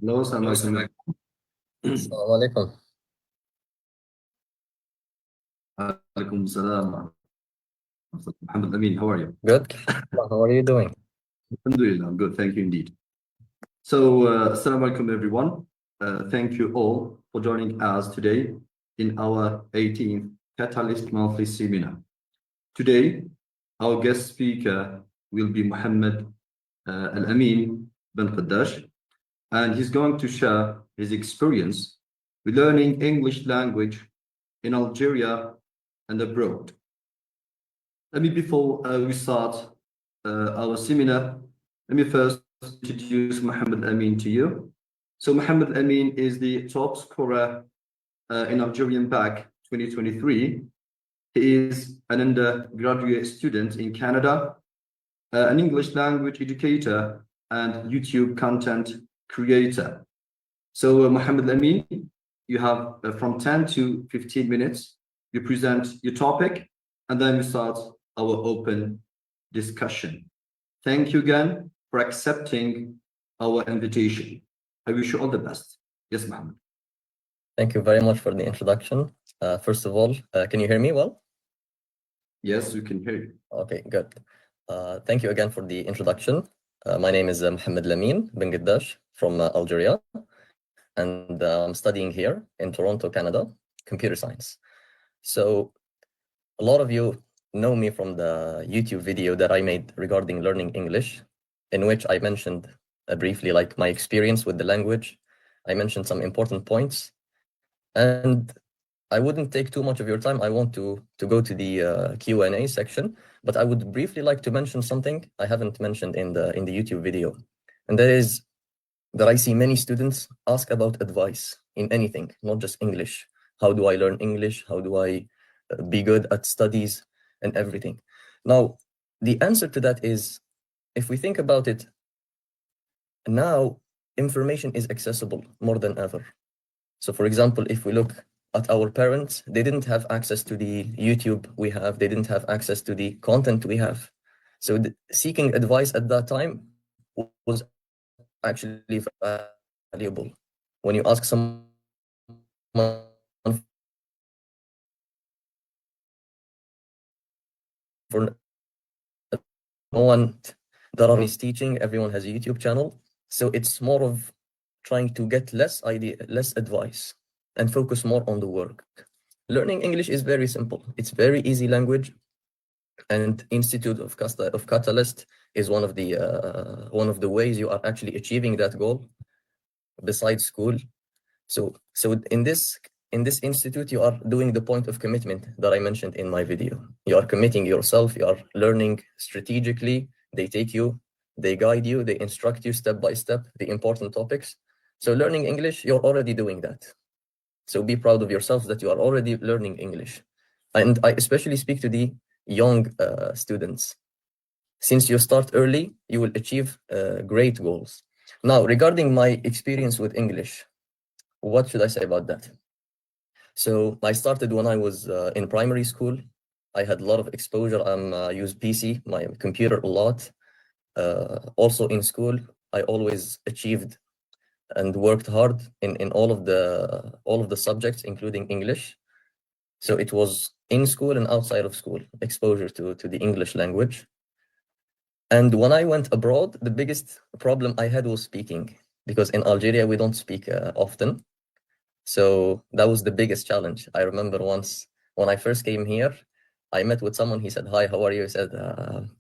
Hello, السلام عليكم. السلام عليكم. عليكم السلام. Mohamed Amine, how are you? Good. How are you doing? Alhamdulillah, I'm good, thank you indeed. So, assalamu alaikum everyone. Thank you all for joining us today in our 18th Catalyst Monthly Seminar. Today, our guest speaker will be Mohamed El Amine bin Qaddash, and he's going to share his experience with learning English language in Algeria and abroad. Before we start our seminar, let me first introduce Mohamed Amine to you. So Mohamed Amine is the top scorer in Algerian Bac 2023. He is an undergraduate student in Canada, an English language educator and YouTube content creator. So Mohamed Amine, you have from 10 to 15 minutes. You present your topic, and then we start our open discussion. Thank you again for accepting our invitation. I wish you all the best. Yes, Mohamed. Thank you very much for the introduction. First of all, can you hear me well? Yes, we can hear you. Okay, good. Thank you again for the introduction. My name is Mohamed El Amine bin Gaddach from Algeria, and I'm studying here in Toronto, Canada, computer science. So a lot of you know me from the YouTube video that I made regarding learning English, in which I mentioned briefly like my experience with the language. I mentioned some important points, and I wouldn't take too much of your time. I want to go to the Q&A section, but I would briefly like to mention something I haven't mentioned in the YouTube video, and that is that I see many students ask about advice in anything, not just English. How do I learn English? How do I be good at studies and everything? Now, the answer to that is, if we think about it, now information is accessible more than ever. So for example, if we look at our parents, they didn't have access to the YouTube we have, they didn't have access to the content we have. So seeking advice at that time was actually valuable. When you ask someone for no one that is teaching, everyone has a YouTube channel. So it's more of trying to get less advice and focus more on the work. Learning English is very simple. It's very easy language, and Institute of Gaddach is one of the ways you are actually achieving that goal besides school. So in this institute, you are doing the point of commitment that I mentioned in my video. You are committing yourself, you are learning strategically. They take you, they guide you, they instruct you step by step, the important topics. So learning English, you're already doing that. So be proud of yourself that you are already learning English. And I especially speak to the young students. Since you start early, you will achieve great goals. Now, regarding my experience with English, what should I say about that? So I started when I was in primary school. I had a lot of exposure. I used PC, my computer a lot. Also in school, I always achieved and worked hard in all of the subjects, including English. So it was in school and outside of school, exposure to the English language. And when I went abroad, the biggest problem I had was speaking, because in Algeria, we don't speak often. So that was the biggest challenge. I remember once when I first came here, I met with someone. He said, "Hi, how are you?" I said,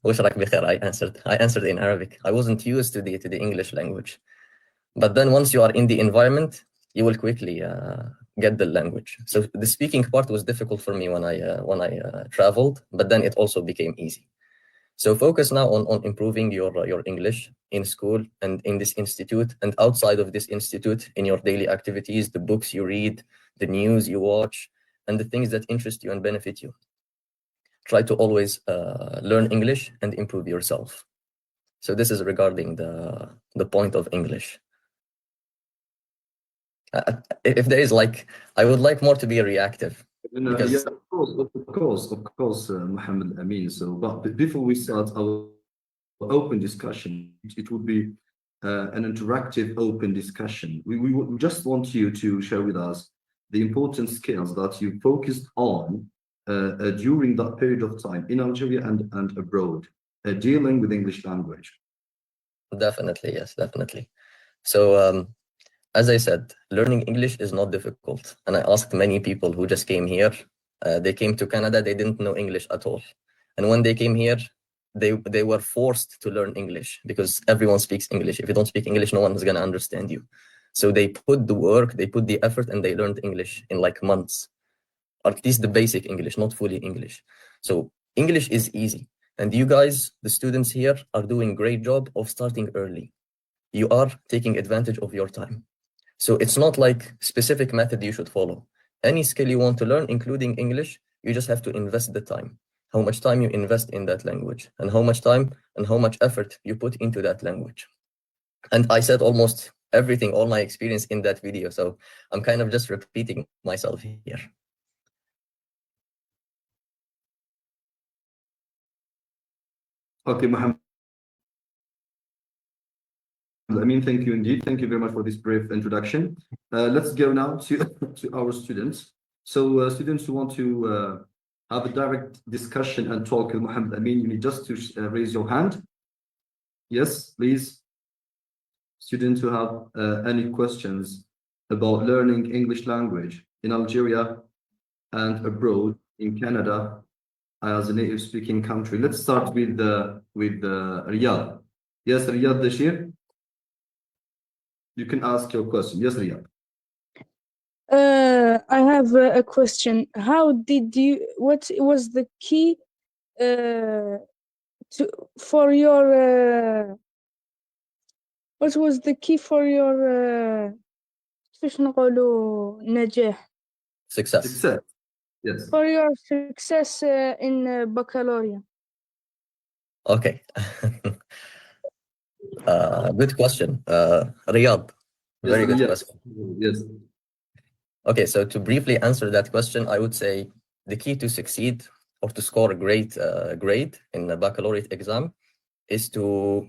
"Wish rak bikhair." I answered in Arabic. I wasn't used to the English language. But then once you are in the environment, you will quickly get the language. So the speaking part was difficult for me when I traveled, but then it also became easy. So focus now on improving your English in school and in this institute, and outside of this institute, in your daily activities, the books you read, the news you watch, and the things that interest you and benefit you. Try to always learn English and improve yourself. So this is regarding the point of English. If there is I would like more to be reactive. Because... Yeah, of course, Mohamed Amine. So, but before we start our open discussion, it would be an interactive, open discussion. We just want you to share with us the important skills that you focused on during that period of time in Algeria and abroad, dealing with English language. Definitely, yes, definitely. So as I said, learning English is not difficult. And I asked many people who just came here. They came to Canada, they didn't know English at all. And when they came here, they were forced to learn English because everyone speaks English. If you don't speak English, no one is going to understand you. So they put the work, they put the effort, and they learned English in like months, or at least the basic English, not fully English. So English is easy. And you guys, the students here, are doing a great job of starting early. You are taking advantage of your time. So it's not like specific method you should follow. Any skill you want to learn, including English, you just have to invest the time. How much time you invest in that language, and how much time and how much effort you put into that language. And I said almost everything, all my experience in that video. So I'm kind of just repeating myself here. Okay, Mohamed. I mean, thank you indeed. Thank you very much for this brief introduction. Let's go now to our students. So students who want to have a direct discussion and talk with Mohamed Amin, you need just to raise your hand. Yes, please. Students who have any questions about learning English language in Algeria and abroad in Canada as a native speaking country. Let's start with Riyadh. Yes, Riyadh Dashir. You can ask your question. Yes, Riyadh. I have a question. What was the key for your كيفاش نقولوا نجاح Success. Yes. for your success in Baccalaureate? Okay. Good question. Riyadh. Very good question. Yes. Okay, so to briefly answer that question, I would say the key to succeed or to score a great grade in the baccalaureate exam is to,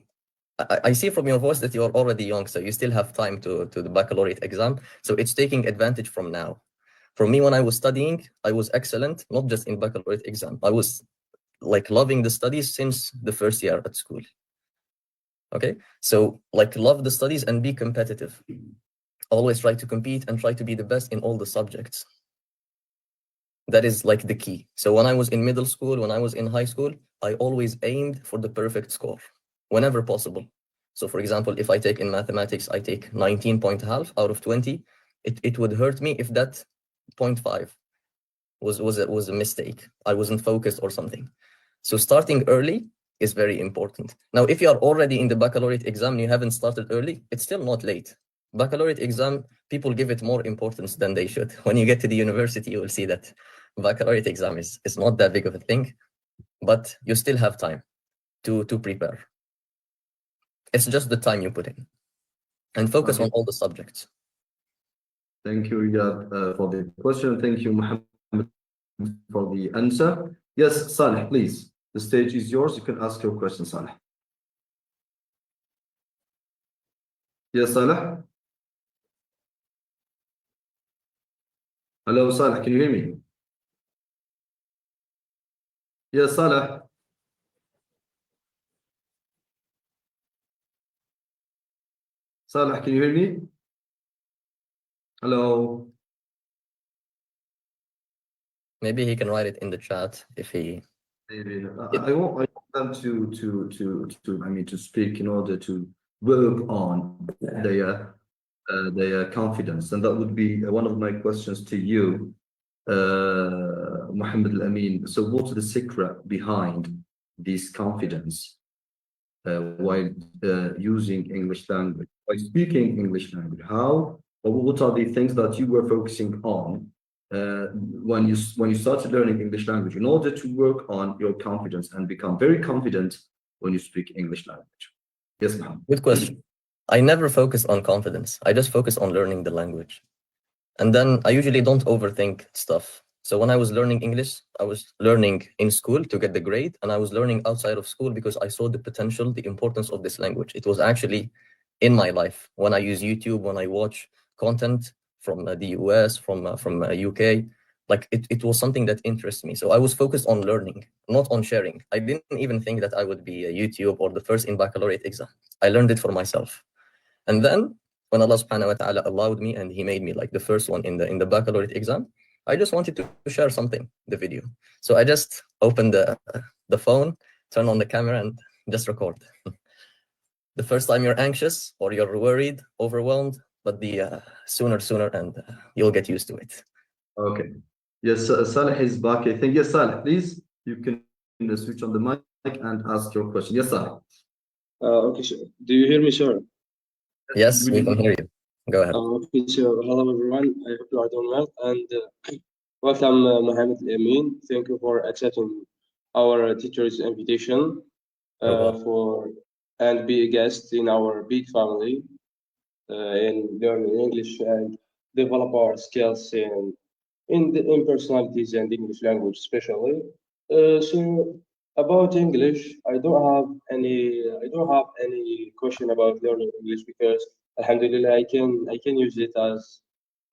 I see from your voice that you're already young, so you still have time to the baccalaureate exam. So it's taking advantage from now. For me, when I was studying, I was excellent, not just in baccalaureate exam. I was like loving the studies since the first year at school. Okay, so like love the studies and be competitive. Always try to compete and try to be the best in all the subjects. That is like the key. So when I was in middle school, when I was in high school, I always aimed for the perfect score whenever possible. So for example, if I take in mathematics, I take 19.5 out of 20, it would hurt me if that 0.5 was a mistake. I wasn't focused or something. So starting early is very important. Now, if you are already in the baccalaureate exam and you haven't started early, it's still not late. Baccalaureate exam, people give it more importance than they should. When you get to the university, you will see that baccalaureate exam is not that big of a thing, but you still have time to prepare. It's just the time you put in and focus on all the subjects. Thank you, Riyadh, for the question. Thank you, Mohamed, for the answer. Yes, Saleh, please. The stage is yours. You can ask your question, Saleh. Yes, Saleh. Hello, Saleh. Can you hear me? Yes, Saleh. Saleh, can you hear me? Hello. Maybe he can write it in the chat if he. Maybe. I want them to speak in order to work on their confidence, and that would be one of my questions to you, Mohamed El Amine. So, what's the secret behind this confidence while using English language, by speaking English language? How, or what are the things that you were focusing on when you started learning English language in order to work on your confidence and become very confident when you speak English language? Yes, ma'am. Good question. I never focus on confidence. I just focus on learning the language. And then I usually don't overthink stuff. So when I was learning English, I was learning in school to get the grade, and I was learning outside of school because I saw the potential, the importance of this language. It was actually in my life. When I use YouTube, when I watch content from the US, from UK, like it was something that interests me. So I was focused on learning, not on sharing. I didn't even think that I would be a YouTube or the first in baccalaureate exam. I learned it for myself. And then when Allah subhanahu wa ta'ala allowed me and he made me like the first one in the baccalaureate exam, I just wanted to share something, the video. So I just opened the phone, turn on the camera and just record. The first time you're anxious or you're worried, overwhelmed, but the sooner and you'll get used to it. Okay. Yes, Saleh is back. I think, yes, Saleh, please, you can switch on the mic and ask your question. Yes, Saleh. Okay, sure. Do you hear me, sir? Yes, we can hear you. Go ahead. Okay, so hello everyone. I hope you are doing well. And welcome, Mohamed El Amine. Thank you for accepting our teacher's invitation and be a guest in our big family in learning English and develop our skills in personalities and English language, especially. So about English, I don't have any question about learning English because Alhamdulillah I can use it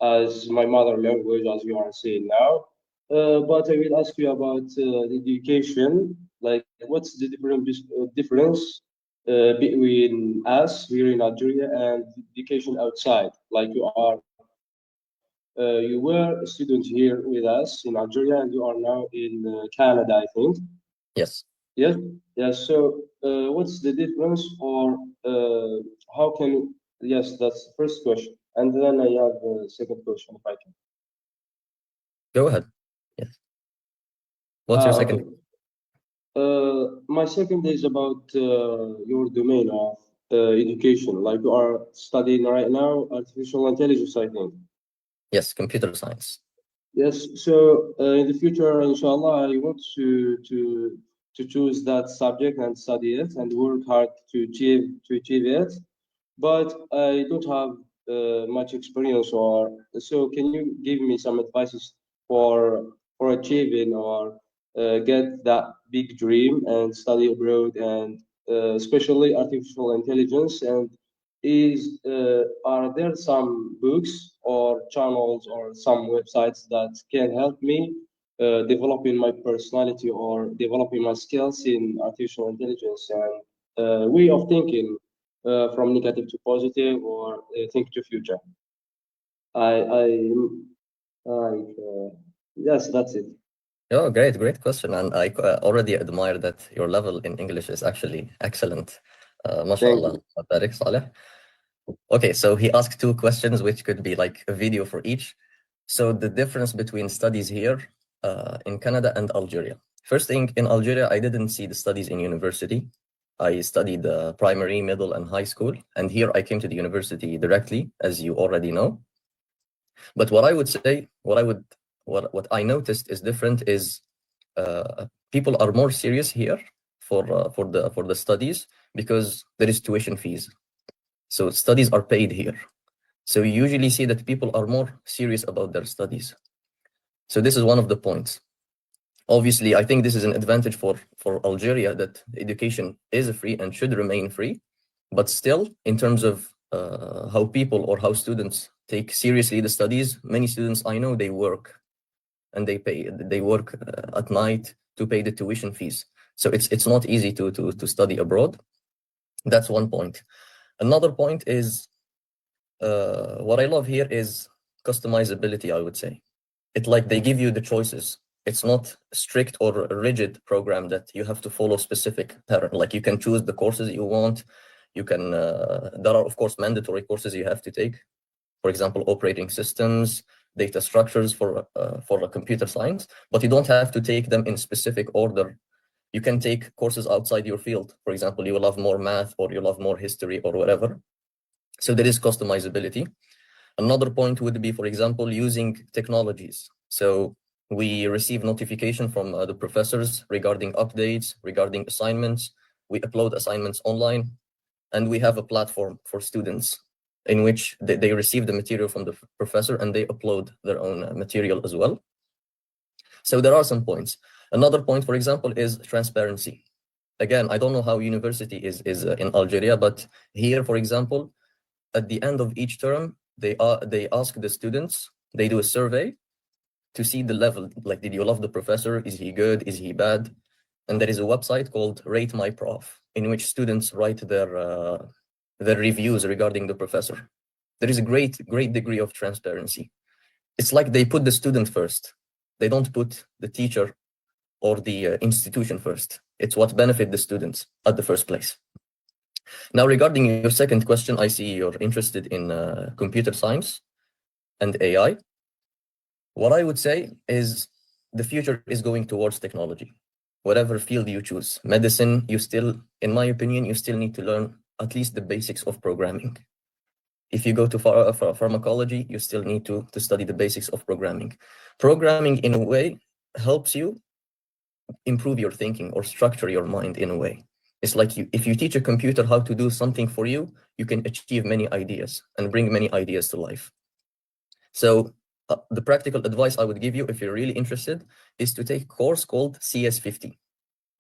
as my mother language, as you are saying now. But I will ask you about the education. Like, what's the difference between us here in Algeria and education outside? Like you were a student here with us in Algeria, and you are now in Canada, I think. Yes. Yes. Yes. So, what's the difference, or how can? Yes, that's the first question, and then I have a second question, if I can. Go ahead. Yes. What's your second? Okay. My second is about your domain of education. Like you are studying right now artificial intelligence, I think. Yes, computer science. Yes. So in the future, inshallah, I want to choose that subject and study it and work hard to achieve it. But I don't have much experience, or so. Can you give me some advices for achieving or get that big dream and study abroad, and especially artificial intelligence? And are there some books or channels or some websites that can help me developing my personality or developing my skills in artificial intelligence and way of thinking from negative to positive, or think to future? Yes, that's it. Oh, great question. And I already admire that your level in English is actually excellent. MashaAllah. Barik, Saleh. Okay, so he asked two questions, which could be like a video for each. So the difference between studies here in Canada and Algeria. First thing, in Algeria, I didn't see the studies in university. I studied primary, middle, and high school. And here I came to the university directly, as you already know. But what I would say, what I noticed is different is people are more serious here for the studies because there is tuition fees. So studies are paid here. So you usually see that people are more serious about their studies. So this is one of the points. Obviously, I think this is an advantage for Algeria, that education is free and should remain free. But still, in terms of how people or how students take seriously the studies, many students I know, they work and they work at night to pay the tuition fees. So it's not easy to study abroad. That's one point. Another point is what I love here is customizability, I would say. It's like they give you the choices. It's not strict or a rigid program that you have to follow specific pattern. Like you can choose the courses you want. You can, there are of course mandatory courses you have to take. For example, operating systems, data structures for a computer science, but you don't have to take them in specific order. You can take courses outside your field. For example, you love more math or you love more history or whatever. So there is customizability. Another point would be, for example, using technologies. So we receive notification from the professors regarding updates, regarding assignments. We upload assignments online, and we have a platform for students in which they receive the material from the professor and they upload their own material as well. So there are some points. Another point, for example, is transparency. again, I don't know how university is in Algeria, but here, for example, at the end of each term, they ask the students, they do a survey to see the level, like, did you love the professor? Is he good? Is he bad? And there is a website called Rate My Prof, in which students write their reviews regarding the professor. There is a great degree of transparency. It's like they put the student first. They don't put the teacher or the institution first. It's what benefit the students at the first place. Now, regarding your second question, I see you're interested in computer science and AI. What I would say is the future is going towards technology. Whatever field you choose, medicine, you still, in my opinion, you still need to learn at least the basics of programming. If you go to pharmacology, you still need to study the basics of programming. Programming, in a way, helps you improve your thinking or structure your mind in a way. It's like if you teach a computer how to do something for you, you can achieve many ideas and bring many ideas to life. So the practical advice I would give you, if you're really interested, is to take a course called CS50.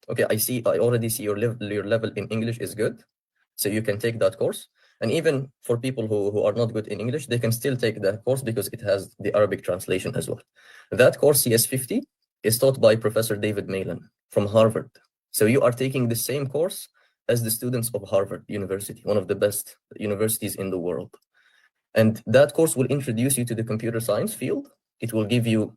Okay, I already see your level in English is good, so you can take that course. And even for people who are not good in English, they can still take that course because it has the Arabic translation as well. That course, CS50, is taught by Professor David Malan from Harvard. So you are taking the same course as the students of Harvard University, one of the best universities in the world. And that course will introduce you to the computer science field. It will give you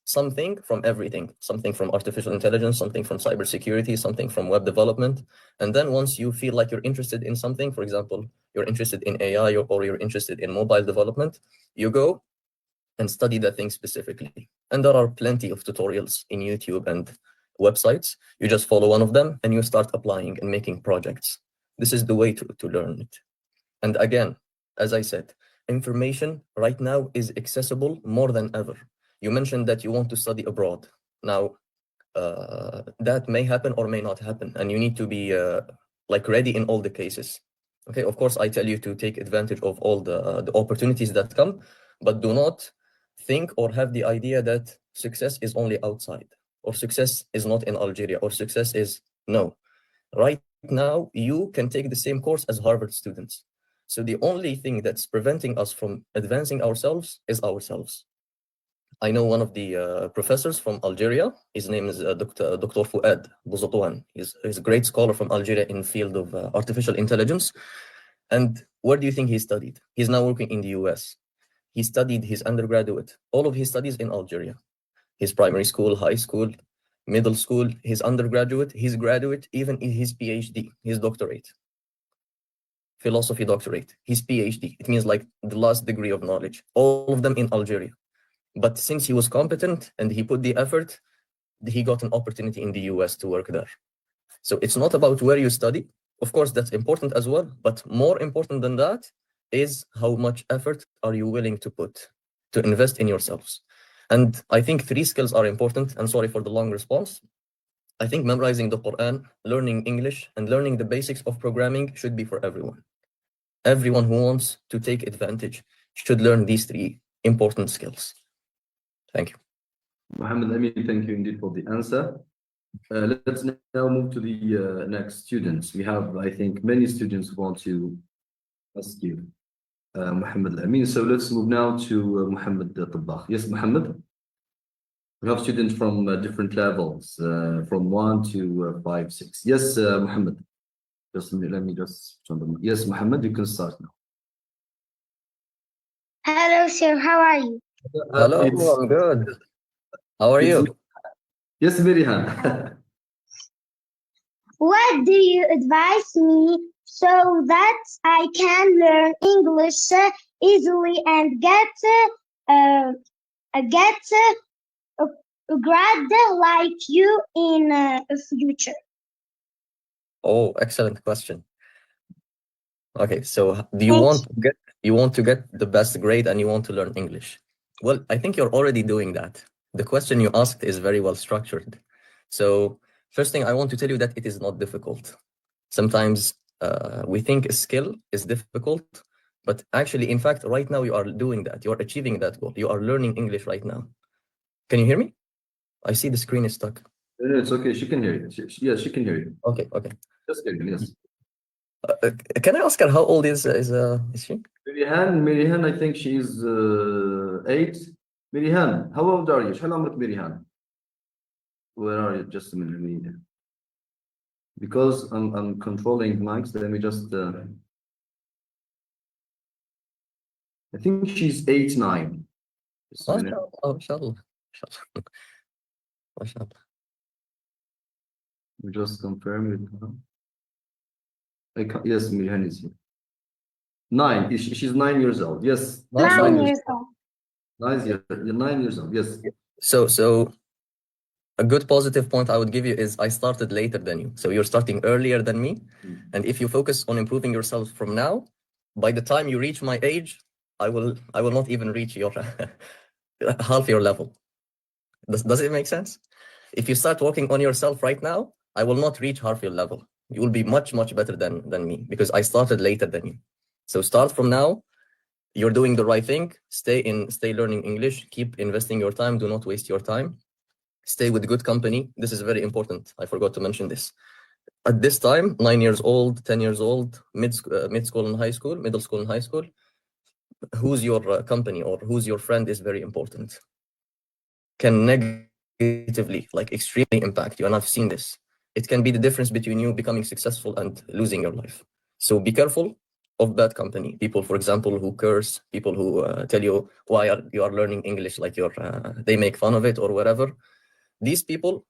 something from everything, something from artificial intelligence, something from cybersecurity, something from web development. And then once you feel like you're interested in something, for example, you're interested in AI or you're interested in mobile development, you go and study that thing specifically. And there are plenty of tutorials in YouTube and websites. You just follow one of them and you start applying and making projects. This is the way to learn it. And again, as I said, information right now is accessible more than ever. You mentioned that you want to study abroad. Now, that may happen or may not happen, and you need to be like ready in all the cases. Okay, of course, I tell you to take advantage of all the opportunities that come, but do not think or have the idea that success is only outside, or success is not in Algeria, or success is no. Right now, you can take the same course as Harvard students. So the only thing that's preventing us from advancing ourselves is ourselves. I know one of the professors from Algeria. His name is Dr. Fouad Bouzatouan. He's a great scholar from Algeria in the field of artificial intelligence. And where do you think he studied? He's now working in the US. He studied his undergraduate, all of his studies in Algeria. His primary school, high school, middle school, his undergraduate, his graduate, even his PhD, his doctorate. Philosophy doctorate, his PhD. It means like the last degree of knowledge, all of them in Algeria. But since he was competent and he put the effort, he got an opportunity in the US to work there. So it's not about where you study. Of course, that's important as well. But more important than that is how much effort are you willing to put to invest in yourselves. And I think 3 skills are important. And sorry for the long response. I think memorizing the Quran, learning English, and learning the basics of programming should be for everyone. Everyone who wants to take advantage should learn these 3 important skills. Thank you. Mohamed El Amine, thank you indeed for the answer. Let's now move to the next students. We have, I think, many students who want to ask you, Mohamed El Amine. So let's move now to Mohamed Tabbakh. Yes, Mohamed? We have students from different levels, from 1 to 5, 6. Yes, Mohamed. Just let me just. Yes, Mohamed, you can start now. Hello, sir. How are you? Hello, I'm good. How are you? Yes, Mirihan. What do you advise me so that I can learn English easily and get a grad like you in the future? Oh, excellent question. Okay, so do you want to get the best grade and you want to learn English? Well, I think you're already doing that. The question you asked is very well structured. So first thing I want to tell you that it is not difficult. Sometimes we think a skill is difficult, but actually, in fact, right now you are doing that. You are achieving that goal. You are learning English right now. Can you hear me? I see the screen is stuck. It's okay. She can hear you. Yes, she can hear you. Okay, okay. Just hear you. Yes. Can I ask her how old is she? Mirihan, I think she's 8. Mirihan, how old are you? شحال عمرك Mirihan? Where are you? Just a minute. Because I'm controlling mics, let me just I think she's 8, 9. Just a minute. MashaAllah. MashaAllah. We just confirm it. Yes, Mirihan is here. 9. She's 9 years old. Yes. 9 years years old. 9 years old. Yes. So a good positive point I would give you is I started later than you. So you're starting earlier than me. And if you focus on improving yourself from now, by the time you reach my age, I will not even reach your half your level. Does it make sense? If you start working on yourself right now, I will not reach half your level. You will be much, much better than me because I started later than you. So start from now. You're doing the right thing. Stay learning English. Keep investing your time. Do not waste your time. Stay with good company. This is very important. I forgot to mention this. At this time, 9 years old, 10 years old, mid school and high school, middle school and high school, who's your company or who's your friend is very important. Can negatively, like extremely impact you. And I've seen this. It can be the difference between you becoming successful and losing your life. So be careful of bad company. People, for example, who curse, people who tell you why you are learning English, like they make fun of it or whatever. These people,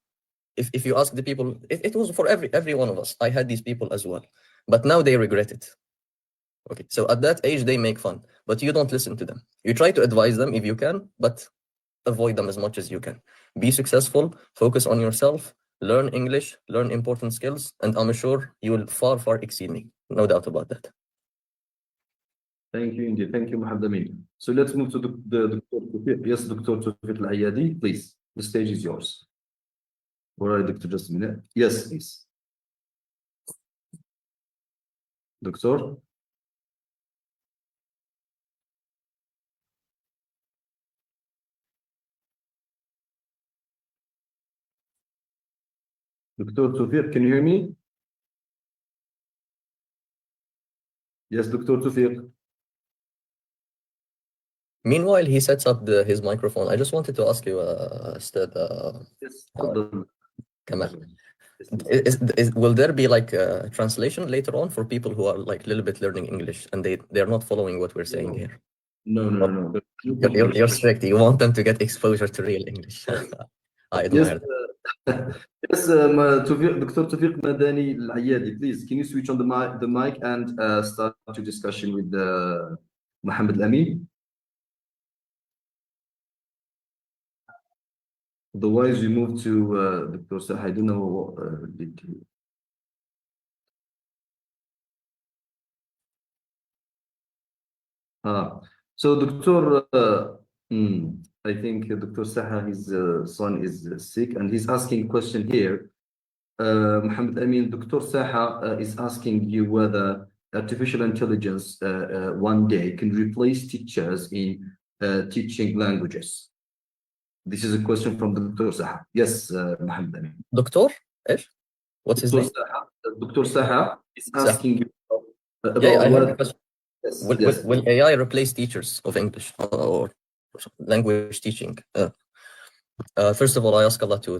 if you ask the people, it was for every one of us. I had these people as well, but now they regret it. Okay, so at that age they make fun, but you don't listen to them. You try to advise them if you can, but avoid them as much as you can. Be successful, focus on yourself, learn English, learn important skills, and I'm sure you will far exceed me. No doubt about that. Thank you indeed. Thank you, Mohamed Amin. So let's move to the Dr. Tawfiq. Yes, Dr. Tawfiq Al-Ayadi, please. The stage is yours. Where are you, Doctor? Just a minute. Yes, please. Doctor? Dr. Tawfiq, can you hear me? Yes, Dr. Tawfiq. Meanwhile, he sets up his microphone. I just wanted to ask you, Ustad Yes. Kamal. Will there be like a translation later on for people who are like a little bit learning English and they're not following what we're saying here? No. You're strict. You want them to get exposure to real English. I admire that. Yes, Dr. Tawfiq Madani Al-Ayadi, please, can you switch on the mic and start your discussion with Mohamed El Amine? Otherwise, we move to Dr. Saha. I don't know what did you. So, Dr. I think Dr. Saha, his son is sick, and he's asking a question here. Mohamed Amin, Dr. Saha is asking you whether artificial intelligence one day can replace teachers in teaching languages. This is a question from Dr. Saha. Yes, Mohamed Amin. Doctor? What's his name? Dr. Saha is asking you about I heard the question. Yes. Will AI replace teachers of English or language teaching? First of all, I ask Allah to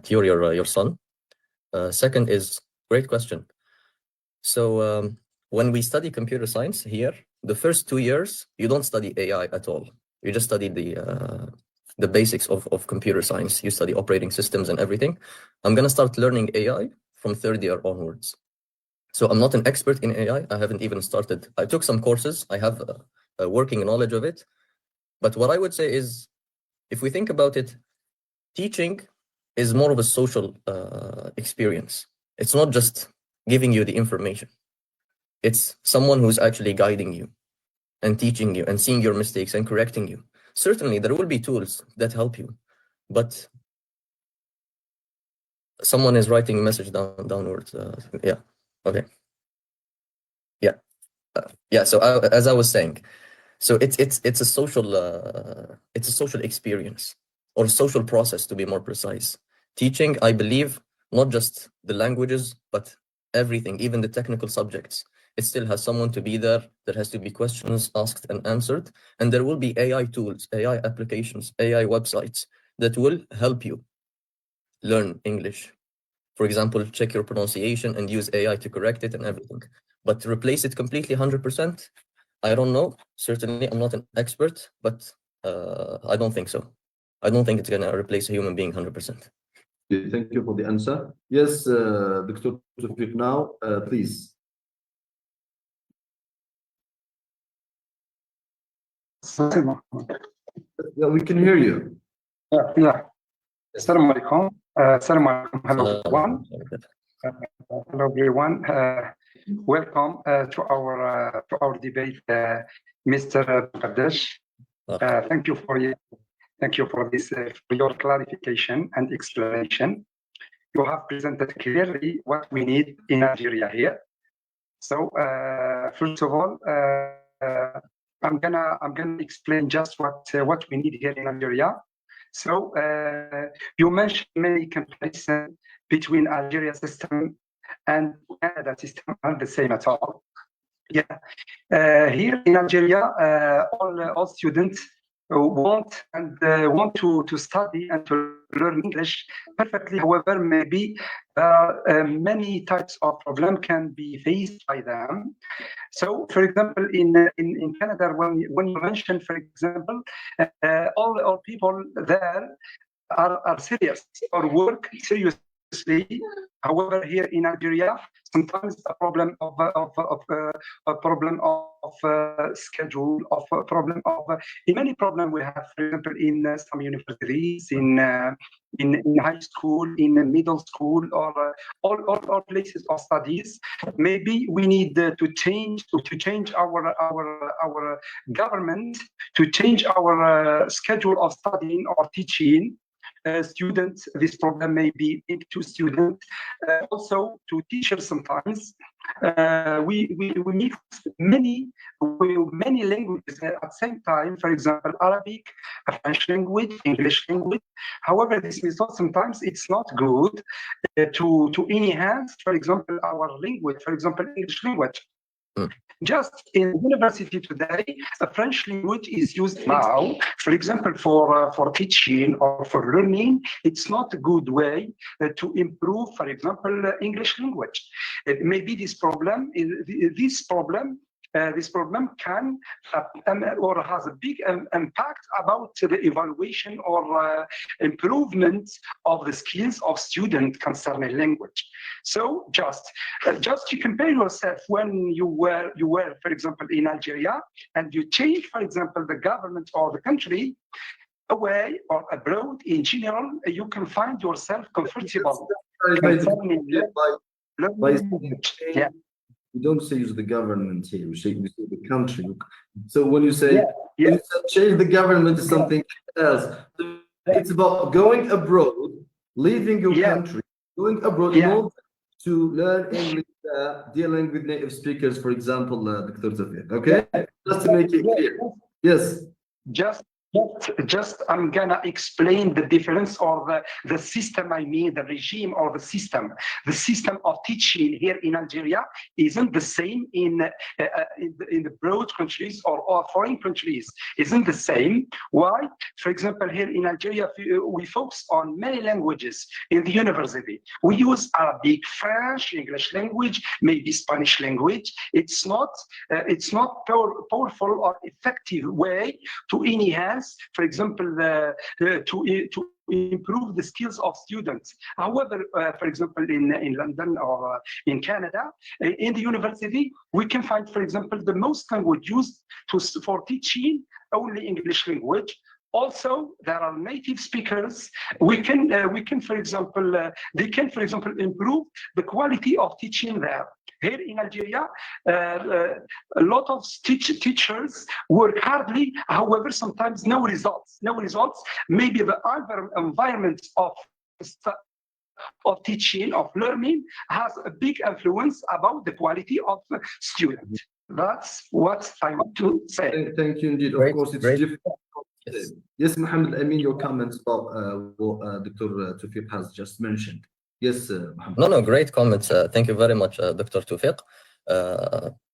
cure your son. Second is, great question. So when we study computer science here, the first 2 years, you don't study AI at all. You just study the basics of computer science. You study operating systems and everything. I'm going to start learning AI from 3rd year onwards. So I'm not an expert in AI. I haven't even started. I took some courses. I have a working knowledge of it. But what I would say is, if we think about it, teaching is more of a social experience. It's not just giving you the information. It's someone who's actually guiding you and teaching you and seeing your mistakes and correcting you. Certainly, there will be tools that help you, but someone is writing a message downwards. Yeah. Okay. Yeah. So as I was saying, so it's a social experience or social process, to be more precise. teaching, I believe, not just the languages, but everything, even the technical subjects. It still has someone to be there. There has to be questions asked and answered. And there will be AI tools, AI applications, AI websites that will help you learn English. For example, check your pronunciation and use AI to correct it and everything. But to replace it completely 100%, I don't know. Certainly, I'm not an expert, but I don't think so. I don't think it's going to replace a human being 100%. Thank you for the answer. Yes, Dr. Tawfiq now, please. Yeah, we can hear you. Yeah. Assalamu alaikum. Assalamu alaikum. Hello, everyone. Hello, everyone. Welcome to our debate, Mr. Qaddash. Thank you for this for your clarification and explanation. You have presented clearly what we need in Algeria here. So first of all, I'm gonna explain just what we need here in Algeria. So you mentioned many comparisons between Algeria system and Canada system aren't the same at all. Yeah, here in Algeria, all students want to study and to learn English perfectly. However, maybe many types of problem can be faced by them. So, for example, in Canada, when you mention, for example, all people there are serious or work seriously. However, here in Algeria, sometimes a problem of schedule, of a problem of many problems we have. For example, in some universities, in high school, in middle school, or all places of studies. Maybe we need to change our government, to change our schedule of studying or teaching. Students, this problem may be big to students, also to teachers sometimes. We mix many languages at the same time, for example, Arabic, French language, English language. However, this method sometimes it's not good to enhance, for example, our language, for example, English language. Just in university today, the French language is used now, for example, for teaching or for learning. It's not a good way to improve, for example, English language. Maybe this problem can or has a big impact about the evaluation or improvement of the skills of students concerning language. So just you compare yourself when you were, for example, in Algeria, and you change, for example, the government or the country away or abroad in general, you can find yourself comfortable. Yeah. We don't say use the government here, we say the country. So when you say change the government is something else. It's about going abroad, leaving your country, going abroad in order to learn English, dealing with native speakers, for example, Dr. Tawfiq. Okay? Just to make it clear. Yes. Just I'm gonna explain the difference or the system. I mean the regime or the system. The system of teaching here in Algeria isn't the same in the broad countries or foreign countries. Isn't the same. Why? For example, here in Algeria, we focus on many languages in the university. We use Arabic, French, English language, maybe Spanish language. It's not powerful or effective way to enhance, for example, to improve the skills of students. However, for example, in London or in Canada, in the university, we can find, for example, the most language used for teaching only English language. Also, there are native speakers. We can, for example, they can, for example, improve the quality of teaching there. Here in Algeria, a lot of teachers work hardly. However, sometimes no results. Maybe the environment of teaching, of learning, has a big influence about the quality of the student. That's what I want to say. Thank you indeed. Of course, it's different Yes. Yes, Mohamed El Amine, your comments about what Dr. Tawfiq has just mentioned. Yes, Mohamed. No, great comments. Thank you very much, Dr. Tawfiq.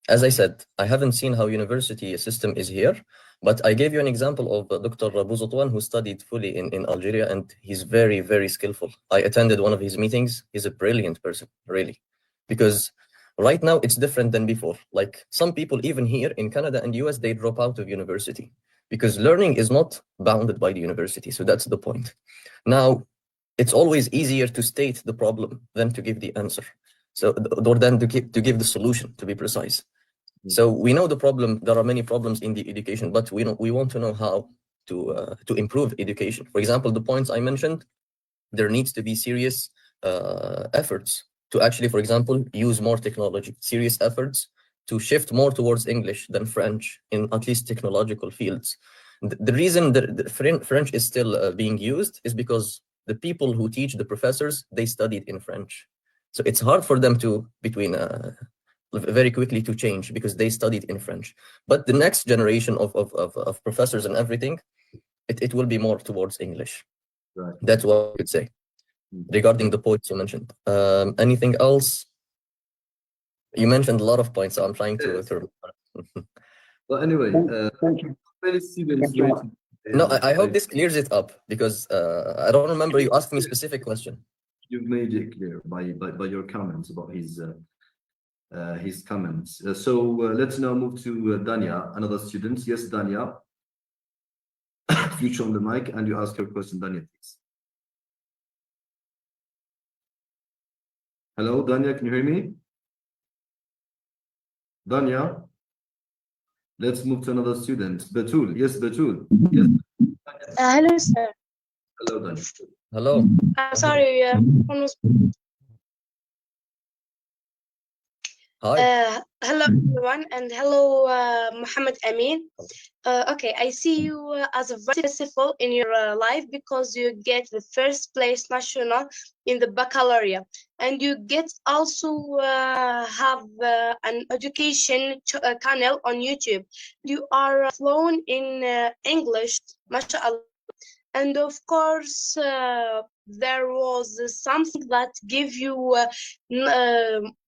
As I said, I haven't seen how university system is here, but I gave you an example of Dr. Bouzotwan, who studied fully in Algeria, and he's very, very skillful. I attended one of his meetings. He's a brilliant person, really, because right now it's different than before. Like some people, even here in Canada and US, they drop out of university because learning is not bounded by the university. So that's the point. Now, it's always easier to state the problem than to give the answer. So, or than to give the solution, to be precise. So we know the problem. There are many problems in the education, but we want to know how to improve education. For example, the points I mentioned, there needs to be serious efforts to actually, for example, use more technology. Serious efforts to shift more towards English than French in at least technological fields. The reason that French is still being used is because the people who teach the professors, they studied in French. So it's hard for them to very quickly to change because they studied in French. But the next generation of professors and everything, it will be more towards English. Right. That's what I would say regarding the points you mentioned. Anything else? You mentioned a lot of points, so I'm trying to remember. Well, anyway, Thank you. many students Thank you. waiting. No, I hope this clears it up because I don't remember you asked me a specific question. You've made it clear by your comments about his comments. So let's now move to Dania, another student. Yes, Dania. Switch on the mic and you ask your question, Dania, please. Hello, Dania, can you hear me? Dania. Let's move to another student. Batul. Yes, Batul. Yes. Hello, sir. Hello, Dania. Hello. Sorry, Hi. Hello everyone, and hello Mohamed Amine. Okay, I see you as a very successful in your life because you get the first place national in the Baccalaureate, and you get also have an education channel on YouTube. You are fluent in English, mashallah. And of course, there was something that gave you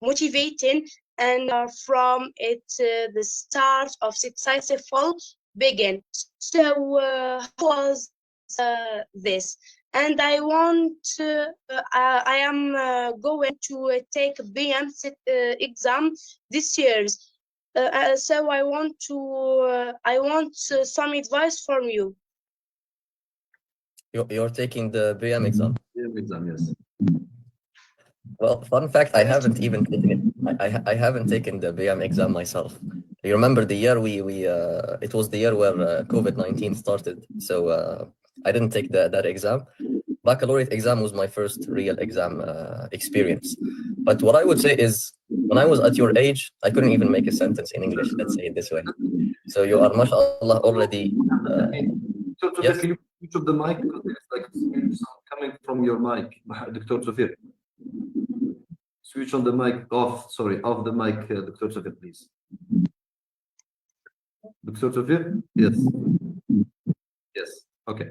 motivating, and from it, the start of successful begin. So, how was this? And I want, I am going to take BM exam this year. So I want some advice from you. You're taking the BM exam. BM exam, yes. Well, fun fact, I haven't even taken it. I haven't taken the BM exam myself. You remember the year it was the year where COVID-19 started. So I didn't take that exam. Baccalaureate exam was my first real exam experience. But what I would say is, when I was at your age, I couldn't even make a sentence in English, let's say it this way. So you are, mashallah, already. Yes? Can you switch off the mic? Because there's like sound coming from your mic, Dr. Tawfiq. Switch on the mic off. Sorry, off the mic, Dr. Tawfiq, please. Dr. Tawfiq? Yes. Yes. Okay.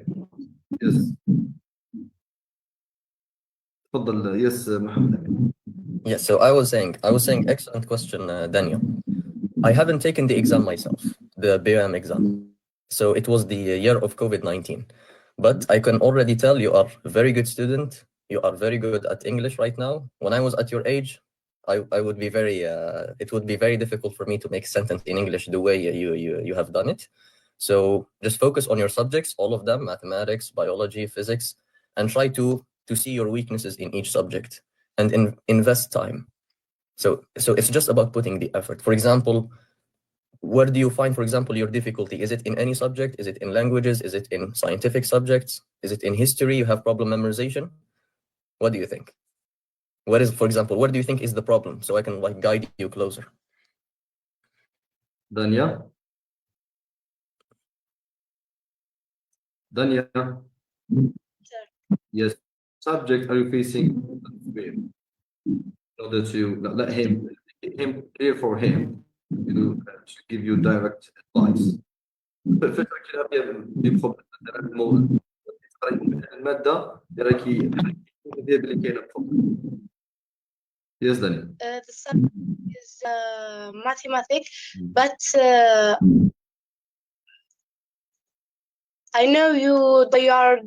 Yes. تفضل. Yes, Mohamed. Yes, so I was saying, excellent question, Daniel. I haven't taken the exam myself, the BM exam. So it was the year of COVID-19. But I can already tell you are a very good student. You are very good at English right now. When I was at your age, I would be very, it would be very difficult for me to make a sentence in English the way you have done it. So just focus on your subjects, all of them, mathematics, biology, physics, and try to see your weaknesses in each subject and invest time. So it's just about putting the effort. For example, where do you find, for example, your difficulty? Is it in any subject? Is it in languages? Is it in scientific subjects? Is it in history? You have problem memorization? What do you think? What is, for example, what do you think is the problem? So I can like guide you closer. Dania? Dania? Yes. Subject are you facing in order to let him clear for him, to give you direct advice. فاش راكي دي بروبليم مثلا الماده اللي راكي فيها بلي كاينه بروبليم. يس داني. The subject is mathematics, but I know you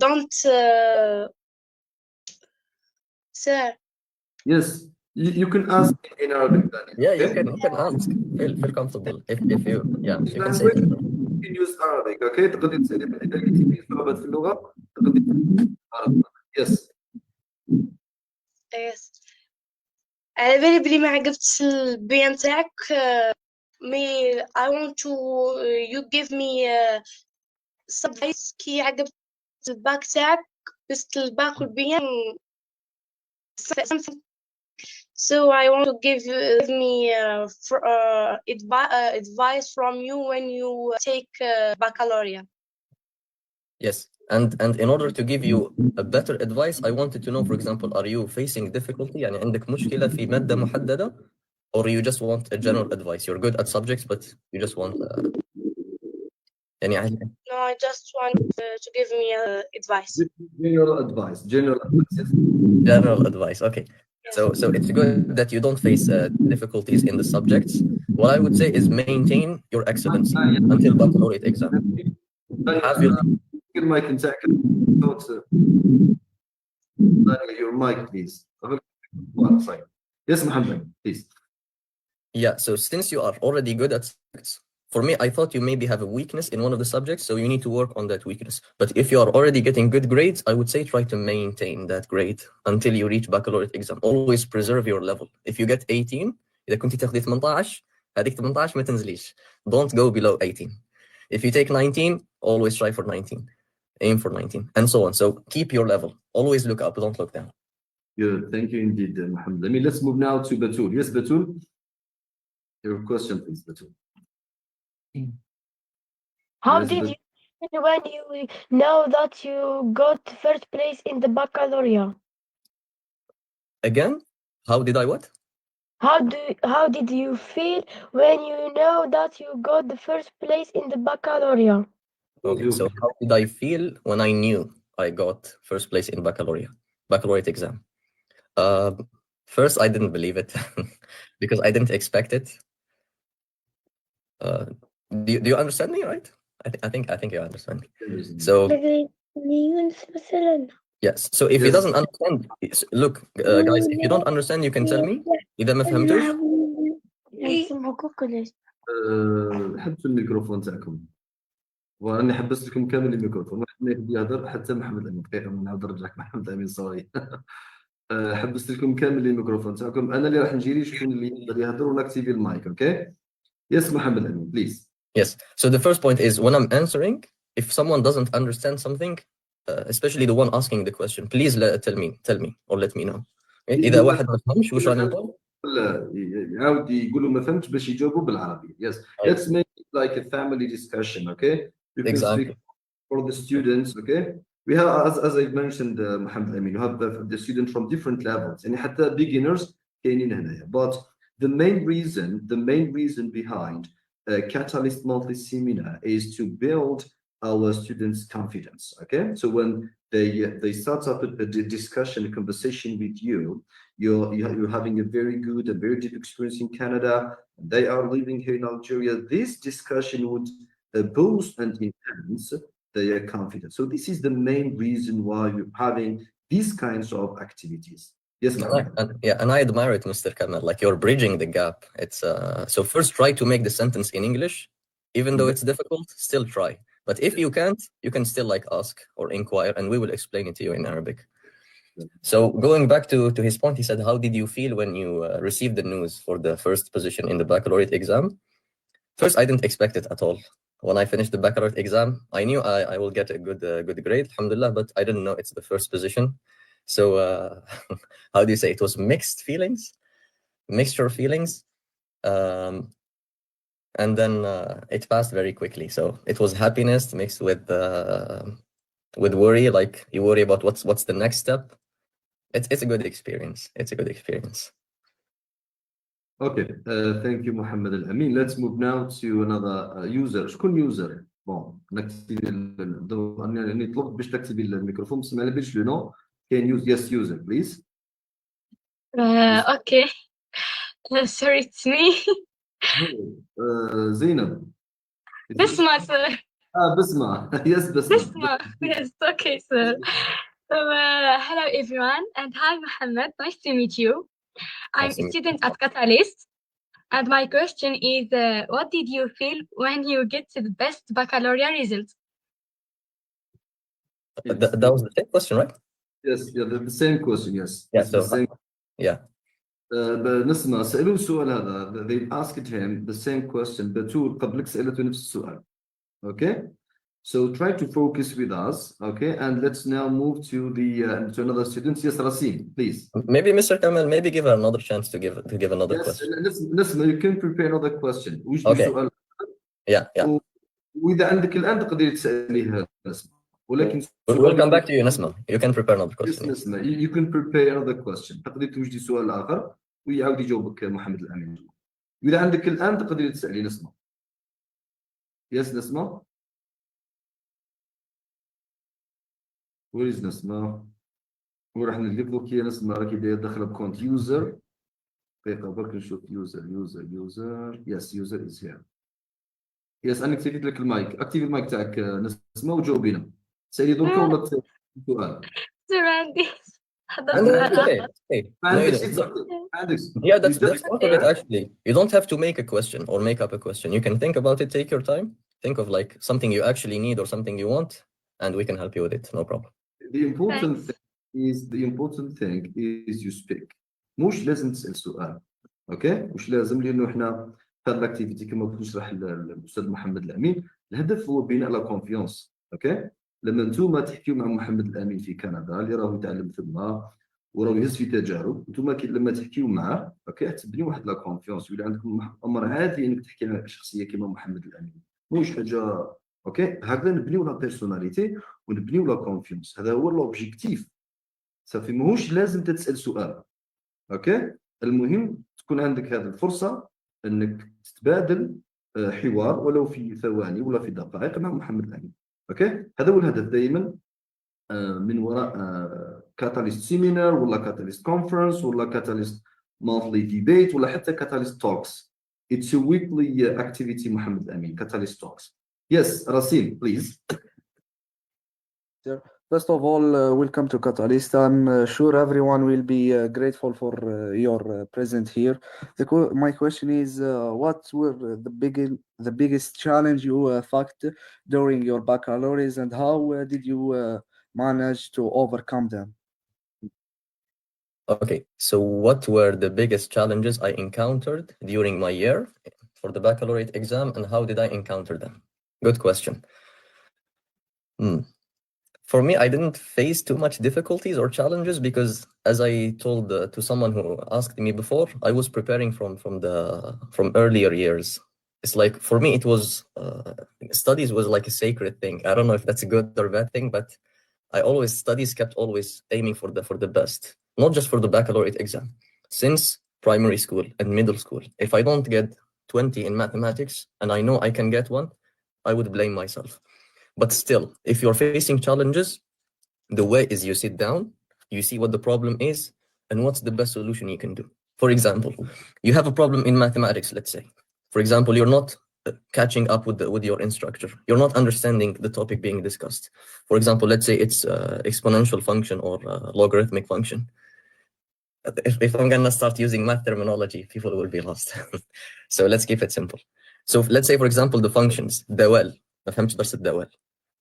don't sir. Yes, you can ask in Arabic, Dani. Yeah, you okay? can ask. Feel comfortable if you you can say Language, you can use Arabic, okay? تقدر تسالي إذا لقيتي فيه صعوبات في اللغه تقدر تسالي Arabic. Yes. Yes. على بالي بلي ما عجبتش البيان تاعك مي I want to you give me some advice كي عجبت الباك تاعك بس الباك والبيان something. So I want to give me advice from you when you take baccalaureate. yes. And in order to give you a better advice, I wanted to know, for example, are you facing difficulty? يعني عندك مشكلة في مادة محددة, or you just want a general advice? You're good at subjects, but you just want يعني No, I just want to give me advice. General advice. General advice. Yes. general advice. Okay. Yes. So it's good that you don't face difficulties in the subjects. What I would say is maintain your excellency until baccalaureate exam. Have your Your mic نتاعك. Your mic, please. Sorry. Yes, Mohamed, please. yeah. So since you are already good at subjects, for me, I thought you maybe have a weakness in one of the subjects, so you need to work on that weakness. But if you are already getting good grades, I would say try to maintain that grade until you reach baccalaureate exam. Always preserve your level. If you get 18, إذا كنتي تاخدي 18 هذيك 18 ما تنزليش. Don't go below 18. If you take 19, always try for 19. Aim for 19, and so on. So keep your level. Always look up, don't look down. Good. Thank you indeed, Mohamed. I mean, let's move now to Batul. Yes, Batul. Your question, please, Batul. How Yes, did but- you feel when you know that you got first place in the baccalaureate? Again, how did I what? How did you feel when you know that you got the first place in the baccalaureate? Okay, so how did I feel when I knew I got first place in baccalaureate exam? First, I didn't believe it because I didn't expect it. Do you understand me, right? I think you understand me. So yes. So if he Yes. doesn't understand, look, guys, if you don't understand, you can tell me. إذا ما فهمتوش. حبسوا الميكروفون تاعكم. وأنا حبست لكم كامل الميكروفون. واحد ما يبدا يهضر حتى محمد الأمين. دقيقة نهضر رجعك محمد الأمين صوري. حبست لكم كامل الميكروفون تاعكم. أنا اللي راح نجيري شكون اللي يقدر يهضر ونكتيفي المايك. Okay. Yes, محمد الأمين, please. Yes. So the first point is when I'm answering, if someone doesn't understand something, especially the one asking the question, please tell me or let me know. إذا واحد ما فهمش وش راني نقول. يعاود يقولوا ما فهمتش باش يجاوبوا بالعربي. Yes. Let's make it like a family discussion, okay? You can Exactly. speak for the students, okay? We have, as I mentioned, Mohamed Amin, you have the students from different levels. يعني حتى beginners كاينين هنايا. But the main reason behind Catalyst monthly seminar is to build our students' confidence. Okay, so when they start up a discussion, a conversation with you, you're having a very good, a very deep experience in Canada. They are living here in Algeria. This discussion would boost and enhance their confidence. So this is the main reason why you're having these kinds of activities. Yes, ma'am. And I admire it, Mr. Kamal. Like you're bridging the gap. It's so first try to make the sentence in English, even though it's difficult. Still try. But if you can't, you can still like ask or inquire, and we will explain it to you in Arabic. So going back to his point, he said, "How did you feel when you received the news for the first position in the baccalaureate exam?" First, I didn't expect it at all. When I finished the baccalaureate exam, I knew I will get a good grade, alhamdulillah, but I didn't know it's the first position. So how do you say? It was mixture feelings, and then it passed very quickly. So it was happiness mixed with worry. Like you worry about what's the next step. It's a good experience. Okay, thank you, Mohamed El Amine. Let's move now to another user. شكون user? بون نكتبي يعني طلبت باش تكتبي الميكروفون بس ما نبيش لو نو. Can you yes use it please. Okay. Sorry, it's me. زينب. Bisma, sir. بسمة. Yes بسمة. Bisma. Yes, okay, sir. So, hello, everyone, and hi, Mohamed. Nice to meet you. I'm Nice to a meet student at Gaddach, and my question is, what did you feel when you get the best baccalaureate result? That was the same question, right? Yes, yeah, the same question. Yes. Yeah, It's the so same. yeah. نسمع سألوه السؤال هذا. They asked him the same question but هو قبلك سألته نفس السؤال. Okay. So try to focus with us. Okay. And let's now move to the to another student. Yes, Rasim, please. Maybe Mr. Kamal, maybe give her another chance to give another Yes, question. نسمع you can prepare another question. وش Okay. السؤال؟ Yeah. وإذا عندك الآن تقدري تسأليها نسمع. ولكن We'll come back to you, Nasma. You can prepare another Yes, question. نسمع. You can prepare another question. تقدري توجدي سؤال آخر ويعاود يجاوبك محمد الأمين. وإذا عندك الآن تقدري تسألي نسمع. Yes, نسمع. Where is نسمع؟ وراح نلقى لك يا نسمع راكي داخله بكونت يوزر. دقيقة برك نشوف يوزر. Yes, user is here. Yes, أنا اكتيفيت لك المايك. اكتيفي المايك تاعك نسمع وجاوبينا. سألي درك ولا السؤال؟ Sir, Andy. And it's okay. ما No, you عندكش don't. ما عندكش. Yeah, that's part of it actually. You don't have to make a question or make up a question. You can think about it, take your time, think of like something you actually need or something you want, and we can help you with it. No problem. The important thing is you speak. مش لازم تسأل سؤال. اوكي؟ مش لازم لأنه احنا هذا الاكتيفيتي كما كنت نشرح الأستاذ محمد الأمين الهدف هو بناء لا كونفيونس. اوكي؟ لما انتم تحكيوا مع محمد الأمين في كندا اللي راهو يتعلم ثم وراه يهز في تجارب انتم لما تحكيوا معاه اوكي تبنيوا واحد لا كونفيونس ويولي عندكم امر عادي انك تحكي مع شخصيه كما محمد الامين مش حاجه اوكي هكذا نبنيو لا بيرسوناليتي ونبنيو لا كونفيونس. هذا هو لوبجيكتيف صافي. ماهوش لازم تسال سؤال. اوكي المهم تكون عندك هذه الفرصه انك تتبادل حوار ولو في ثواني ولا في دقائق مع محمد الامين. اوكي هذا هو الهدف دائما من وراء كاتاليست سيمينار ولا كاتاليست كونفرنس ولا كاتاليست مونثلي ديبيت ولا حتى كاتاليست توكس. It's a weekly activity محمد الأمين كاتاليست توكس. Yes, Rasim, please. First of all, welcome to Catalyst. I'm sure everyone will be grateful for your presence here. My question is, what were the biggest challenge you faced during your baccalaureate, and how did you manage to overcome them? Okay, so what were the biggest challenges I encountered during my year for the baccalaureate exam, and how did I encounter them? Good question. For me, I didn't face too much difficulties or challenges because, as I told to someone who asked me before, I was preparing from earlier years. It's like for me, it was studies was like a sacred thing. I don't know if that's a good or bad thing, but I kept always aiming for the best, not just for the baccalaureate exam. Since primary school and middle school, if I don't get 20 in mathematics and I know I can get one, I would blame myself. But still, if you're facing challenges, the way is you sit down, you see what the problem is, and what's the best solution you can do. For example, you have a problem in mathematics, let's say. For example, you're not catching up with your instructor. You're not understanding the topic being discussed. For example, let's say it's exponential function or logarithmic function. If I'm gonna start using math terminology, people will be lost. So let's keep it simple. So let's say, for example, the functions, دوال.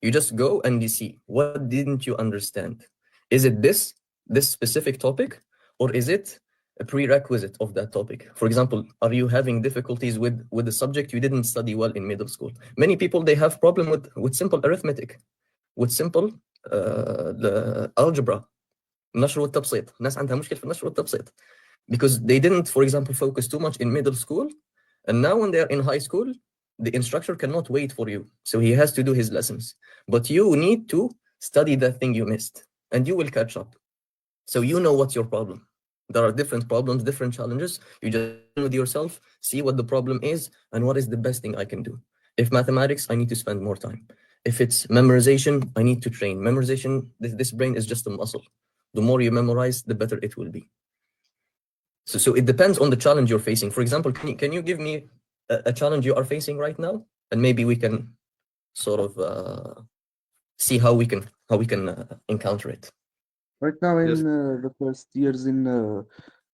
You just go and you see, what didn't you understand? Is it this specific topic, or is it a prerequisite of that topic? For example, are you having difficulties with the subject you didn't study well in middle school? Many people, they have problem with simple arithmetic, with simple algebra. النشر والتبسيط. الناس عندها مشكلة في النشر والتبسيط because they didn't, for example, focus too much in middle school, and now when they're in high school, the instructor cannot wait for you, so he has to do his lessons. But you need to study that thing you missed, and you will catch up. So you know what's your problem. There are different problems, different challenges. You just with yourself, see what the problem is, and what is the best thing I can do. If mathematics, I need to spend more time. If it's memorization, I need to train. Memorization, this brain is just a muscle. The more you memorize, the better it will be. So it depends on the challenge you're facing. For example, can you give me a challenge you are facing right now? And maybe we can sort of see how we can encounter it. Right now in Yes. the first years in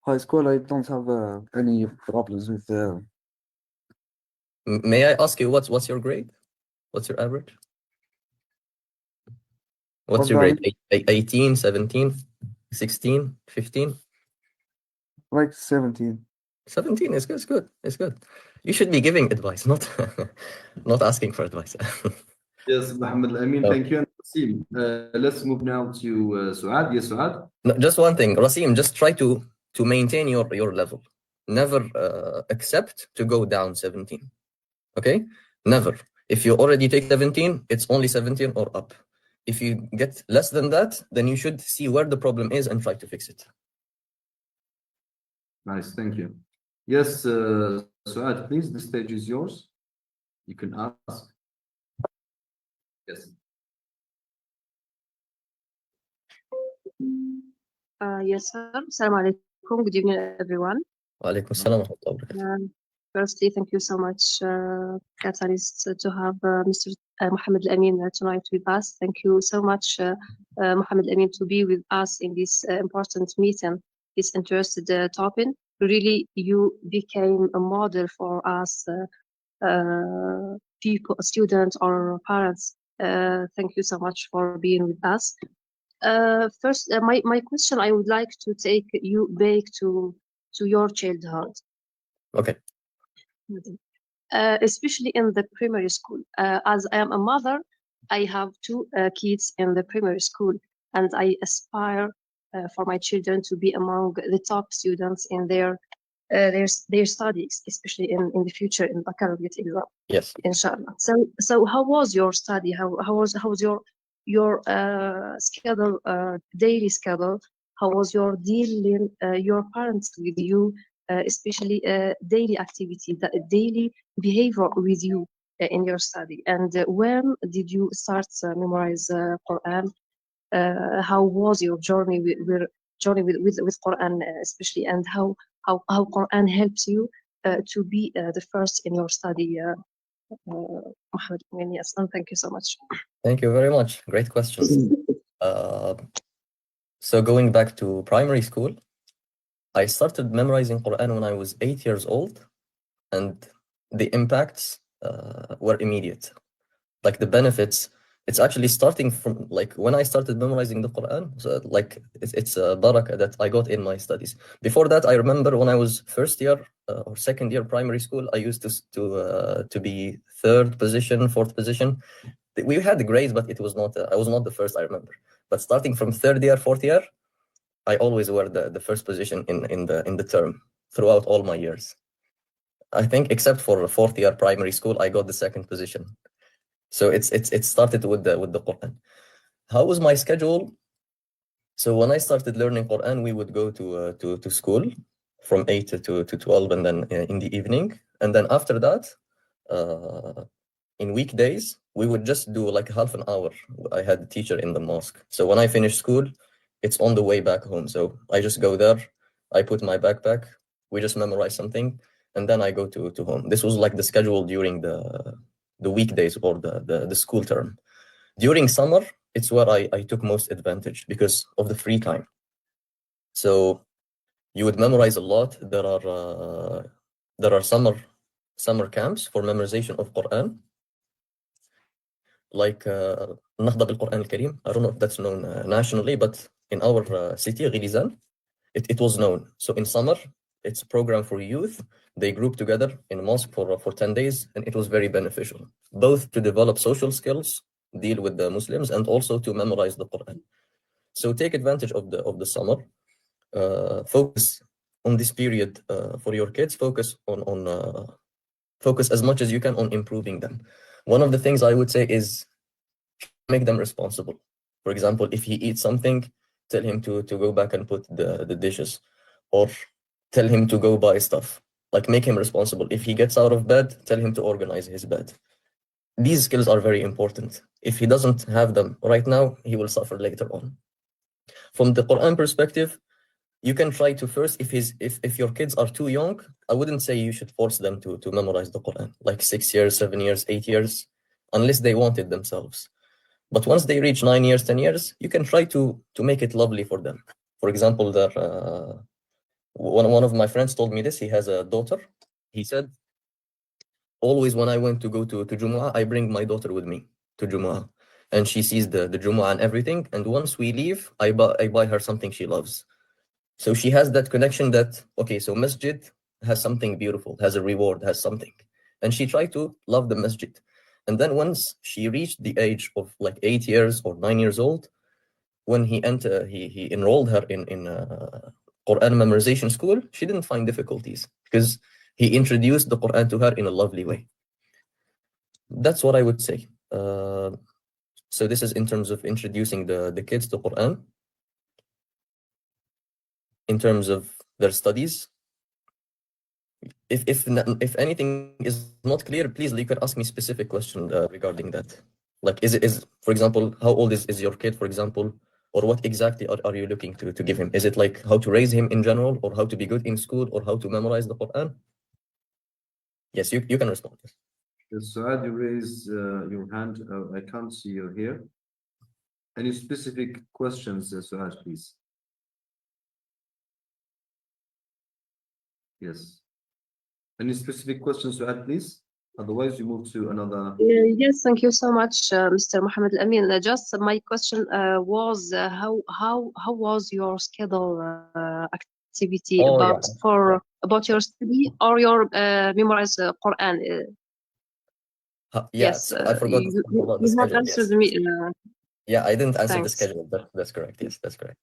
high school, I don't have any problems with May I ask you what's your grade? What's your average? What's your grade? 18, 17, 16, 15? like 17. 17 is good. It's good. It's good. You should be giving advice, not not asking for advice. Yes, Mohamed El Amine, Oh. thank you. And Rasim, let's move now to Suad. Yes, Suad. No, just one thing, Rasim, just try to maintain your level. Never accept to go down 17. Okay? Never. If you already take 17, it's only 17 or up. If you get less than that, then you should see where the problem is and try to fix it. Nice, thank you. Yes, Suad, please, the stage is yours. You can ask. Yes. Yes, sir. Assalamu alaikum. Good evening, everyone. Wa alaikum assalam wa rahmatullahi wa barakatuh. Firstly, thank you so much, Catalyst, to have Mr. Mohamed El Amine tonight with us. Thank you so much, Mohamed El Amine, to be with us in this important meeting, this interested topic. Really, you became a model for us, people, students, or parents. Thank you so much for being with us. First, my question, I would like to take you back to your childhood. Okay. Especially in the primary school. As I am a mother, I have two kids in the primary school, and I aspire for my children to be among the top students in their studies, especially in the future in Baccalaureate exam. Yes. Inshallah. So how was your study? How was your schedule, daily schedule? How was your dealing your parents with you? Especially daily activity, the daily behavior with you in your study. And when did you start memorize Quran? How was your journey with Quran, especially, and how Quran helps you to be the first in your study? Mohamed, yes, and thank you so much. Thank you very much. Great questions. So going back to primary school, I started memorizing Quran when I was 8 years old, and the impacts were immediate. Like the benefits, it's actually starting from like when I started memorizing the Quran. So like it's a barakah that I got in my studies. Before that, I remember when I was first year or second year primary school, I used to be third position, fourth position. We had the grades, but it was not. I was not the first. I remember. But starting from third year, fourth year, I always were the first position in the term throughout all my years. I think except for the fourth year primary school, I got the second position. So it started with the Quran. How was my schedule? So when I started learning Quran, we would go to school from 8 to 12, and then in the evening. And then after that, in weekdays, we would just do like half an hour. I had a teacher in the mosque. So when I finished school, it's on the way back home. So I just go there, I put my backpack, we just memorize something, and then I go to home. This was like the schedule during the weekdays or the school term. During summer, it's where I took most advantage because of the free time. So you would memorize a lot. There are summer camps for memorization of Quran, like Nahda bil-Quran al-Karim. I don't know if that's known nationally, but in our city, Ghilizan, it was known. So in summer, it's a program for youth. They group together in a mosque for 10 days, and it was very beneficial, both to develop social skills, deal with the Muslims, and also to memorize the Quran. So take advantage of the summer. Focus on this period for your kids. Focus as much as you can on improving them. One of the things I would say is make them responsible. For example, if he eats something, tell him to go back and put the dishes, or tell him to go buy stuff. Like make him responsible. If he gets out of bed, tell him to organize his bed. these skills are very important. If he doesn't have them right now, he will suffer later on. From the Quran perspective, you can try to first, if your kids are too young, I wouldn't say you should force them to memorize the Quran, like 6 years, 7 years, 8 years, unless they want it themselves. But once they reach 9 years, 10 years, you can try to make it lovely for them. For example, one of my friends told me this. He has a daughter. He said, always when I went to go to Jumu'ah, I bring my daughter with me to Jumu'ah. And she sees the Jumu'ah and everything. And once we leave, I buy her something she loves. So she has that connection that, okay, so masjid has something beautiful, has a reward, has something. And she tried to love the masjid. And then once she reached the age of like 8 years or 9 years old, when he enrolled her in Quran memorization school, she didn't find difficulties because he introduced the Quran to her in a lovely way. That's what I would say. So this is in terms of introducing the kids to Quran. In terms of their studies, if anything is not clear, please you can ask me specific question regarding that. Like, is for example, how old is your kid, for example, or what exactly are you looking to give him? Is it like how to raise him in general, or how to be good in school, or how to memorize the Quran? Yes, you can respond. Yes, Saad, you raise your hand. I can't see you here. Any specific questions, Saad, please? Yes. Any specific questions to add, please? Otherwise, we move to another. Yes, thank you so much, Mr. Mohamed El Amine. Just my question was how was your schedule activity about your study or your memorize Quran? Yes, so I forgot about the you have schedule. answered Yes. me. Yeah, I didn't answer the Thanks. schedule. That's correct. Yes, that's correct.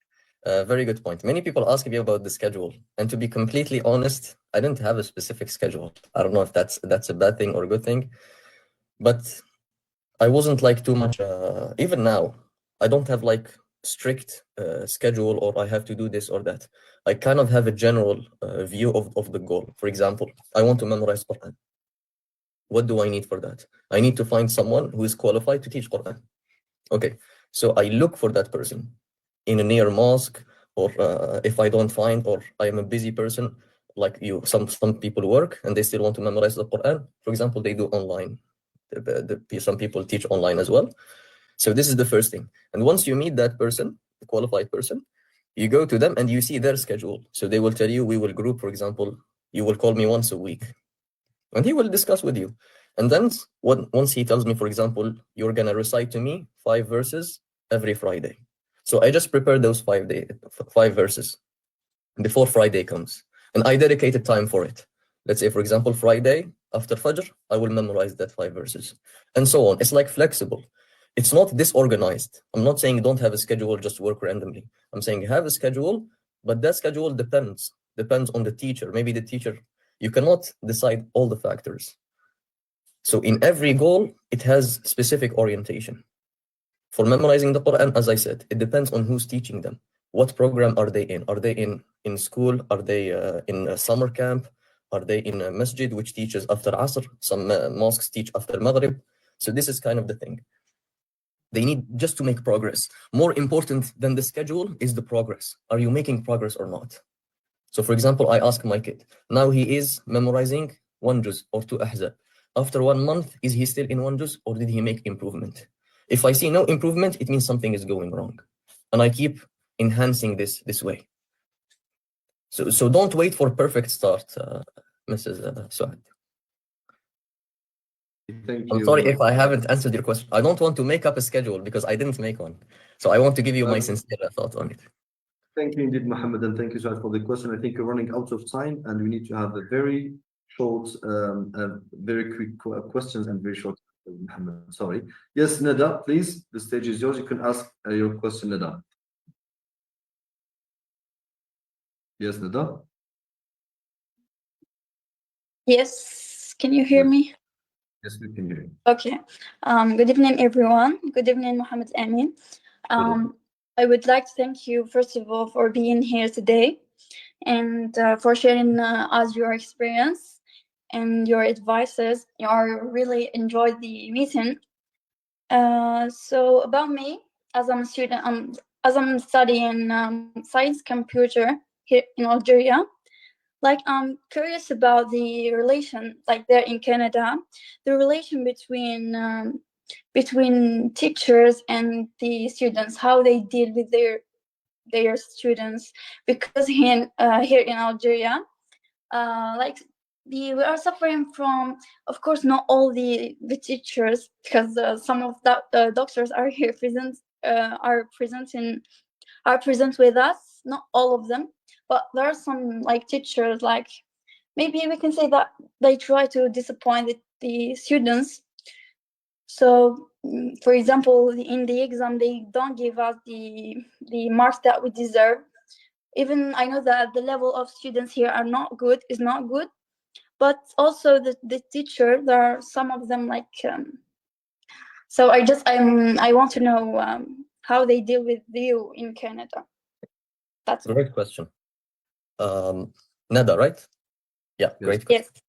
Very good point. Many people ask me about the schedule, and to be completely honest, I didn't have a specific schedule. I don't know if that's a bad thing or a good thing, but I wasn't like too much. Even now, I don't have like strict schedule or I have to do this or that. I kind of have a general view of the goal. For example, I want to memorize Quran. What do I need for that? I need to find someone who is qualified to teach Quran. Okay, so I look for that person in a near mosque, or if I don't find, or I am a busy person, like you, some people work and they still want to memorize the Quran. For example, they do online. Some people teach online as well. So this is the first thing. And once you meet that person, the qualified person, you go to them and you see their schedule. So they will tell you, we will group, for example, you will call me once a week. And he will discuss with you. And then once he tells me, for example, you're going to recite to me 5 verses every Friday. So I just prepare those 5 verses before Friday comes. And I dedicated time for it. Let's say, for example, Friday after Fajr, I will memorize that 5 verses. And so on. It's like flexible. It's not disorganized. I'm not saying don't have a schedule, just work randomly. I'm saying have a schedule, but that schedule depends on the teacher. Maybe the teacher, you cannot decide all the factors. So in every goal, it has specific orientation. For memorizing the Quran, as I said, it depends on who's teaching them. What program are they in? Are they in school? Are they in a summer camp? Are they in a masjid which teaches after Asr? Some mosques teach after Maghrib. So this is kind of the thing. They need just to make progress. More important than the schedule is the progress. Are you making progress or not? So for example, I ask my kid, now he is memorizing 1 juz or 2 ahzab. After 1 month, is he still in 1 juz or did he make improvement? If I see no improvement, it means something is going wrong. And I keep enhancing this way. So don't wait for perfect start, Mrs. Suad. Thank you. I'm sorry if I haven't answered your question. I don't want to make up a schedule because I didn't make one. So I want to give you my sincere thought on it. Thank you indeed, Mohammed, and thank you, Saad, for the question. I think we're running out of time and we need to have a very short, very quick questions and very short, Mohammed. Sorry. Yes, Nada, please. The stage is yours. You can ask your question, Nada. Yes, Nada. Yes, can you hear me? Yes, we can hear you. Okay. Good evening, everyone. Good evening, Mohamed El Amine. I would like to thank you, first of all, for being here today and for sharing us your experience. and your advices. I really enjoyed the meeting. So about me, as I'm a student, as I'm studying science computer here in Algeria, like I'm curious about the relation, like there in Canada, the relation between teachers and the students, how they deal with their students, because here in Algeria, like we are suffering from, of course, not all the teachers, because some of the doctors are here present, are present with us, not all of them, but there are some like teachers, like maybe we can say that they try to disappoint the students. So for example, in the exam they don't give us the marks that we deserve. Even I know that the level of students here is not good, but also the teacher, there are some of them like so I want to know how they deal with you in Canada. That's Great question. Nada, right? Yeah, great question. yes.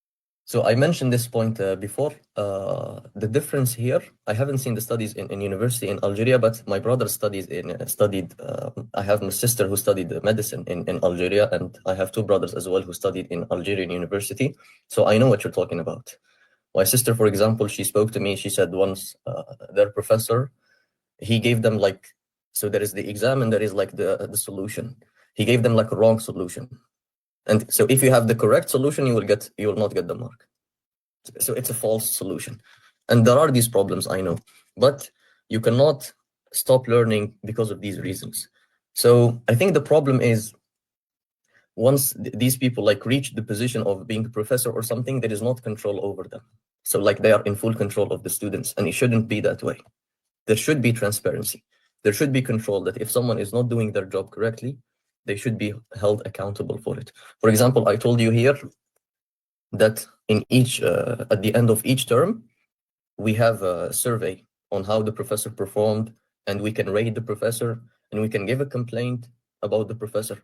So I mentioned this point before. The difference here, I haven't seen the studies in university in Algeria, but my brother studied. I have my sister who studied medicine in Algeria, and I have two brothers as well who studied in Algerian university. So I know what you're talking about. My sister, for example, she spoke to me. She said once their professor, he gave them like, so there is the exam and there is like the solution. He gave them like a wrong solution. And so if you have the correct solution, you will not get the mark. So it's a false solution. And there are these problems, I know, but you cannot stop learning because of these reasons. So I think the problem is once these people like reach the position of being a professor or something, there is not control over them. So like they are in full control of the students, and it shouldn't be that way. There should be transparency. There should be control that if someone is not doing their job correctly, they should be held accountable for it. For example, I told you here that in each at the end of each term, we have a survey on how the professor performed, and we can rate the professor, and we can give a complaint about the professor.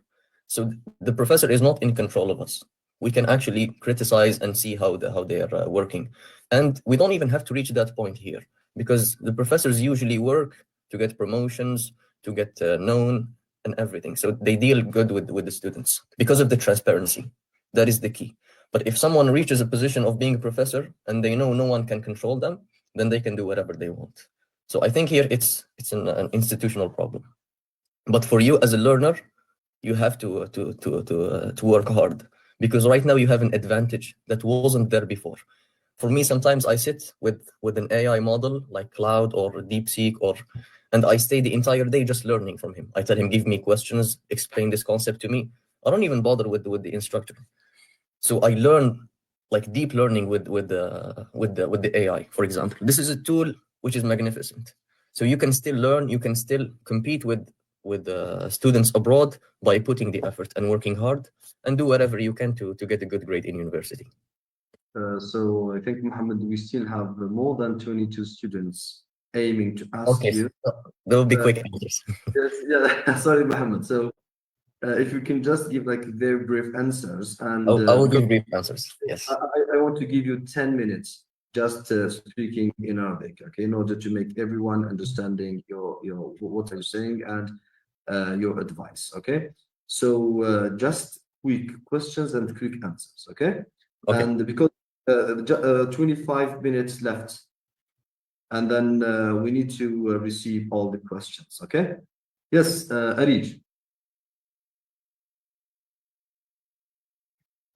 So the professor is not in control of us. We can actually criticize and see how they are working. And we don't even have to reach that point here, because the professors usually work to get promotions, to get known, and everything. So they deal good with the students because of the transparency. That is the key. But if someone reaches a position of being a professor and they know no one can control them, then they can do whatever they want. So I think here it's an institutional problem. But for you as a learner, you have to work hard, because right now you have an advantage that wasn't there before. For me, sometimes I sit with an AI model like Cloud or DeepSeek, and I stay the entire day just learning from him. I tell him, give me questions, explain this concept to me. I don't even bother with the instructor. So I learn like deep learning with the AI, for example. This is a tool which is magnificent. So you can still learn, you can still compete with students abroad by putting the effort and working hard, and do whatever you can to get a good grade in university. So I think, Mohammed, we still have more than 22 students aiming to ask you. There will be quick answers. Yes, yeah, sorry, Mohammed. So if you can just give like very brief answers, and I will give brief answers. Yes. I want to give you 10 minutes just speaking in Arabic, okay, in order to make everyone understanding your what are you saying and your advice, okay? So just quick questions and quick answers, okay? And because 25 minutes left, and then we need to receive all the questions, okay? Yes, Arij.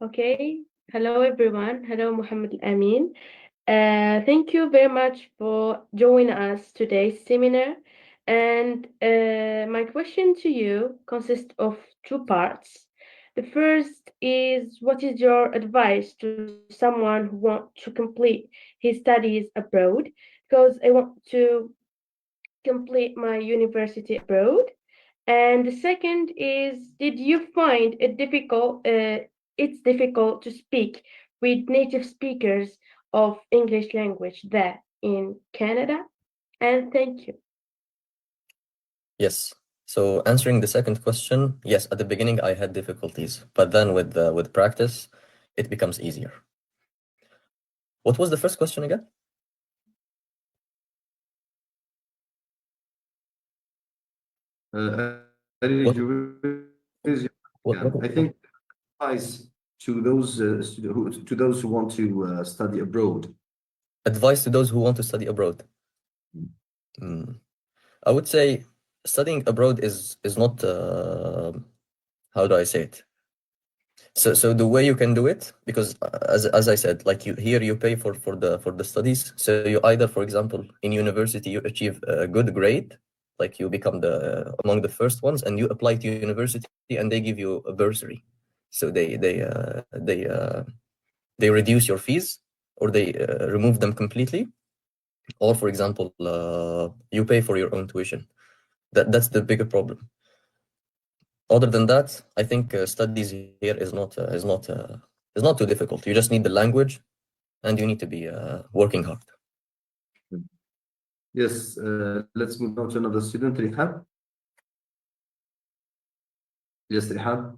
Okay. Hello, everyone. Hello, Mohamed El Amine. Thank you very much for joining us today's seminar. And my question to you consists of two parts. The first is, what is your advice to someone who wants to complete his studies abroad? Because I want to complete my university abroad. And the second is, did you find it difficult? It's difficult to speak with native speakers of English language there in Canada? And thank you. Yes. So answering the second question, yes, at the beginning I had difficulties, but then with practice, it becomes easier. What was the first question again? I think advice to those to those who want to study abroad. Advice to those who want to study abroad. I would say studying abroad is not how do I say it? So the way you can do it, because as I said, like you pay for the studies. So you either, for example, in university you achieve a good grade, like you become among the first ones, and you apply to university and they give you a bursary. So they reduce your fees, or they remove them completely, or for example you pay for your own tuition. That's the bigger problem. Other than that, I think studies here is not too difficult. You just need the language, and you need to be working hard. Yes, let's move on to another student, Rihab. Yes, Rihab.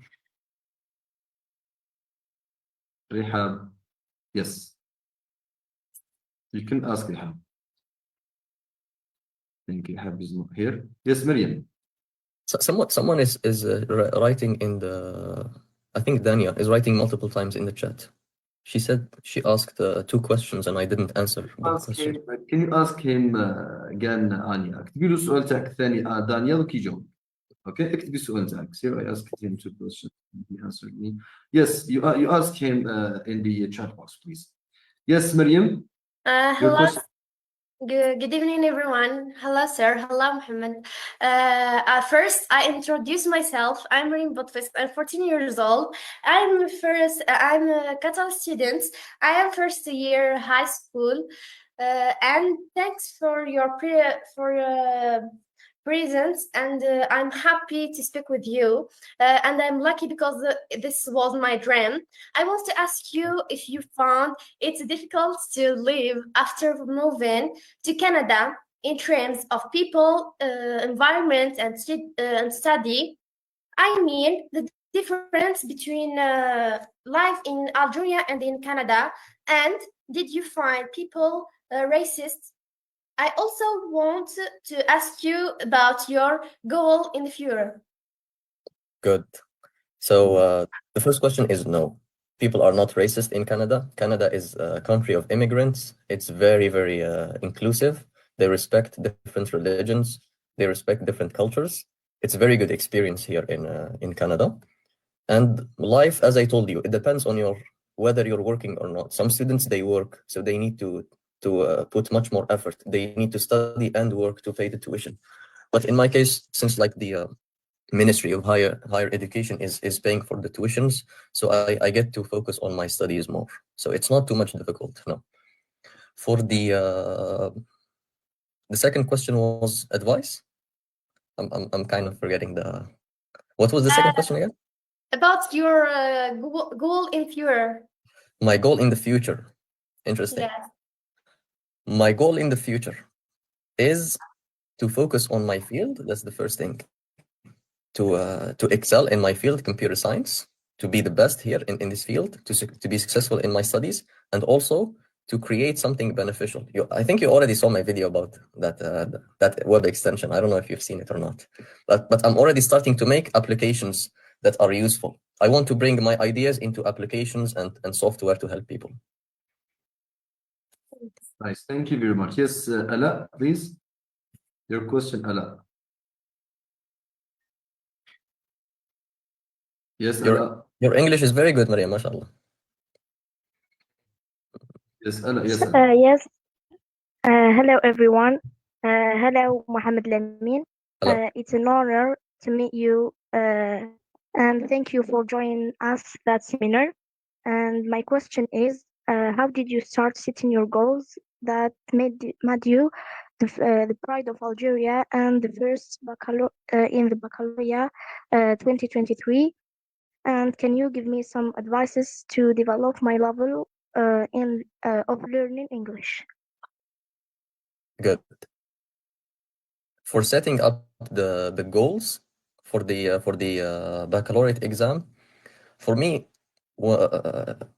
Rihab. Yes. You can ask Rihab. I think Rihab is not here. Yes, Miriam. So someone is writing in the, I think Dania is writing multiple times in the chat. She said she asked 2 questions and I didn't answer the question. Can you ask him again, Anya? اكتبي له السؤال تاعك الثاني دانيال وكيجاوب. Okay, اكتبي السؤال تاعك. So I asked him 2 questions. He answered me. Yes, you ask him in the chat box, please. Yes, Miriam. Hello. Good evening, everyone. Hello, sir. Hello, Mohamed. First, I introduce myself. I'm Marim Botfest. I'm 14 years old. I'm a Qatar student. I am first year high school. And thanks for your presence, and I'm happy to speak with you, and I'm lucky because this was my dream. I want to ask you if you found it's difficult to live after moving to Canada in terms of people, environment, and study. I mean, the difference between life in Algeria and in Canada, and did you find people racist? I also want to ask you about your goal in the future. Good. So the first question is no. People are not racist in Canada. Canada is a country of immigrants. It's very, very inclusive. They respect different religions. They respect different cultures. It's a very good experience here in Canada. And life, as I told you, it depends on whether you're working or not. Some students, they work, so they need to put much more effort. They need to study and work to pay the tuition. But in my case, since like the Ministry of Higher Education is paying for the tuitions, so I get to focus on my studies more. So it's not too much difficult, no. For the second question was advice. I'm kind of forgetting what was the second question again? About your goal in future. My goal in the future. Interesting. Yes. My goal in the future is to focus on my field. That's the first thing. To excel in my field, computer science, to be the best here in this field, to be successful in my studies, and also to create something beneficial. I think you already saw my video about that web extension. I don't know if you've seen it or not, but I'm already starting to make applications that are useful. I want to bring my ideas into applications and software to help people. Nice, thank you very much. Yes, Ala, please. Your question, Ala. Yes, Ala. Your English is very good, Maria, mashallah. Yes, Ala. Yes. Yes. Hello, everyone. Hello, Mohamed El Amine. It's an honor to meet you, and thank you for joining us that seminar. And my question is, how did you start setting your goals that made you the pride of Algeria and the first in the Baccalaureate 2023? And can you give me some advices to develop my level of learning English? Good. For setting up the goals for the baccalaureate exam, for me,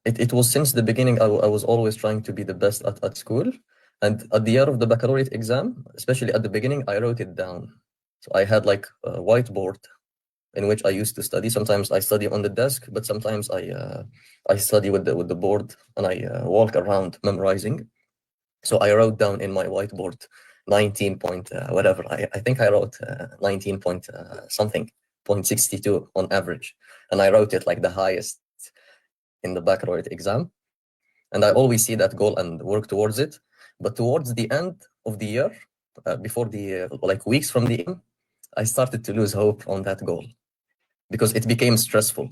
it was since the beginning, I was always trying to be the best at school. And at the year of the baccalaureate exam, especially at the beginning, I wrote it down. So I had like a whiteboard in which I used to study. Sometimes I study on the desk, but sometimes I study with the board, and I walk around memorizing. So I wrote down in my whiteboard 19 point whatever. I think I wrote 19 point something, 0.62 on average. And I wrote it like the highest in the baccalaureate exam. And I always see that goal and work towards it. But towards the end of the year, before the like weeks from the end, I started to lose hope on that goal because it became stressful.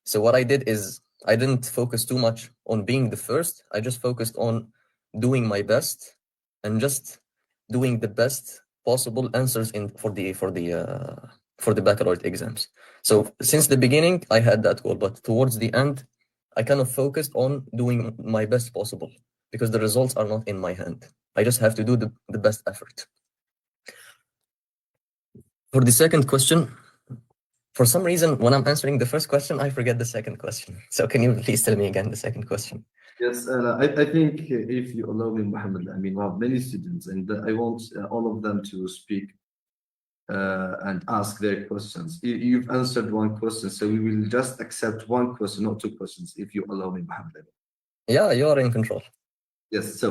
So what I did is I didn't focus too much on being the first. I just focused on doing my best and just doing the best possible answers for the baccalaureate exams. So since the beginning, I had that goal, but towards the end, I kind of focused on doing my best possible because the results are not in my hand. I just have to do the best effort. For the second question, for some reason, when I'm answering the first question, I forget the second question. So can you please tell me again the second question? Yes, I think if you allow me, Mohamed, I mean, we have many students, and I want all of them to speak and ask their questions. You've answered one question, so we will just accept one question, not two questions, if you allow me, Mohamed. Yeah, you are in control. Yes, so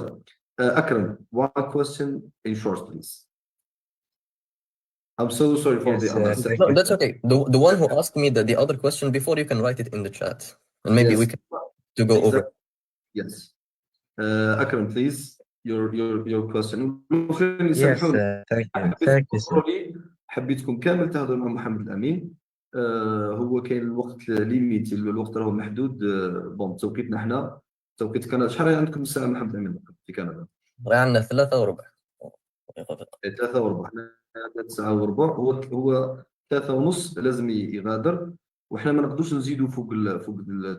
Akram, one question in short, please. I'm so sorry for the other second. No, that's okay. The one who asked me the other question before, you can write it in the chat, and maybe we can go over. Yes. Akram, please, your question. Yes, thank you. Thank you, sir. حبيتكم كامل تهضروا مع محمد الأمين. هو كاين الوقت ليميتي، الوقت راهو محدود. بون توقيتنا احنا، توقيت كندا. شحال عندكم الساعة محمد الأمين في كندا؟ عندنا 3:15. 3:15. حنا عندنا 9:15. هو 3:30 لازم يغادر، وحنا ما نقدروش نزيدوا فوق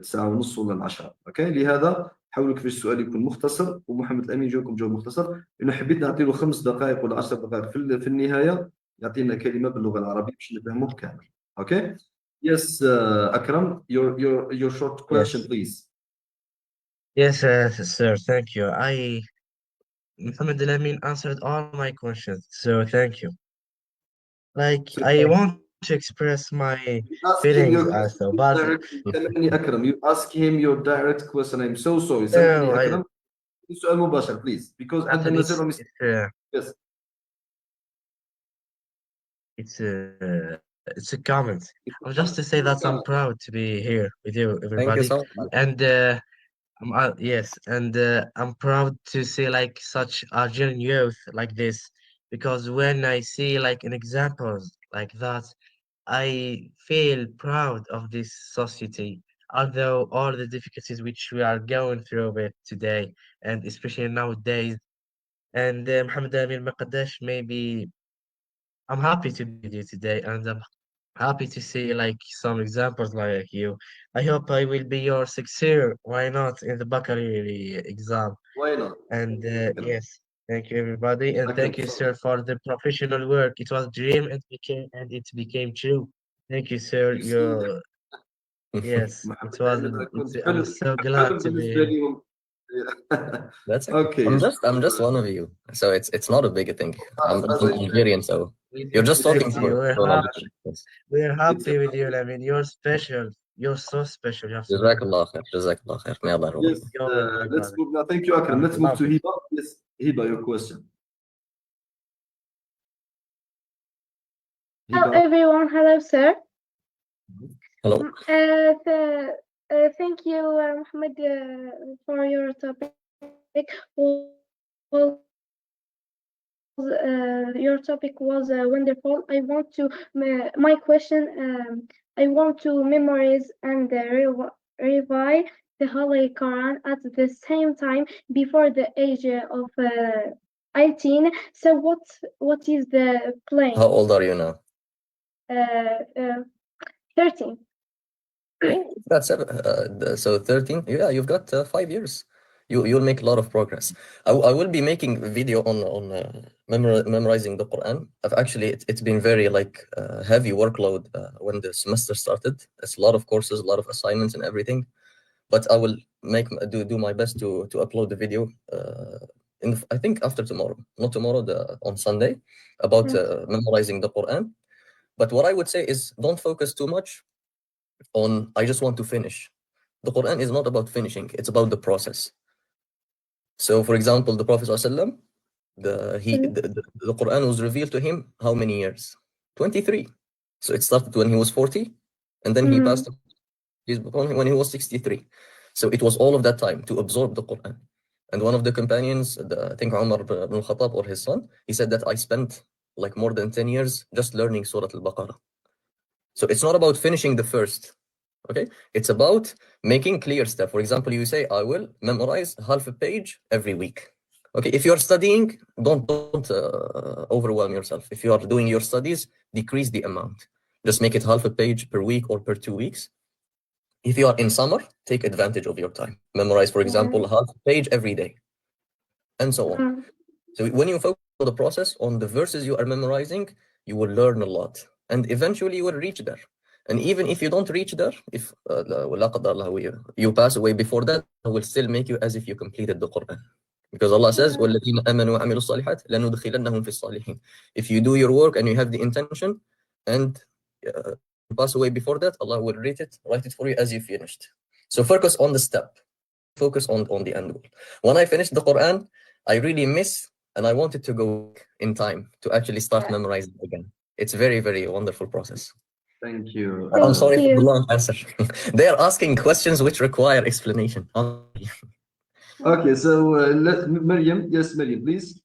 9:30 ولا 10. اوكي، لهذا حاولوا كيفاش السؤال يكون مختصر، ومحمد الامين يجاوبكم جواب مختصر، لانه حبيت نعطي له 5 دقائق ولا 10 دقائق في النهايه يعطينا كلمه باللغه العربيه باش نفهموه كامل. اوكي. Yes, Akram, your short question, please. Yes, sir. Thank you. Mohamed El Amine answered all my questions, so thank you. Like, I want to express my feelings also, but Akram, you ask him your direct question. I'm so sorry. No, Akram, سؤال مباشر, please, because عندنا zero mistake. Yes. It's a comment. I'm just to say that I'm proud to be here with you, everybody. Thank you so much. And yes, and I'm proud to see like such Algerian youth like this, because when I see like an examples like that, I feel proud of this society, although all the difficulties which we are going through it today, and especially nowadays. And Mohamed El Amine Qaddash, maybe I'm happy to be with you today, and I'm happy to see like some examples like you. I hope I will be your successor. Why not in the Baccalaureate exam? Why not? And yes, thank you everybody, and thank you, sir, for the professional work. It was a dream and it became true. Thank you, sir. Yes, it was. I'm so glad to be here. That's okay. I'm just one of you, so it's not a big thing. I'm Algerian, so you're just talking to me. We're happy with you, I mean, you're special. You're so special. جزاك الله خير. جزاك الله خير. May Allah reward you. Let's move now. Thank you, Akram. Let's move to Hiba. Yes, Hiba, your question. Hello, everyone. Hello, sir. Hello. Thank you, Mohamed, for your topic. Your topic was wonderful. My question, I want to memorize and revise the Holy Quran at the same time before the age of 18. So what is the plan? How old are you now? 13. That's so 13. Yeah, you've got 5 years. you'll make a lot of progress. I will be making a video on memorizing the Quran. It's been very heavy workload when the semester started. It's a lot of courses, a lot of assignments and everything. But I will do my best to upload the video I think after tomorrow, not tomorrow, on Sunday, about memorizing the Quran. But what I would say is don't focus too much on I just want to finish. The Quran is not about finishing, it's about the process. So for example, the Prophet ﷺ, the Quran was revealed to him how many years? 23. So it started when he was 40, and then he passed when he was 63. So it was all of that time to absorb the Quran. And one of the companions, I think Umar ibn Khattab or his son, he said that I spent like more than 10 years just learning Surah Al-Baqarah. So it's not about finishing the first, okay? It's about making clear stuff. For example, you say, I will memorize half a page every week. Okay, if you're studying, don't overwhelm yourself. If you are doing your studies, decrease the amount. Just make it half a page per week or per 2 weeks. If you are in summer, take advantage of your time. Memorize, for example, half a page every day, and so on. So when you focus on the process, on the verses you are memorizing, you will learn a lot. And eventually you will reach there. And even if you don't reach there, if you pass away before that, I will still make you as if you completed the Quran. Because Allah says, وَالَّذِينَ آمَنُوا وَعَمِلُوا الصَّالِحَاتِ لَنُدْخِلَنَّهُمْ فِي الصَّالِحِينَ. If you do your work and you have the intention and pass away before that, Allah will write it for you as you finished. So focus on the step. Focus on the end goal. When I finished the Quran, I really miss and I wanted to go in time to actually start memorizing again. It's very, very wonderful process. Thank you. I'm sorry for the long answer. They are asking questions which require explanation. Okay, so Maryam, yes, Maryam, please.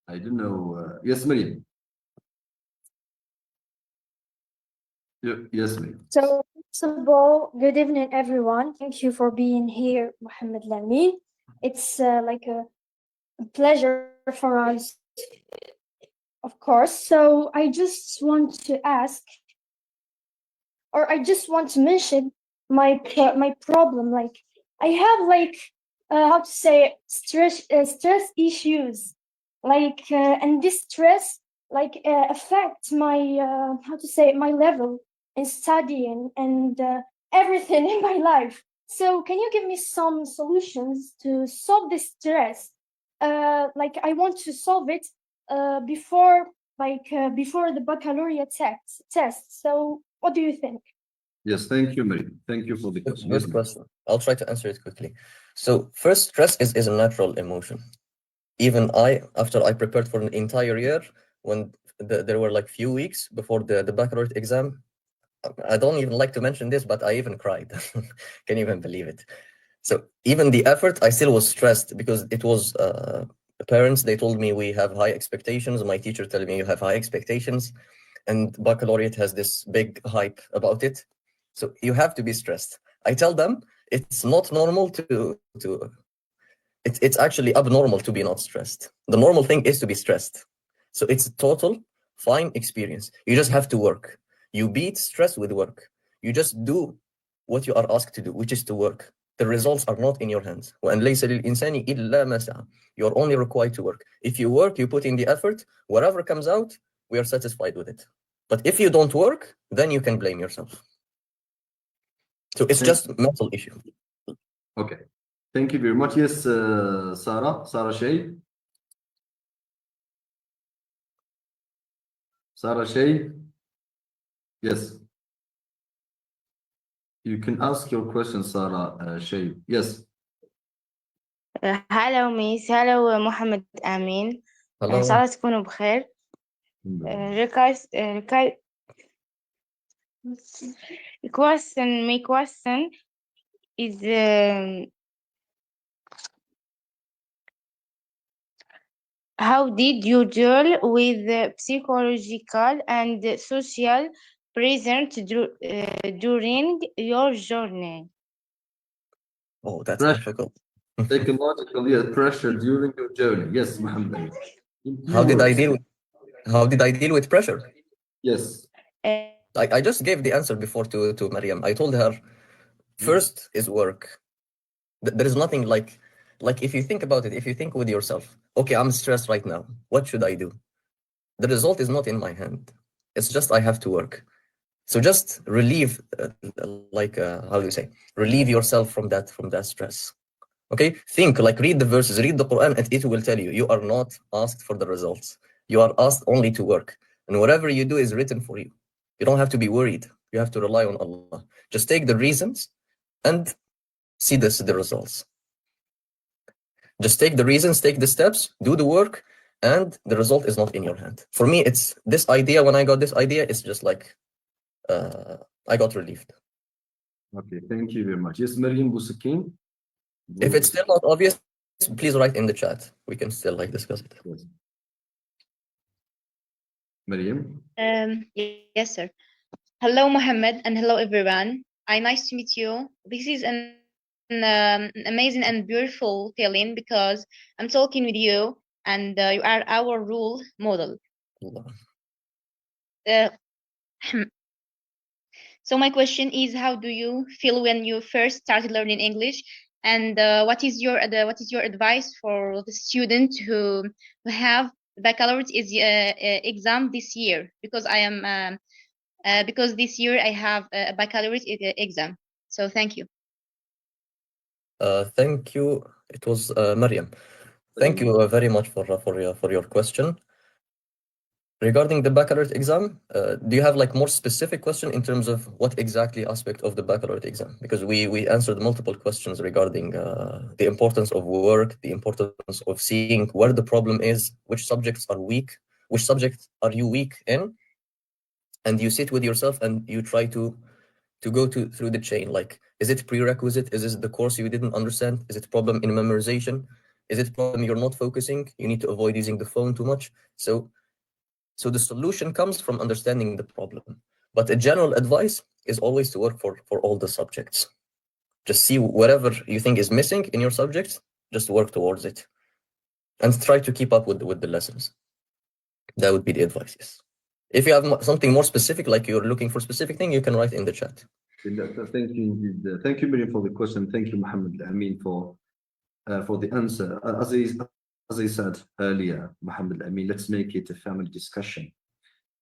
I don't know. Yes, Maryam. Yes, Maryam. So, first of all, good evening, everyone. Thank you for being here, Mohamed El Amine. It's like a pleasure for us, of course. So, I just want to ask, or I just want to mention my problem. Like, I have how to say stress issues. Like, and this stress affect my how to say my level in studying and everything in my life. So can you give me some solutions to solve this stress? Like I want to solve it before the baccalaureate test. So what do you think? Yes, thank you, Maryam. Thank you for the question. Good question. I'll try to answer it quickly. So first, stress is a natural emotion. Even after I prepared for an entire year, when there were like few weeks before the baccalaureate exam, I don't even like to mention this, but I even cried. Can you even believe it? So even the effort, I still was stressed because it was parents, they told me we have high expectations. My teacher telling me you have high expectations, and baccalaureate has this big hype about it. So you have to be stressed. I tell them it's not normal it's actually abnormal to be not stressed. The normal thing is to be stressed. So it's a total fine experience. You just have to work. You beat stress with work. You just do what you are asked to do, which is to work. The results are not in your hands. وَأَنْ لَيْسَ لِلْإِنسَانِ إِلَّا مَا سَعَى. You're only required to work. If you work, you put in the effort, whatever comes out, we are satisfied with it. But if you don't work, then you can blame yourself. So it's just a mental issue. Okay. Thank you very much. Yes, Sarah Shay. Sarah Shay. Yes. You can ask your question, Sarah Shay. Yes. Hello, Miss. Hello, Mohamed Amine. Hello. إن شاء الله تكونوا بخير. My question is how did you deal with the psychological and social pressure during your journey? Oh, that's difficult. Psychological pressure during your journey. Yes, Mohammed. How did I deal with pressure? Yes. I just gave the answer before to Maryam. I told her first is work. There is nothing like if you think about it, if you think with yourself, okay, I'm stressed right now, what should I do? The result is not in my hand. It's just I have to work. So just relieve, how do you say, relieve yourself from that stress. Okay, think, like read the verses, read the Quran, and it will tell you, you are not asked for the results. You are asked only to work. And whatever you do is written for you. You don't have to be worried. You have to rely on Allah. Just take the reasons and see the results. Just take the reasons, take the steps, do the work, and the result is not in your hand. For me, it's this idea. When I got this idea, it's just like I got relieved. Okay, thank you very much. Yes, Maryam Bousakin. If it's still not obvious, please write in the chat. We can still discuss it. Yes. Maryam. Yes, sir. Hello, Mohammed, and hello, everyone. Nice to meet you. This is an amazing and beautiful feeling because I'm talking with you, and you are our role model. So my question is, how do you feel when you first started learning English, and what is your advice for the student who have baccalaureate exam this year? Because I am because this year I have a baccalaureate exam. So thank you. Thank you. It was Maryam. Thank you very much for your question. Regarding the baccalaureate exam, do you have more specific question in terms of what exactly aspect of the baccalaureate exam? Because we answered multiple questions regarding the importance of work, the importance of seeing where the problem is, which subjects are weak, which subjects are you weak in, and you sit with yourself and you try to go through the chain. Like, is it prerequisite? Is it the course you didn't understand? Is it problem in memorization? Is it problem you're not focusing? You need to avoid using the phone too much. So the solution comes from understanding the problem. But a general advice is always to work for all the subjects. Just see whatever you think is missing in your subjects, just work towards it. And try to keep up with the lessons. That would be the advice, yes. If you have something more specific, like you're looking for a specific thing, you can write in the chat. Thank you indeed. Thank you, Miriam, for the question. Thank you, Mohamed El Amine, for the answer. As I said earlier, Mohamed El Amine, let's make it a family discussion.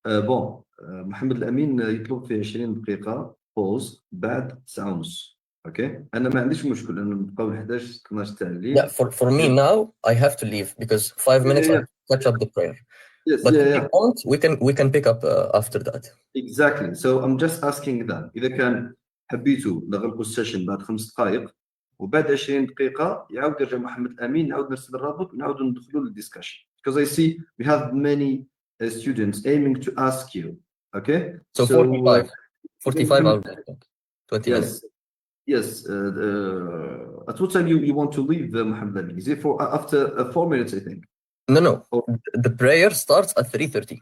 محمد الأمين يطلب في 20 دقيقة بوز بعد 9:30. اوكي انا ما عنديش مشكل انه نبقاو ل 11 12 تاع الليل. Yeah, for me now I have to leave because 5 minutes I catch up the prayer. Yes, but if you want, we can pick up after that. Exactly. So I'm just asking that إذا كان حبيتوا نغلقوا السيشن بعد 5 دقائق وبعد 20 دقيقة يعاود يرجع محمد الأمين نعاود نرسل الرابط ونعاودوا ندخلوا للديسكشن. Because I see we have many students aiming to ask you. Okay. So 45 I'll be back. 20 minutes. Yes. At what time you want to leave, Mohamed Ali? Is it for after 4 minutes, I think? No. The prayer starts at 3:30,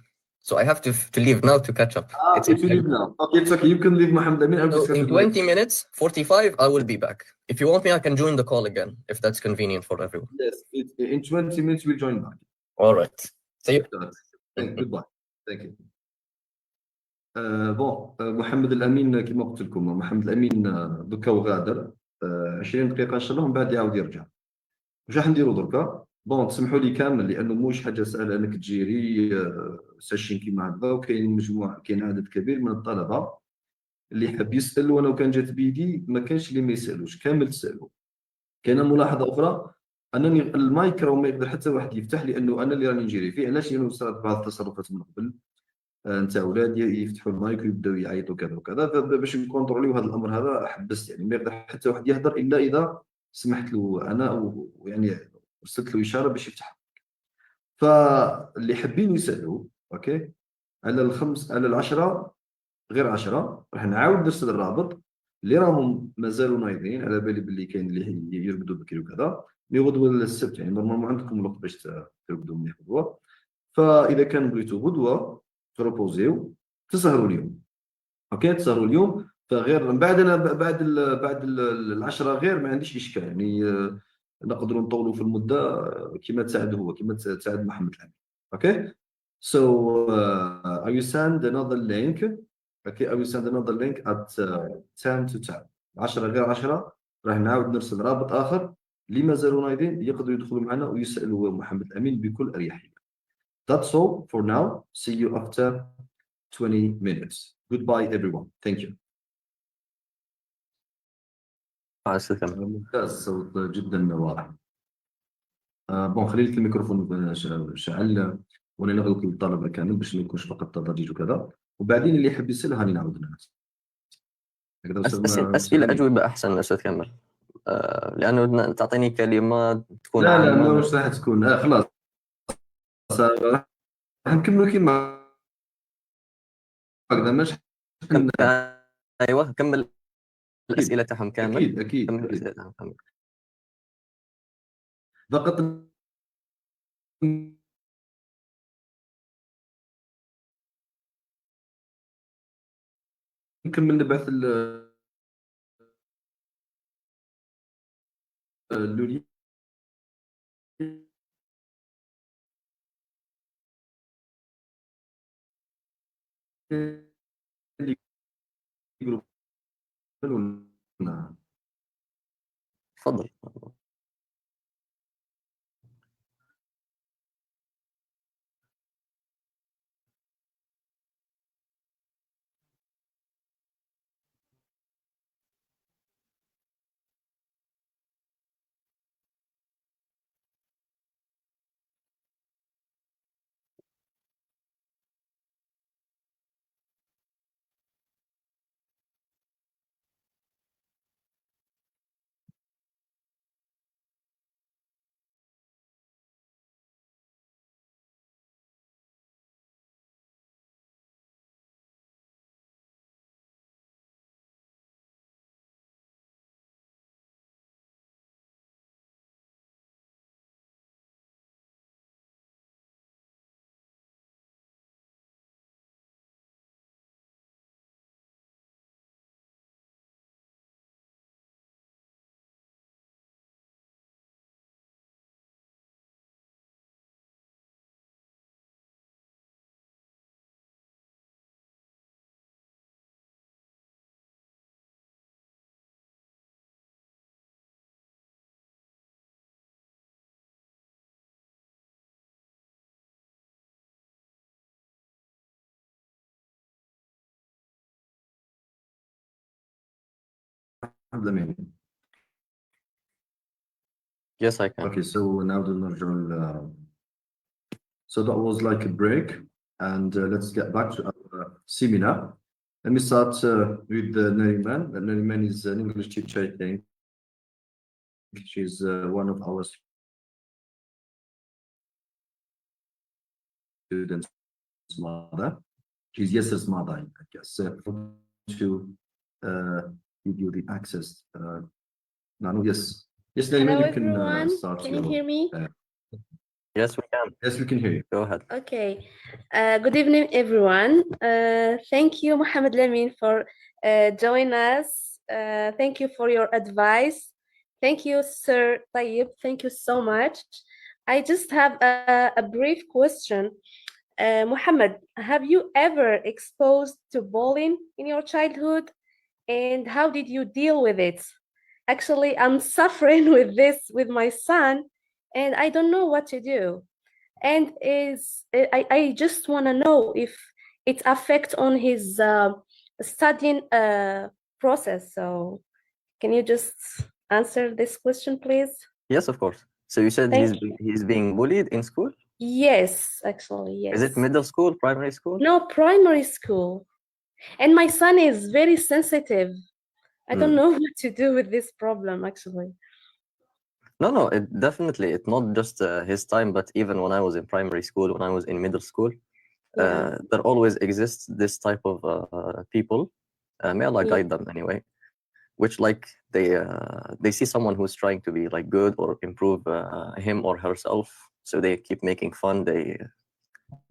so I have to leave now to catch up. To leave now. Okay, it's okay. You can leave, Mohamed Ali. So in 20 minutes, 45, I will be back. If you want me, I can join the call again, if that's convenient for everyone. Yes, in 20 minutes we'll join back. All right. See you. Goodbye. Thank you. محمد الامين كما قلت لكم محمد الامين دوكا وغادر 20 دقيقه ان شاء الله ومن بعد يعاود يرجع. واش راح نديروا دركا؟ تسمحوا لي كامل لانه موش حاجه سهله انك تجيري سيشن كيما هكذا وكاين كاين عدد كبير من الطلبه اللي حاب يسال وانا وكان جات بيدي ما كانش اللي ما يسالوش كامل تسالوا. كاينه ملاحظه اخرى انني المايك راه ما يقدر حتى واحد يفتح لانه انا اللي راني نجري فيه. علاش؟ لانه صارت بعض التصرفات من قبل انت اولاد يفتحوا المايك ويبداو يعيطوا كذا وكذا فباش نكونتروليو هذا الامر هذا حبست يعني ما يقدر حتى واحد يهضر الا اذا سمحت له انا ويعني رسلت له اشاره باش يفتح. فاللي حابين يسالوا اوكي على العشرة غير 10 راح نعاود نرسل الرابط اللي راهم مازالوا نايضين على بالي باللي كاين اللي يرقدوا بكري وكذا غدوه السبت يعني نورمالمون عندكم الوقت باش ترقدوا مليح غدوه. فاذا كان بغيتوا غدوه تروبوزيو تسهروا اليوم اوكي تسهروا اليوم فغير من بعد انا بعد العشرة غير ما عنديش اشكال يعني نقدروا نطولوا في المده كما تساعد هو كما تساعد محمد الامين. اوكي so I will send another link. Okay, I will send another link at 10 to 10 10 غير 10 راح نعاود نرسل رابط آخر اللي ما زالوا نايضين يقدروا يدخلوا معنا ويسألوا محمد الأمين بكل أريحية. That's all for now. See you after 20 minutes. Goodbye everyone. Thank you. ممتاز، صوت جدا واضح. بون خلي لك الميكروفون شعل وانا نغلق للطلبه كامل باش ما يكونش فقط تضجيج وكذا، وبعدين اللي يحب يسال هاني نعاود للناس. أسئلة أجوبة أحسن أستاذ كامل، لأنه تعطيني كلمات تكون لا عامة. لا مش راح تكون خلاص راح نكملوا كيما هكذا مش أيوه كمل الأسئلة تاعهم كامل. أكيد كمل الأسئلة تاعهم كامل. فقط نكمل نبعث اللولي تفضل. Yes, I can. Okay, so now so that was like a break, and let's get back to our seminar. Let me start with Nariman. Nariman is an English teacher, I think. She's one of our students' mother. She's Yasser's mother, I guess. To give you the access. Nanu, yes. Yes, Nariman, Hello, you can everyone. start. Can you hear me? Yes, we can. Yes, we can hear you. Go ahead. Okay. Good evening, everyone. Thank you, Mohamed El Amine, for joining us. Thank you for your advice. Thank you, Sir Tayyib. Thank you so much. I just have a brief question. Mohamed, have you ever exposed to bullying in your childhood? And how did you deal with it? Actually, I'm suffering with this with my son, and I don't know what to do. And I just want to know if it affects on his studying process. So can you just answer this question, please? Yes, of course. So you said he's being bullied in school? Yes, actually, yes. Is it middle school, primary school? No, primary school. And my son is very sensitive. I don't know what to do with this problem, actually. No, it's not just his time, but even when I was in primary school, when I was in middle school, there always exists this type of people, may Allah guide them anyway, which like they see someone who's trying to be like good or improve him or herself, so they keep making fun, they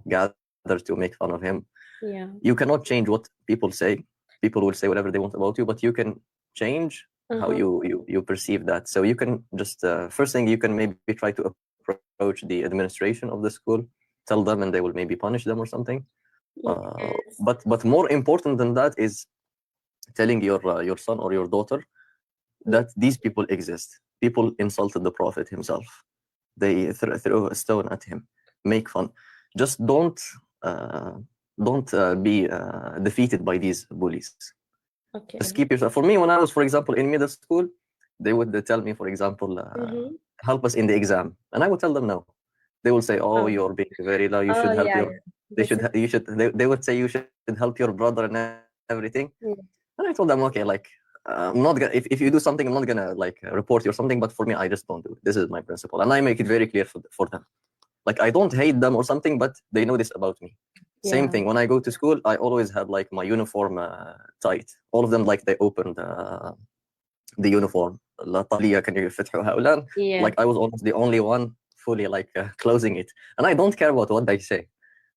gather to make fun of him. Yeah. You cannot change what people say. People will say whatever they want about you, but you can change how you perceive that. So you can just first thing, you can maybe try to approach the administration of the school, tell them, and they will maybe punish them or something. But more important than that is telling your son or your daughter that these people exist. People insulted the Prophet himself. They throw a stone at him, make fun. Just don't be defeated by these bullies. Okay. Just keep yourself. For me, when I was, for example, in middle school, they would tell me, for example, help us in the exam, and I would tell them no. They will say, "Oh, you're being very low. You should help your." They would say you should help your brother and everything. And I told them, okay, like I'm not gonna. If you do something, I'm not gonna like report you or something. But for me, I just don't do it. This is my principle, and I make it very clear for them. Like I don't hate them or something, but they know this about me. Same thing. When I go to school, I always had like my uniform tight. All of them, like they opened the uniform. Like I was almost the only one fully like closing it, and I don't care about what they say.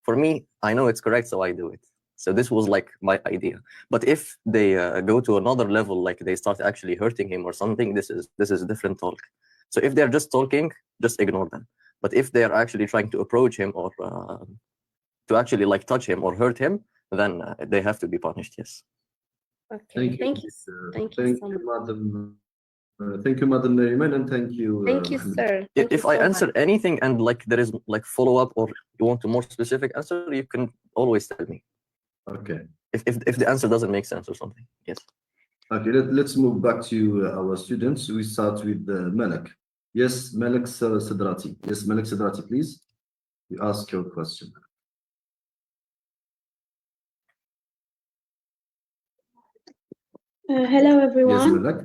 For me, I know it's correct, so I do it. So this was like my idea. But if they go to another level, like they start actually hurting him or something, this is a different talk. So if they're just talking, just ignore them. But if they are actually trying to approach him or to actually like touch him or hurt him, then they have to be punished. Yes. Okay. Thank you. Thank you, Madam. Thank you, Madam Neriman, and thank you. Thank you, sir. Thank If you I so answer much. anything and like there is like follow up or you want a more specific answer, you can always tell me. Okay. If the answer doesn't make sense or something. Yes. Okay. Let's move back to our students. We start with Malak. Yes, Malak Sadrati. Yes, Malak Sadrati, please. You ask your question. Hello Yes, everyone. Malak.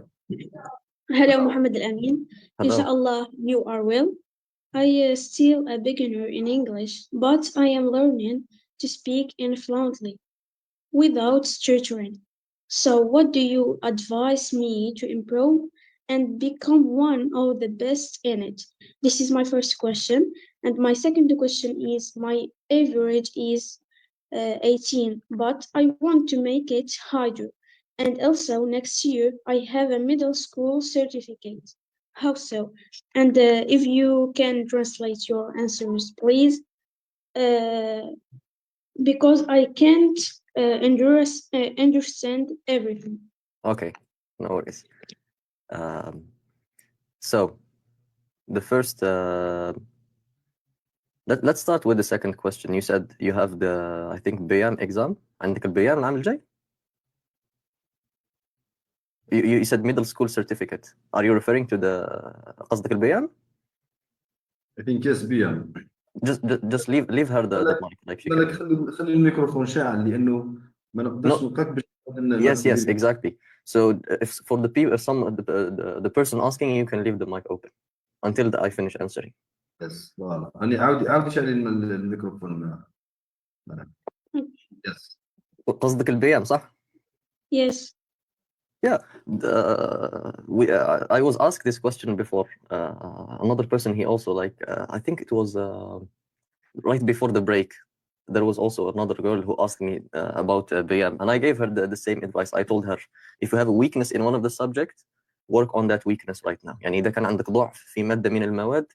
Hello Mohamed El Amine. Hello. Inshallah, you are well. I still a beginner in English, but I am learning to speak fluently without stuttering. So, what do you advise me to improve and become one of the best in it? This is my first question. And my second question is my average is 18, but I want to make it higher. And also, next year, I have a middle school certificate. How so? And if you can translate your answers, please. Because I can't understand everything. Okay. No worries. So the first let's start with the second question. You said you have the I think بيان exam. عندك البيان العام الجاي. You said middle school certificate. Are you referring to the قصدك البيان? I think yes, بيان. Just leave her the mic like she مالك can. خلي الميكروفون شاعل لأنه ما نقدرش نوقفك باش Yes, exactly. So if for the people, if some the person asking, you can leave the mic open until I finish answering. Yes, voilà. أنا عاودي شعل الميكروفون. Yes. قصدك البيان صح؟ Yes. Yeah, I was asked this question before. Another person, he also like I think it was right before the break. There was also another girl who asked me about BM, and I gave her the same advice. I told her, if you have a weakness in one of the subjects, work on that weakness right now. يعني إذا كان عندك ضعف في مادة من المواد،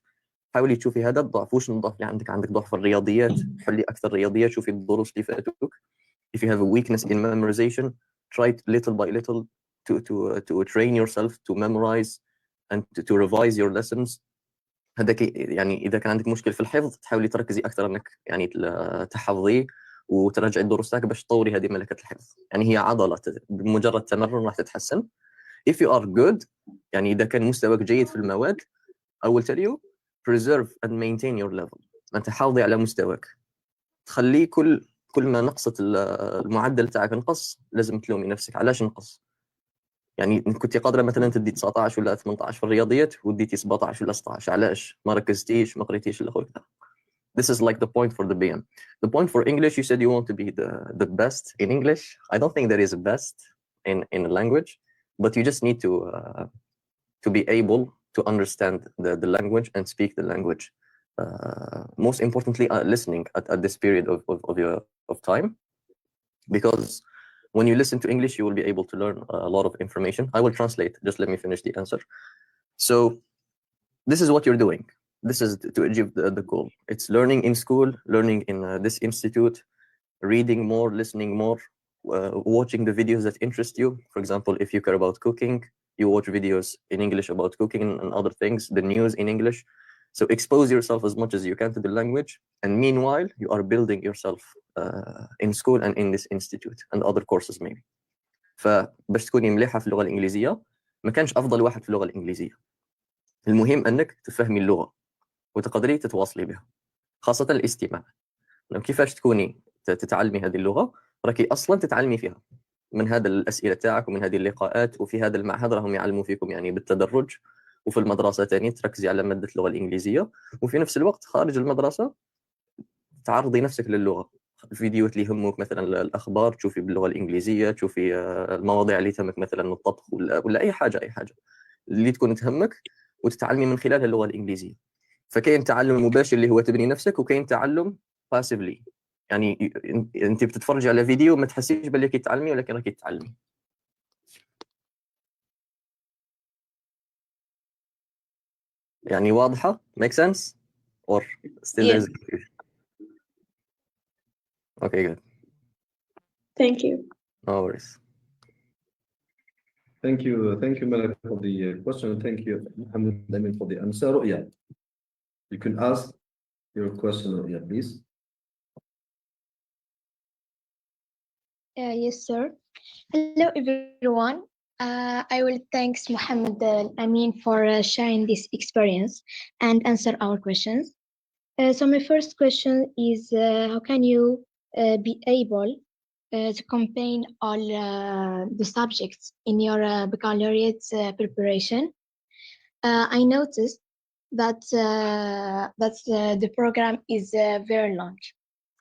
حاولي تشوفي هذا الضعف. وش الضعف اللي عندك ضعف في الرياضيات، حلي أكثر رياضيات، شوفي الدروس اللي فاتوك. If you have a weakness in memorization, try little by little to train yourself to memorize and to revise your lessons. هذاك يعني إذا كان عندك مشكل في الحفظ، تحاولي تركزي أكثر إنك يعني تحفظيه وتراجعي الدروس تاعك باش تطوري هذه ملكة الحفظ. يعني هي عضلة بمجرد تمرن راح تتحسن. If you are good، يعني إذا كان مستواك جيد في المواد، I will tell you preserve and maintain your level. أنت حافظي على مستواك. تخليه كل ما نقصت المعدل تاعك نقص، لازم تلومي نفسك علاش نقص. يعني كنت قادره مثلا تدي 19 ولا 18 في الرياضيات وديتي 17 ولا 16، علاش ما ركزتيش ما قريتيش الاخر. This is like the point for the BM. The point for English, you said you want to be the best in English. I don't think there is a best in a language, but you just need to be able to understand the language and speak the language. Most importantly, listening at this period of time, because when you listen to English, you will be able to learn a lot of information. I will translate. Just let me finish the answer. So this is what you're doing. This is to achieve the goal. It's learning in school, learning in this institute, reading more, listening more, watching the videos that interest you. For example, if you care about cooking, You watch videos in English about cooking and other things, the news in English. So expose yourself as much as you can to the language. And meanwhile, you are building yourself in school and in this institute and other courses maybe. فباش تكوني مليحة في اللغة الإنجليزية ما كانش أفضل واحد في اللغة الإنجليزية. المهم أنك تفهمي اللغة وتقدري تتواصلي بها، خاصة الاستماع. كيفاش تكوني تتعلمي هذه اللغة؟ راكي أصلا تتعلمي فيها من هذا الأسئلة تاعك ومن هذه اللقاءات، وفي هذا المعهد راهم يعلموا فيكم يعني بالتدرج، وفي المدرسة تاني تركزي على مادة اللغة الإنجليزية، وفي نفس الوقت خارج المدرسة تعرضي نفسك للغة. الفيديوهات اللي يهمك مثلا الأخبار تشوفي باللغة الإنجليزية، تشوفي المواضيع اللي تهمك مثلا الطبخ ولا أي حاجة اللي تكون تهمك وتتعلمي من خلالها اللغة الإنجليزية. فكاين تعلم مباشر اللي هو تبني نفسك، وكاين تعلم باسيفلي، يعني انت بتتفرجي على فيديو ما تحسيش باللي راكي تتعلمي، ولكن راكي تتعلمي. يعني واضحة؟ make sense? or still there is confusion? Okay, good. Thank you. No worries. Thank you, Malak, for the question. Thank you, Mohamed El Amine, for the answer. Yeah, you can ask your question. Yeah, please. Yes, sir. Hello, everyone. I will thank Mohamed El Amine for sharing this experience and answer our questions. So my first question is, how can you be able to combine all the subjects in your baccalaureate preparation? I noticed that the program is very long.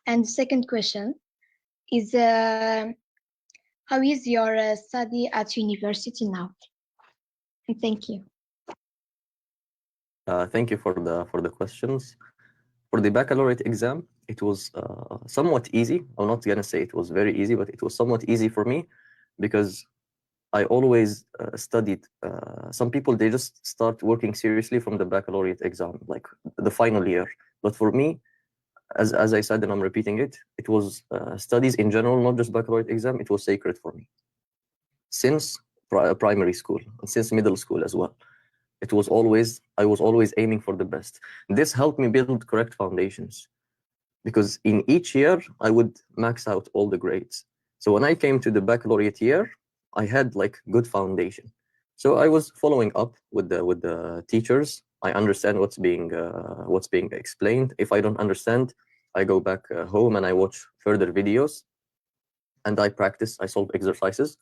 And the second question is, how is your study at university now? And thank you. Thank you for the questions. For the baccalaureate exam, it was somewhat easy. I'm not gonna say it was very easy, but it was somewhat easy for me because I always studied. Some people, they just start working seriously from the baccalaureate exam, like the final year. But for me, as I said, and I'm repeating it, it was studies in general, not just baccalaureate exam. It was sacred for me since primary school and since middle school as well. I was always aiming for the best. This helped me build correct foundations because in each year I would max out all the grades. So when I came to the baccalaureate year, I had like good foundation. So I was following up with the teachers. I understand what's being explained. If I don't understand, I go back home and I watch further videos and I practice. I solve exercises.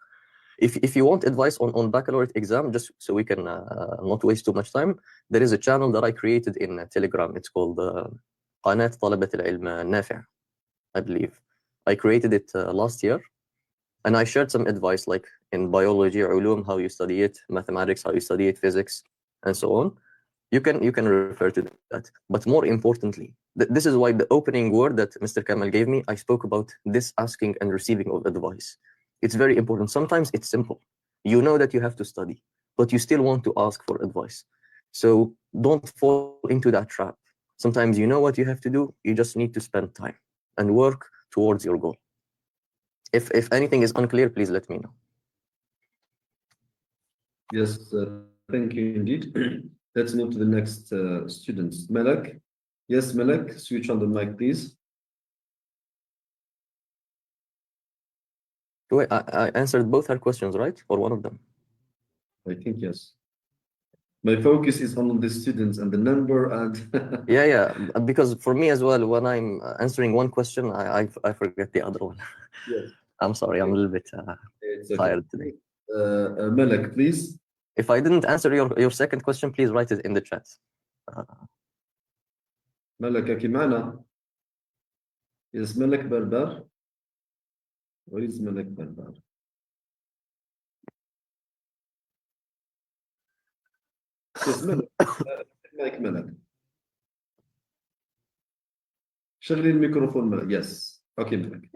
If you want advice on baccalaureate exam, just so we can not waste too much time, there is a channel that I created in Telegram. It's called قناة طلبة العلم النافع, I believe. I created it last year, and I shared some advice like in biology, علوم, how you study it, mathematics, how you study it, physics, and so on. You can refer to that. But more importantly, this is why the opening word that Mr. Kamal gave me, I spoke about this asking and receiving of advice. It's very important. Sometimes it's simple. You know that you have to study, but you still want to ask for advice. So don't fall into that trap. Sometimes you know what you have to do. You just need to spend time and work towards your goal. If anything is unclear, please let me know. Yes, thank you indeed. Let's move to the next students. Malak. Yes, Malak, switch on the mic, please. Wait, I answered both her questions, right? Or one of them? I think yes. My focus is on the students and the number and yeah, because for me as well, when I'm answering one question, I forget the other one. Yes. I'm sorry, I'm a little bit tired today. Malak, please. If I didn't answer your second question, please write it in the chat. Malak أكي معنا. Yes, Malak Barbar. Where is Malak Barbar? Yes, Malak. Malak. شغلي الميكروفون ملك. Yes. Okay, ملك.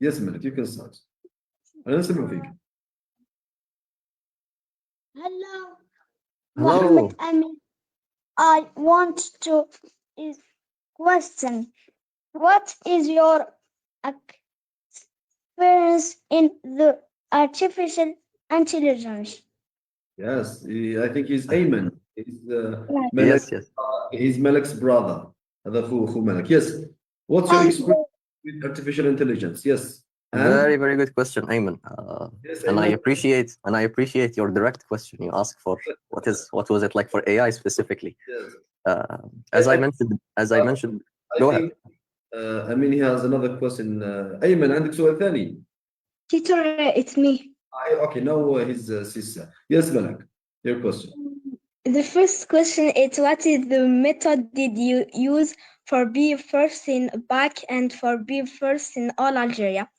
Yes, ملك. You can start. أنا أسمع فيك. Hello. Hello. Mohamed Amin. I want to question. What is your experience in the artificial intelligence. Yes, I think he's Ayman. He's Yes, yes. he's Malak's brother. هذا أخو Malak. Yes. What's your experience with artificial intelligence? Yes. And Very, very good question, Ayman. yes, And I Ayman. appreciate your direct question. You asked for what was it like for AI specifically. Yes. As I mentioned, go ahead. I mean, he has another question. أيمن عندك سؤال ثاني؟ Teacher, it's me. Okay, now his sister. Yes, Malak, your question. The first question is, what is the method did you use for being first in back and for being first in all Algeria?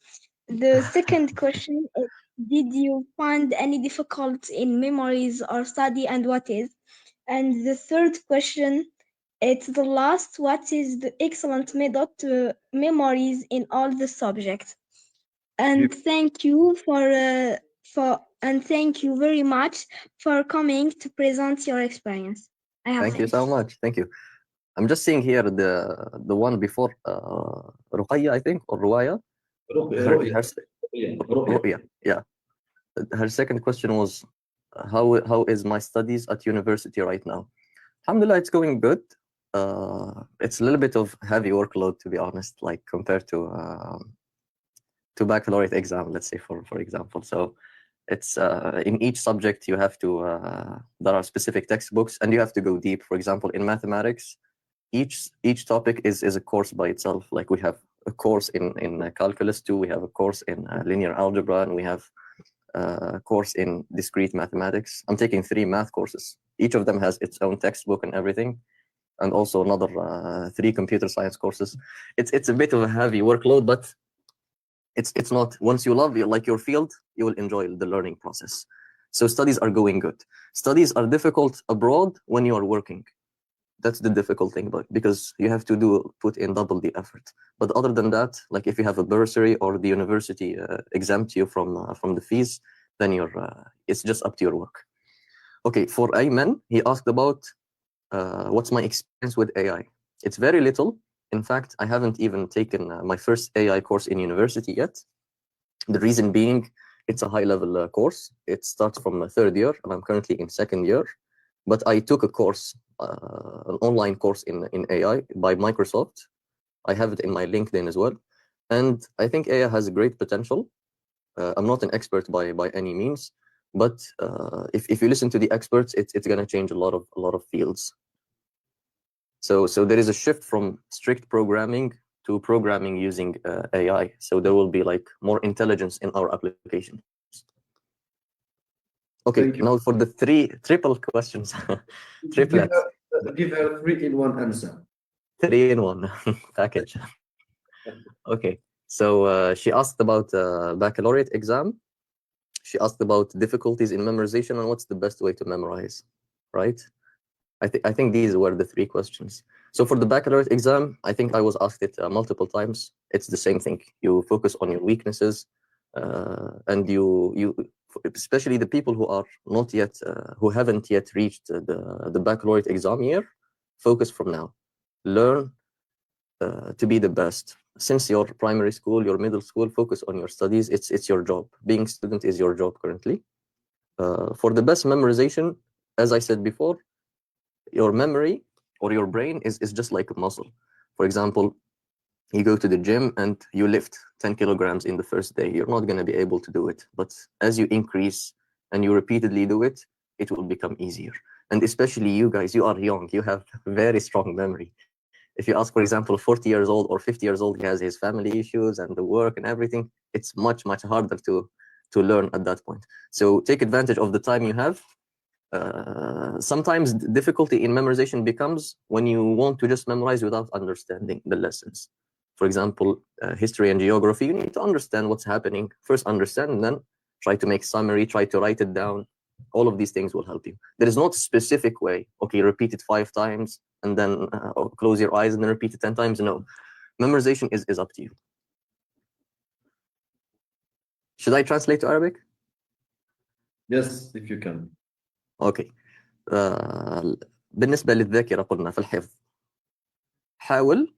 The second question is, did you find any difficulty in memories or study, and what is? And the third question, it's the last, what is the excellent method to memories in all the subjects? And thank you and thank you very much for coming to present your experience. Thank you so much. Thank you. I'm just seeing here the one before Ruqayya, I think, or Ruwaya. Ruqayya. Yeah. Her second question was, how is my studies at university right now? Alhamdulillah, it's going good. It's a little bit of heavy workload, to be honest, like compared to baccalaureate exam, let's say, for example. So it's in each subject you have to there are specific textbooks and you have to go deep. For example, in mathematics, each topic is a course by itself. Like we have a course in calculus 2, we have a course in linear algebra, and we have a course in discrete mathematics. I'm taking 3 math courses. Each of them has its own textbook and everything, and also another 3 computer science courses. It's a bit of a heavy workload, but it's not. Once you love your field, you will enjoy the learning process. So studies are going good. Studies are difficult abroad when you are working. That's the difficult thing, but because you have to put in double the effort. But other than that, like if you have a bursary or the university exempt you from the fees, then it's just up to your work. Okay, for Ayman, he asked about what's my experience with AI. It's very little. In fact, I haven't even taken my first AI course in university yet. The reason being, it's a high-level course. It starts from 3rd year, and I'm currently in 2nd year. But I took a course, an online course in AI by Microsoft. I have it in my LinkedIn as well. And I think AI has great potential. I'm not an expert by any means, but if you listen to the experts, it's going to change a lot of fields. So there is a shift from strict programming to programming using AI. So there will be like more intelligence in our application. Okay, now for the triple questions. Triplet. Give her 3-in-1 answer. 3-in-1 package. Okay, so she asked about baccalaureate exam. She asked about difficulties in memorization and what's the best way to memorize, right? I think these were the 3 questions. So for the baccalaureate exam, I think I was asked it multiple times. It's the same thing. You focus on your weaknesses, and you especially the people who are not yet who haven't yet reached the baccalaureate exam year, focus from now. Learn to be the best. Since your primary school, your middle school, focus on your studies. It's your job. Being a student is your job currently. For the best memorization, as I said before, your memory or your brain is just like a muscle. For example, you go to the gym and you lift 10 kilograms in the first day. You're not going to be able to do it. But as you increase and you repeatedly do it, it will become easier. And especially you guys, you are young. You have very strong memory. If you ask, for example, 40 years old or 50 years old, he has his family issues and the work and everything. It's much, much harder to learn at that point. So take advantage of the time you have. Sometimes difficulty in memorization becomes when you want to just memorize without understanding the lessons. For example, history and geography, you need to understand what's happening. First understand, and then try to make summary, try to write it down. All of these things will help you. There is not a specific way. Okay, repeat it 5 times, and then close your eyes and then repeat it 10 times. No, memorization is up to you. Should I translate to Arabic? Yes, if you can. Okay. بالنسبة للذاكرة قلنا في الحفظ حاول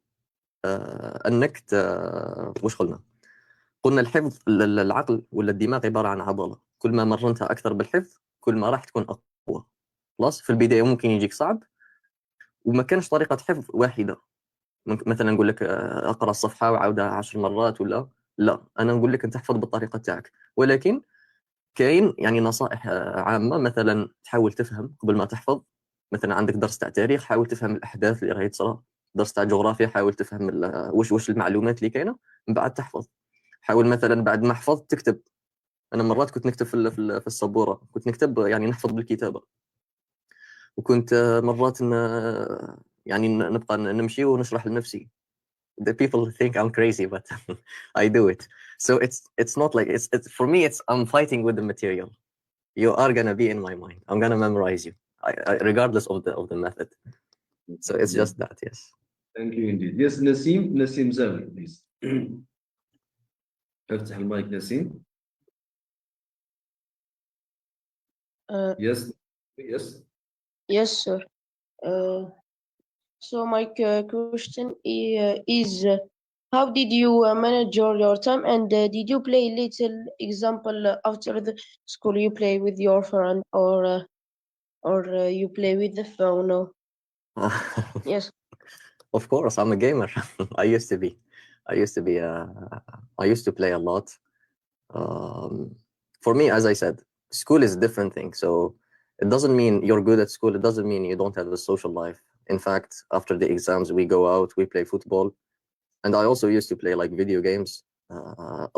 أنك وش قلنا الحفظ العقل ولا الدماغ عبارة عن عضلة. كل ما مرنتها اكثر بالحفظ كل ما راح تكون اقوى. خلاص في البدايه ممكن يجيك صعب وما كانش طريقه حفظ واحده. ممكن مثلا نقول لك اقرا الصفحه وعاودها 10 مرات ولا لا، انا نقول لك انت تحفظ بالطريقه تاعك. ولكن كاين يعني نصائح عامه، مثلا تحاول تفهم قبل ما تحفظ. مثلا عندك درس تاع تاريخ حاول تفهم الاحداث اللي راهي تصرى، درس تاع جغرافيا حاول تفهم واش المعلومات اللي كاينه من بعد تحفظ. حاول مثلا بعد ما حفظت تكتب. انا مرات كنت نكتب في السبوره، كنت نكتب يعني نحفظ بالكتابه. وكنت مرات يعني نبقى نمشي ونشرح لنفسي. The people think I'm crazy but I do it. So it's not like it's for me it's I'm fighting with the material. You are gonna be in my mind. I'm gonna memorize you, regardless of the method. So it's just that, yes. Thank you indeed. Yes, Nassim Zawi, please. افتح المايك نسيم. Yes, yes. Yes, sir. So my question is how did you manage your time, and did you play little example after the school you play with your friend or you play with the phone? Or... Yes. Of course, I'm a gamer. I used to be. I used to play a lot. For me, as I said, school is a different thing. So it doesn't mean you're good at school. It doesn't mean you don't have a social life. In fact, after the exams, we go out, we play football. And I also used to play like video games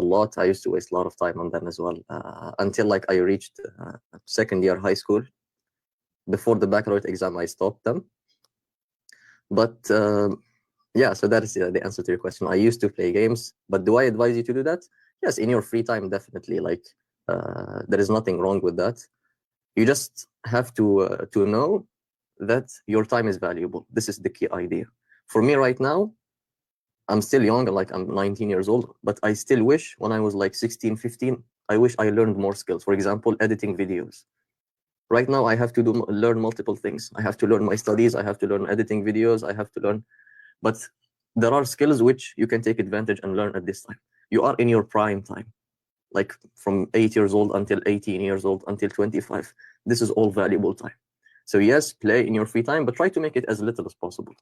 a lot. I used to waste a lot of time on them as well until like I reached second year high school. Before the baccalaureate exam, I stopped them. But yeah, so that is the answer to your question. I used to play games, but do I advise you to do that? Yes, in your free time, definitely. Like there is nothing wrong with that. You just have to know that your time is valuable. This is the key idea. For me right now, I'm still young, like I'm 19 years old, but I still wish when I was like 16, 15, I wish I learned more skills. For example, editing videos. Right now, I have to learn multiple things. I have to learn my studies. I have to learn editing videos. I have to learn, but there are skills which you can take advantage and learn at this time. You are in your prime time, like from 8 years old until 18 years old until 25. This is all valuable time. So yes, play in your free time, but try to make it as little as possible.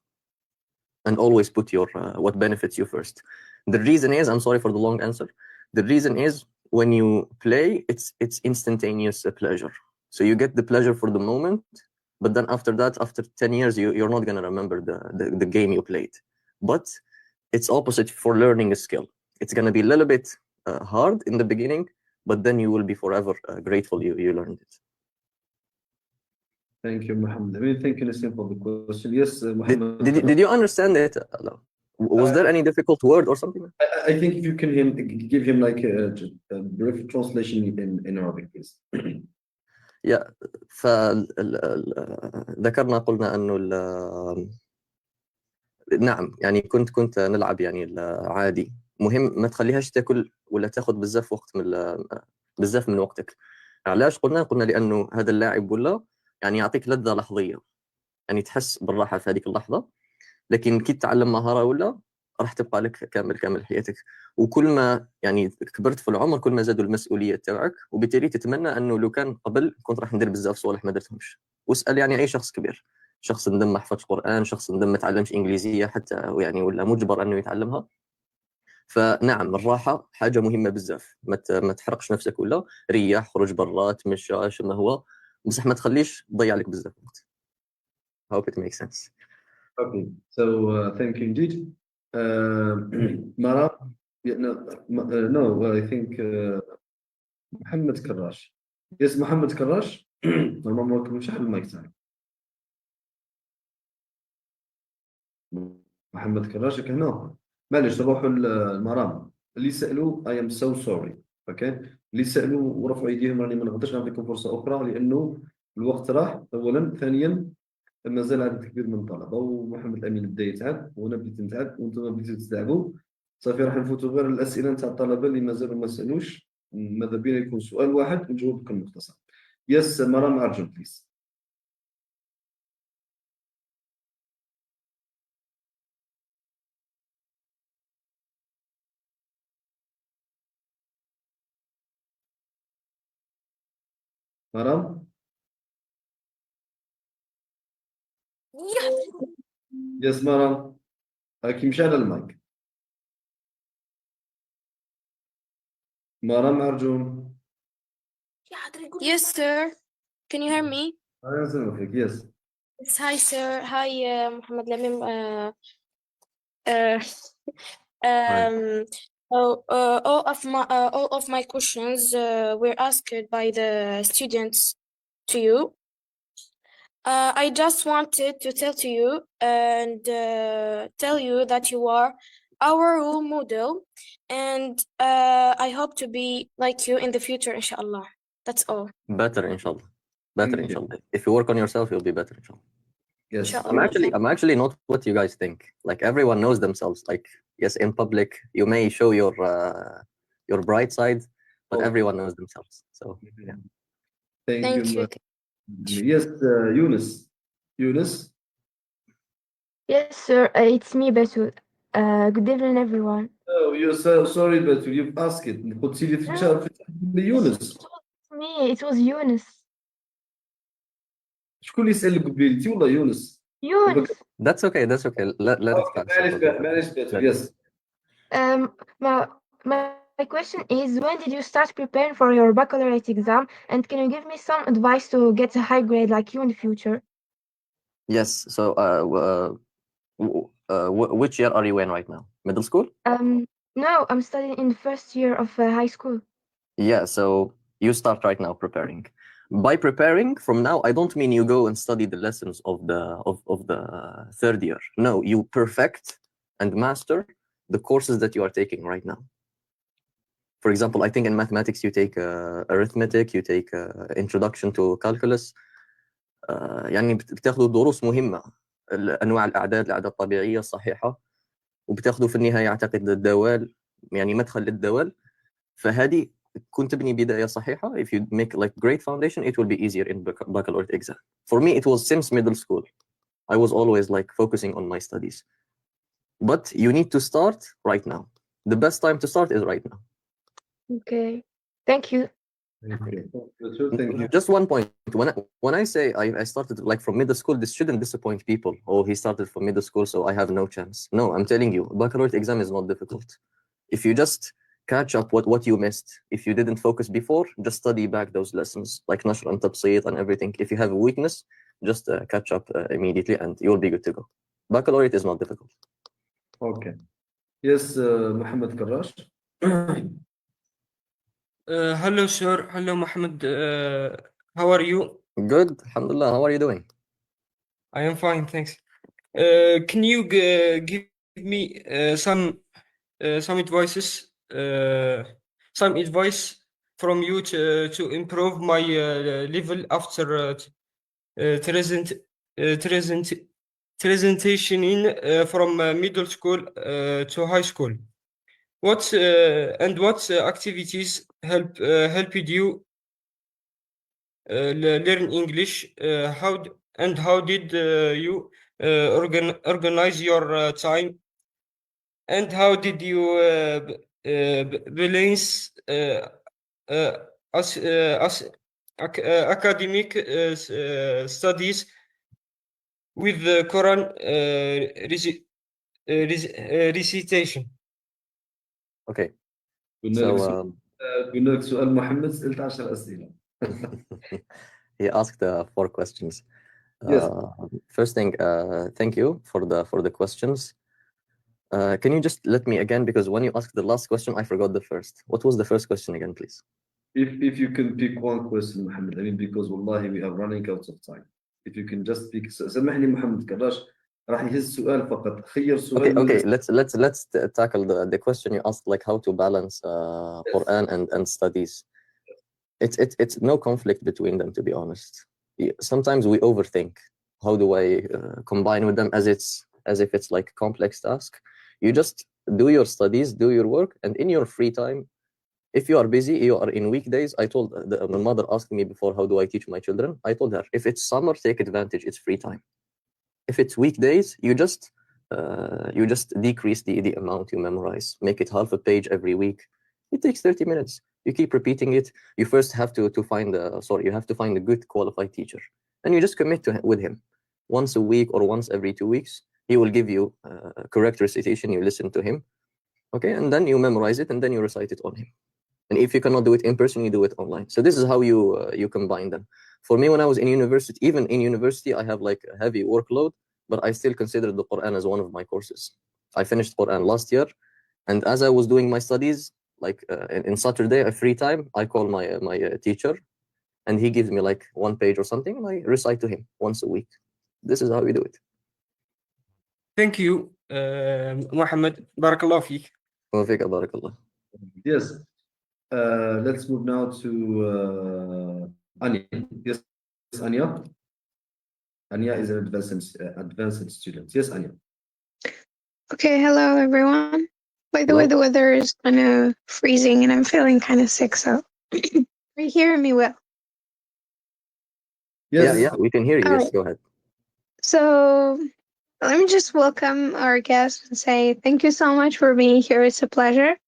And always put your what benefits you first. The reason is, I'm sorry for the long answer. The reason is when you play, it's instantaneous pleasure. So you get the pleasure for the moment, but then after that, after 10 years, you're not going to remember the game you played. But it's opposite for learning a skill. It's going to be a little bit hard in the beginning, but then you will be forever grateful you learned it. Thank you, Mohamed. I mean, thank you, Nassim, for the question. Yes, Mohamed. Did you understand it? Was there any difficult word or something? I think if you can give him like a brief translation in Arabic, please. Yeah. ذكرنا قلنا أنه نعم يعني كنت نلعب يعني عادي. مهم ما تخليهاش تاكل ولا تاخذ بزاف وقت بزاف من وقتك. علاش قلنا لأنه هذا اللاعب ولا يعني يعطيك لذة لحظية، يعني تحس بالراحة في هذيك اللحظة، لكن كي تتعلم مهارة ولا راح تبقى لك كامل حياتك. وكل ما يعني كبرت في العمر كل ما زادوا المسؤولية تاعك، وبالتالي تتمنى أنه لو كان قبل كنت راح ندير بزاف صوالح ما درتهمش. واسأل يعني أي شخص كبير، شخص ندم ما حفظش قرآن، شخص ندم ما تعلمش إنجليزية حتى يعني ولا مجبر أنه يتعلمها. فنعم الراحة حاجة مهمة بزاف، ما تحرقش نفسك ولا ريح، خرج برا، تمشى، شو ما هو، بصح ما تخليش تضيع لك بزاف وقت. Hope it makes sense. Okay, so thank you indeed. Mara, no, I think Mohamed Karash. Yes, Mohamed Karash. Normalement, ما كنتش حل المايك تاعك. محمد كراش هنا. معليش نروحوا المرام. اللي سألوا I am so sorry. اوكي. اللي سألوا ورفعوا ايديهم راني ما نقدرش نعطيكم فرصة أخرى لأنه الوقت راح أولا، ثانيا مازال عدد كبير من الطلبة ومحمد الأمين بدا يتعب وأنا بديت نتعب وأنتم بديتوا تتعبوا. صافي راح نفوتوا غير الأسئلة نتاع الطلبة اللي مازالوا ما سألوش. ماذا بينا يكون سؤال واحد ونجاوب بكل مختصر. يس مرام أرجو بليز. مرام. Yes, مرام. أكيد مش على المايك. مرام أرجون. Yes, sir. Can you hear me? Yes. Yes, hi, sir. Hi, Mohamed El Amine. Uh, all of my questions were asked by the students to you. I just wanted to tell to you and tell you that you are our role model, and I hope to be like you in the future, inshallah. That's all. Better, inshallah. Better, inshallah. If you work on yourself, you'll be better, inshallah. Yes. I'm actually not what you guys think. Like everyone knows themselves. Like yes, in public you may show your bright side, but everyone knows themselves. So yeah. Thank you. Yes, Yunus. Yunus. Yes, sir. It's me, Batul. Good evening, everyone. Oh, you're so sorry, but you've asked it. قلت لي في يونس. Me, it was Yunus. شكون اللي يسأل قبيلتي والله يونس. Yunus. That's okay. That's okay. Let it pass. Yes. My question is, when did you start preparing for your baccalaureate exam, and can you give me some advice to get a high grade like you in the future? Yes. So, which year are you in right now? Middle school? No, I'm studying in the first year of high school. Yeah. So you start right now preparing. By preparing from now, I don't mean you go and study the lessons of the third year. No, you perfect and master the courses that you are taking right now. For example, I think in mathematics you take arithmetic, you take introduction to calculus. يعني بتاخذوا دروس مهمة، أنواع الأعداد الطبيعية الصحيحة، وبتاخذوا في النهاية أعتقد الدوال، يعني مدخل للدوال. فهذه كنت تبني بداية صحيحة. If you make like great foundation, it will be easier in baccalaureate exam. For me, it was since middle school. I was always like focusing on my studies. But you need to start right now. The best time to start is right now. Okay, thank you. Thank you. Just one point. When I say I started like from middle school, this shouldn't disappoint people. Oh, he started from middle school, so I have no chance. No, I'm telling you, baccalaureate exam is not difficult. If you just catch up what you missed, if you didn't focus before, just study back those lessons like nashr and tabsiyat and everything. If you have a weakness, just catch up immediately and you'll be good to go. Baccalaureate is not difficult. Okay. Yes, Mohamed Karash. Hello, sir. Hello, Mohamed. How are you? Good, alhamdulillah. How are you doing? I am fine, thanks. Can you give me some advices, some advice from you to improve my level after transitioning from middle school to high school? What activities helped you learn English? How did you organize your time? And how did you balance academic studies with the Quran recitation? Okay. قلنا لك سؤال محمد سألت 10 أسئلة. He asked 4 questions. Yes. First thing, thank you for the questions. Can you just let me again, because when you asked the last question, I forgot the first. What was the first question again, please? If you can pick one question, Mohamed, I mean, because wallahi we are running out of time. If you can just pick. سامحني محمد كراش راح يهز سؤال فقط. خير سؤال. Okay, let's tackle the question you asked, like how to balance Quran and studies. It's no conflict between them, to be honest. Sometimes we overthink. How do I combine with them as if it's like a complex task? You just do your studies, do your work, and in your free time, if you are busy, you are in weekdays. I told my mother asked me before, how do I teach my children? I told her, if it's summer, take advantage. It's free time. If it's weekdays, you just decrease the amount you memorize. Make it half a page every week. It takes 30 minutes. You keep repeating it. You first have to find a good qualified teacher, and you just commit with him once a week or once every 2 weeks. He will give you correct recitation. You listen to him, okay, and then you memorize it, and then you recite it on him. And if you cannot do it in person, you do it online. So this is how you combine them. For me, when I was in university, even in university, I have like a heavy workload, but I still consider the Quran as one of my courses. I finished Quran last year, and as I was doing my studies, like in Saturday, a free time, I call my teacher, and he gives me like 1 page or something, and I recite to him once a week. This is how we do it. Thank you, Mohamed. Barakallah fiik. وفيك بارك الله. Yes. Let's move now to Anya. Yes, Anya. Anya is an advanced student. Yes, Anya. Okay, hello everyone. By the way, the weather is kind of freezing and I'm feeling kind of sick, so are you hearing me well? Yes. Yeah, we can hear you. Yes, go ahead. So let me just welcome our guest and say thank you so much for being here. It's a pleasure.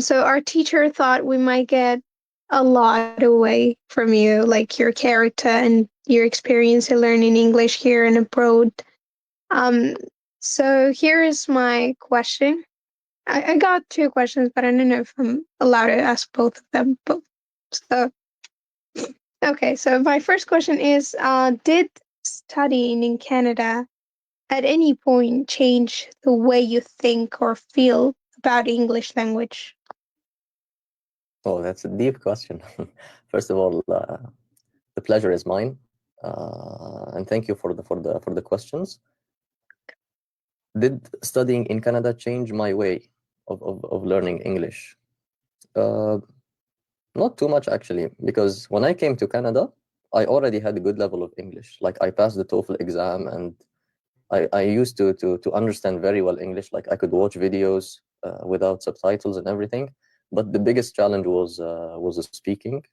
So our teacher thought we might get a lot away from you, like your character and your experience in learning English here and abroad. So here is my question. I got 2 questions, but I don't know if I'm allowed to ask both of them. Okay, so my first question is, did studying in Canada at any point change the way you think or feel about English language? Oh, that's a deep question. First of all, the pleasure is mine, and thank you for the questions. Did studying in Canada change my way of learning English? Not too much actually, because when I came to Canada, I already had a good level of English. Like I passed the TOEFL exam, and I used to understand very well English. Like I could watch videos without subtitles and everything. But the biggest challenge was the speaking,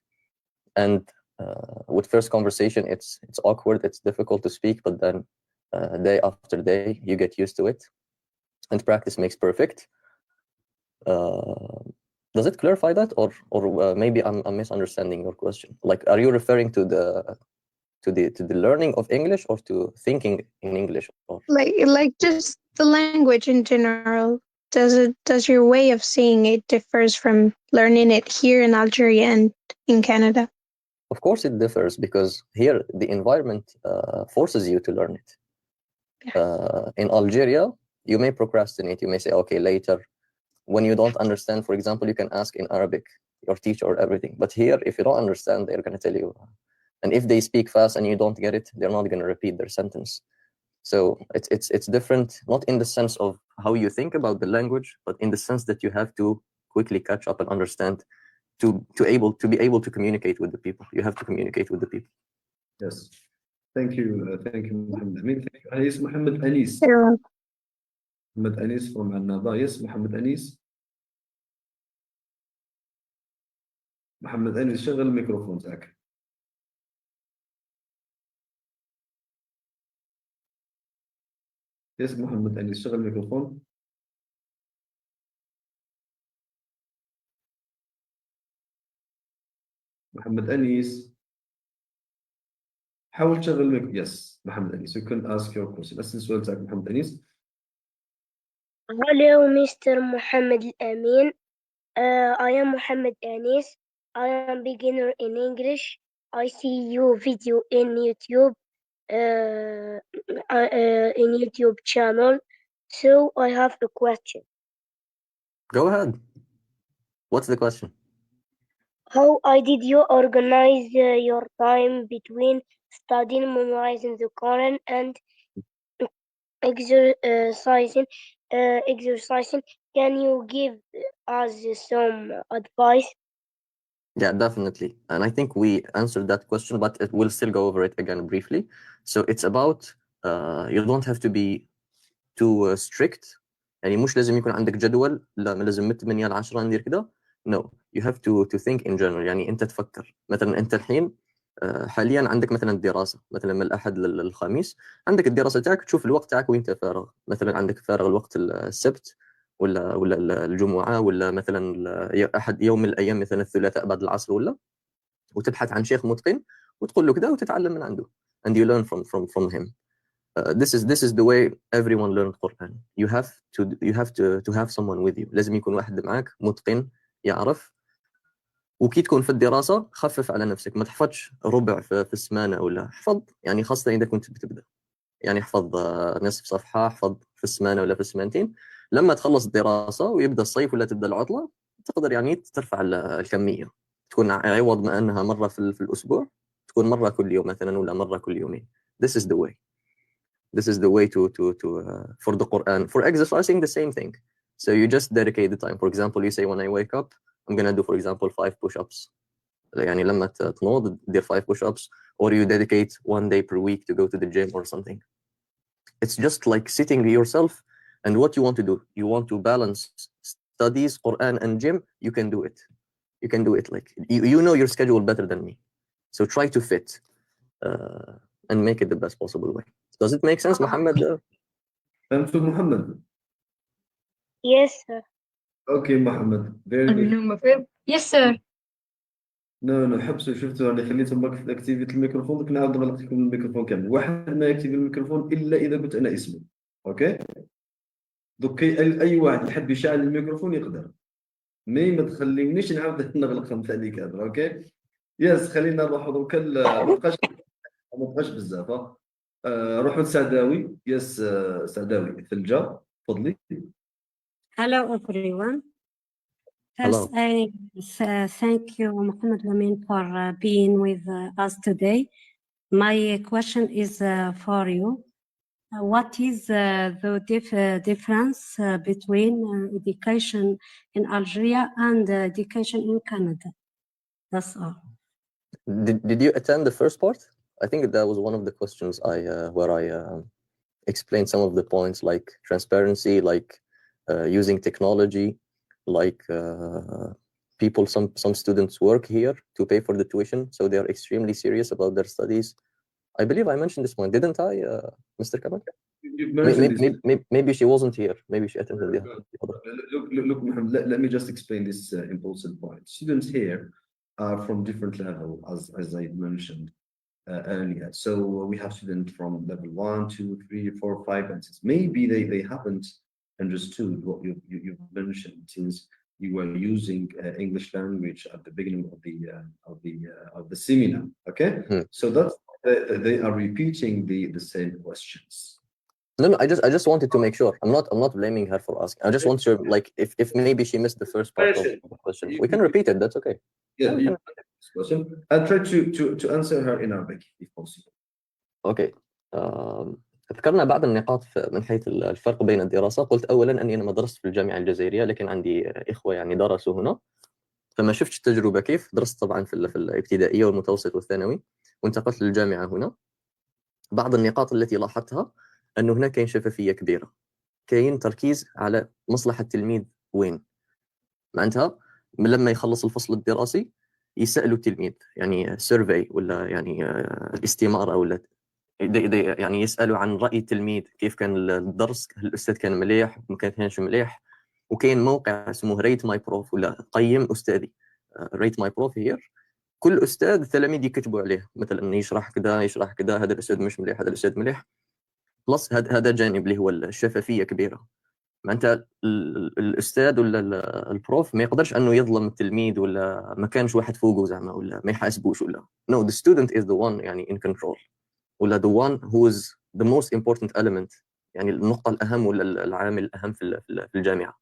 and with first conversation, it's awkward, it's difficult to speak, but then day after day, you get used to it, and practice makes perfect. Does it clarify that, or maybe I'm misunderstanding your question? Like, are you referring to the learning of English or to thinking in English? Or Like just the language in general. Does your way of seeing it differs from learning it here in Algeria and in Canada? Of course it differs, because here the environment forces you to learn it. In Algeria, you may procrastinate. You may say, okay, later. When you don't understand, for example, you can ask in Arabic your teacher or everything. But here, if you don't understand, they're going to tell you. And if they speak fast and you don't get it, they're not going to repeat their sentence. So it's different, not in the sense of how you think about the language, but in the sense that you have to quickly catch up and understand to be able to communicate with the people. You have to communicate with the people. Yes. Thank you, Mohamed Amin. Thank you. Yes, Mohamed Anis. Mohamed Anis from الندوة. Yes, Mohamed Anis. Mohamed Anis, شغل الميكروفون تاعك. Yes, Mohamed Anis, شغل الميكروفون. محمد أنيس. حاول تشغل الميكروفون. Yes, Mohamed Anis, you can ask your question. أسأل السؤال تاعك محمد أنيس. Hello, Mr. Mohamed El Amine. I am Mohamed Anis. I am beginner in English. I see your video in YouTube, in YouTube channel. So I have a question. Go ahead. What's the question? How did you organize your time between studying, memorizing the Quran, and exercising? Can you give us some advice? Yeah, definitely. And I think we answered that question, but we'll still go over it again briefly. So it's about you don't have to be too strict. يعني مش لازم يكون عندك جدول، لا لازم من 8 ل 10 ندير كده. No, you have to think in general. يعني أنت تفكر مثلا أنت الحين حاليا عندك مثلا الدراسة، مثلا من الأحد للخميس عندك الدراسة تاعك، تشوف الوقت تاعك وأنت فارغ. مثلا عندك فارغ الوقت السبت ولا الجمعة، ولا مثلا أحد يوم من الأيام مثلا الثلاثاء بعد العصر، وتبحث عن شيخ متقن وتقول له كذا وتتعلم من عنده. and you learn from him. This is the way everyone learned Quran. You have to have someone with you. لازم يكون واحد معك متقن يعرف. وكي تكون في الدراسة خفف على نفسك، ما تحفظش ربع في السمانة، ولا احفظ يعني خاصة إذا كنت بتبدأ، يعني احفظ نصف صفحة، احفظ في السمانة ولا في السمانتين. لما تخلص الدراسة ويبدأ الصيف ولا تبدأ العطلة تقدر يعني ترفع الكمية، تكون عوض ما أنها مرة في الأسبوع تكون مرة كل يوم مثلا ولا مرة كل يومين. This is the way. This is the way to for the Quran. For exercising, the same thing. So you just dedicate the time. For example, you say when I wake up, I'm gonna do, for example, 5 push-ups. يعني لما تنوض دير 5 push-ups, or you dedicate 1 day per week to go to the gym or something. It's just like sitting yourself and what you want to do. You want to balance studies, Quran and gym. You can do it. You can do it. Like you know your schedule better than me. So try to fit and make it the best possible way. Does it make sense, Mohamed? فهمت محمد؟ Yes, sir. Okay, Mohamed. Very good. Yes, sir. نو حبسوا، شفتوا انا خليتهم برك اكتيفيت الميكروفون، دوك نعاود نغلق لكم الميكروفون كامل. واحد ما يكتيفي الميكروفون الا اذا قلت انا اسمه. اوكي دوك اي واحد يحب يشعل الميكروفون يقدر، مي ما تخليونيش نعاود نغلق نتاع كادر. اوكي يس، خلينا نروحوا دوك ما بقاش بزاف. روحوا لسعداوي. يس سعداوي ثلجة تفضلي. Hello everyone. Hello. First, I thank you, Mohamed El Amine, for being with us today. My question is for you. What is the difference between education in Algeria and education in Canada? That's all. Did you attend the first part? I think that was one of the questions where I explained some of the points, like transparency, like using technology, like people, some students work here to pay for the tuition, so they are extremely serious about their studies. I believe I mentioned this point, didn't I, Mr. Kamal? Maybe she wasn't here. Maybe she attended the other. Look, Mohammed, let me just explain this important point. Students here are from different levels, as I mentioned earlier. So we have students from level 1, 2, 3, 4, 5, and 6. Maybe they haven't understood what you mentioned, since you were using English language at the beginning of the seminar. Okay, so that's they are repeating the same questions. No, I just wanted to make sure. I'm not blaming her for asking. I just want to, like, if maybe she missed the first part of the question, we can repeat it. That's okay. Yeah, question. I'll try to answer her in Arabic if possible. Okay. ذكرنا بعض النقاط من حيث الفرق بين الدراسة. قلت أولا أني أنا ما درست في الجامعة الجزائرية، لكن عندي إخوة يعني درسوا هنا، فما شفتش التجربة كيف. درست طبعا في الابتدائية والمتوسط والثانوي، وانتقلت للجامعة هنا. بعض النقاط التي لاحظتها أنه هنا كاين شفافية كبيرة، كاين تركيز على مصلحة التلميذ وين. معناتها لما يخلص الفصل الدراسي يسألوا التلميذ، يعني سيرفي ولا يعني استمارة، ولا يعني يسألوا عن رأي التلميذ، كيف كان الدرس، هل الأستاذ كان مليح ما كانش مليح. وكاين موقع اسمه ريت ماي بروف، ولا قيم أستاذي، ريت ماي بروف هير. كل أستاذ التلاميذ يكتبوا عليه، مثلا يشرح كذا، هذا الأستاذ مش مليح، هذا الأستاذ مليح. بلس هذا جانب اللي هو الشفافية كبيرة. معناتها الأستاذ ولا البروف ما يقدرش أنه يظلم التلميذ، ولا ما كانش واحد فوقه زعما، ولا ما يحاسبوش، ولا no, the student is the one يعني in control، ولا the one who is the most important element، يعني النقطة الأهم ولا العامل الأهم في الجامعة.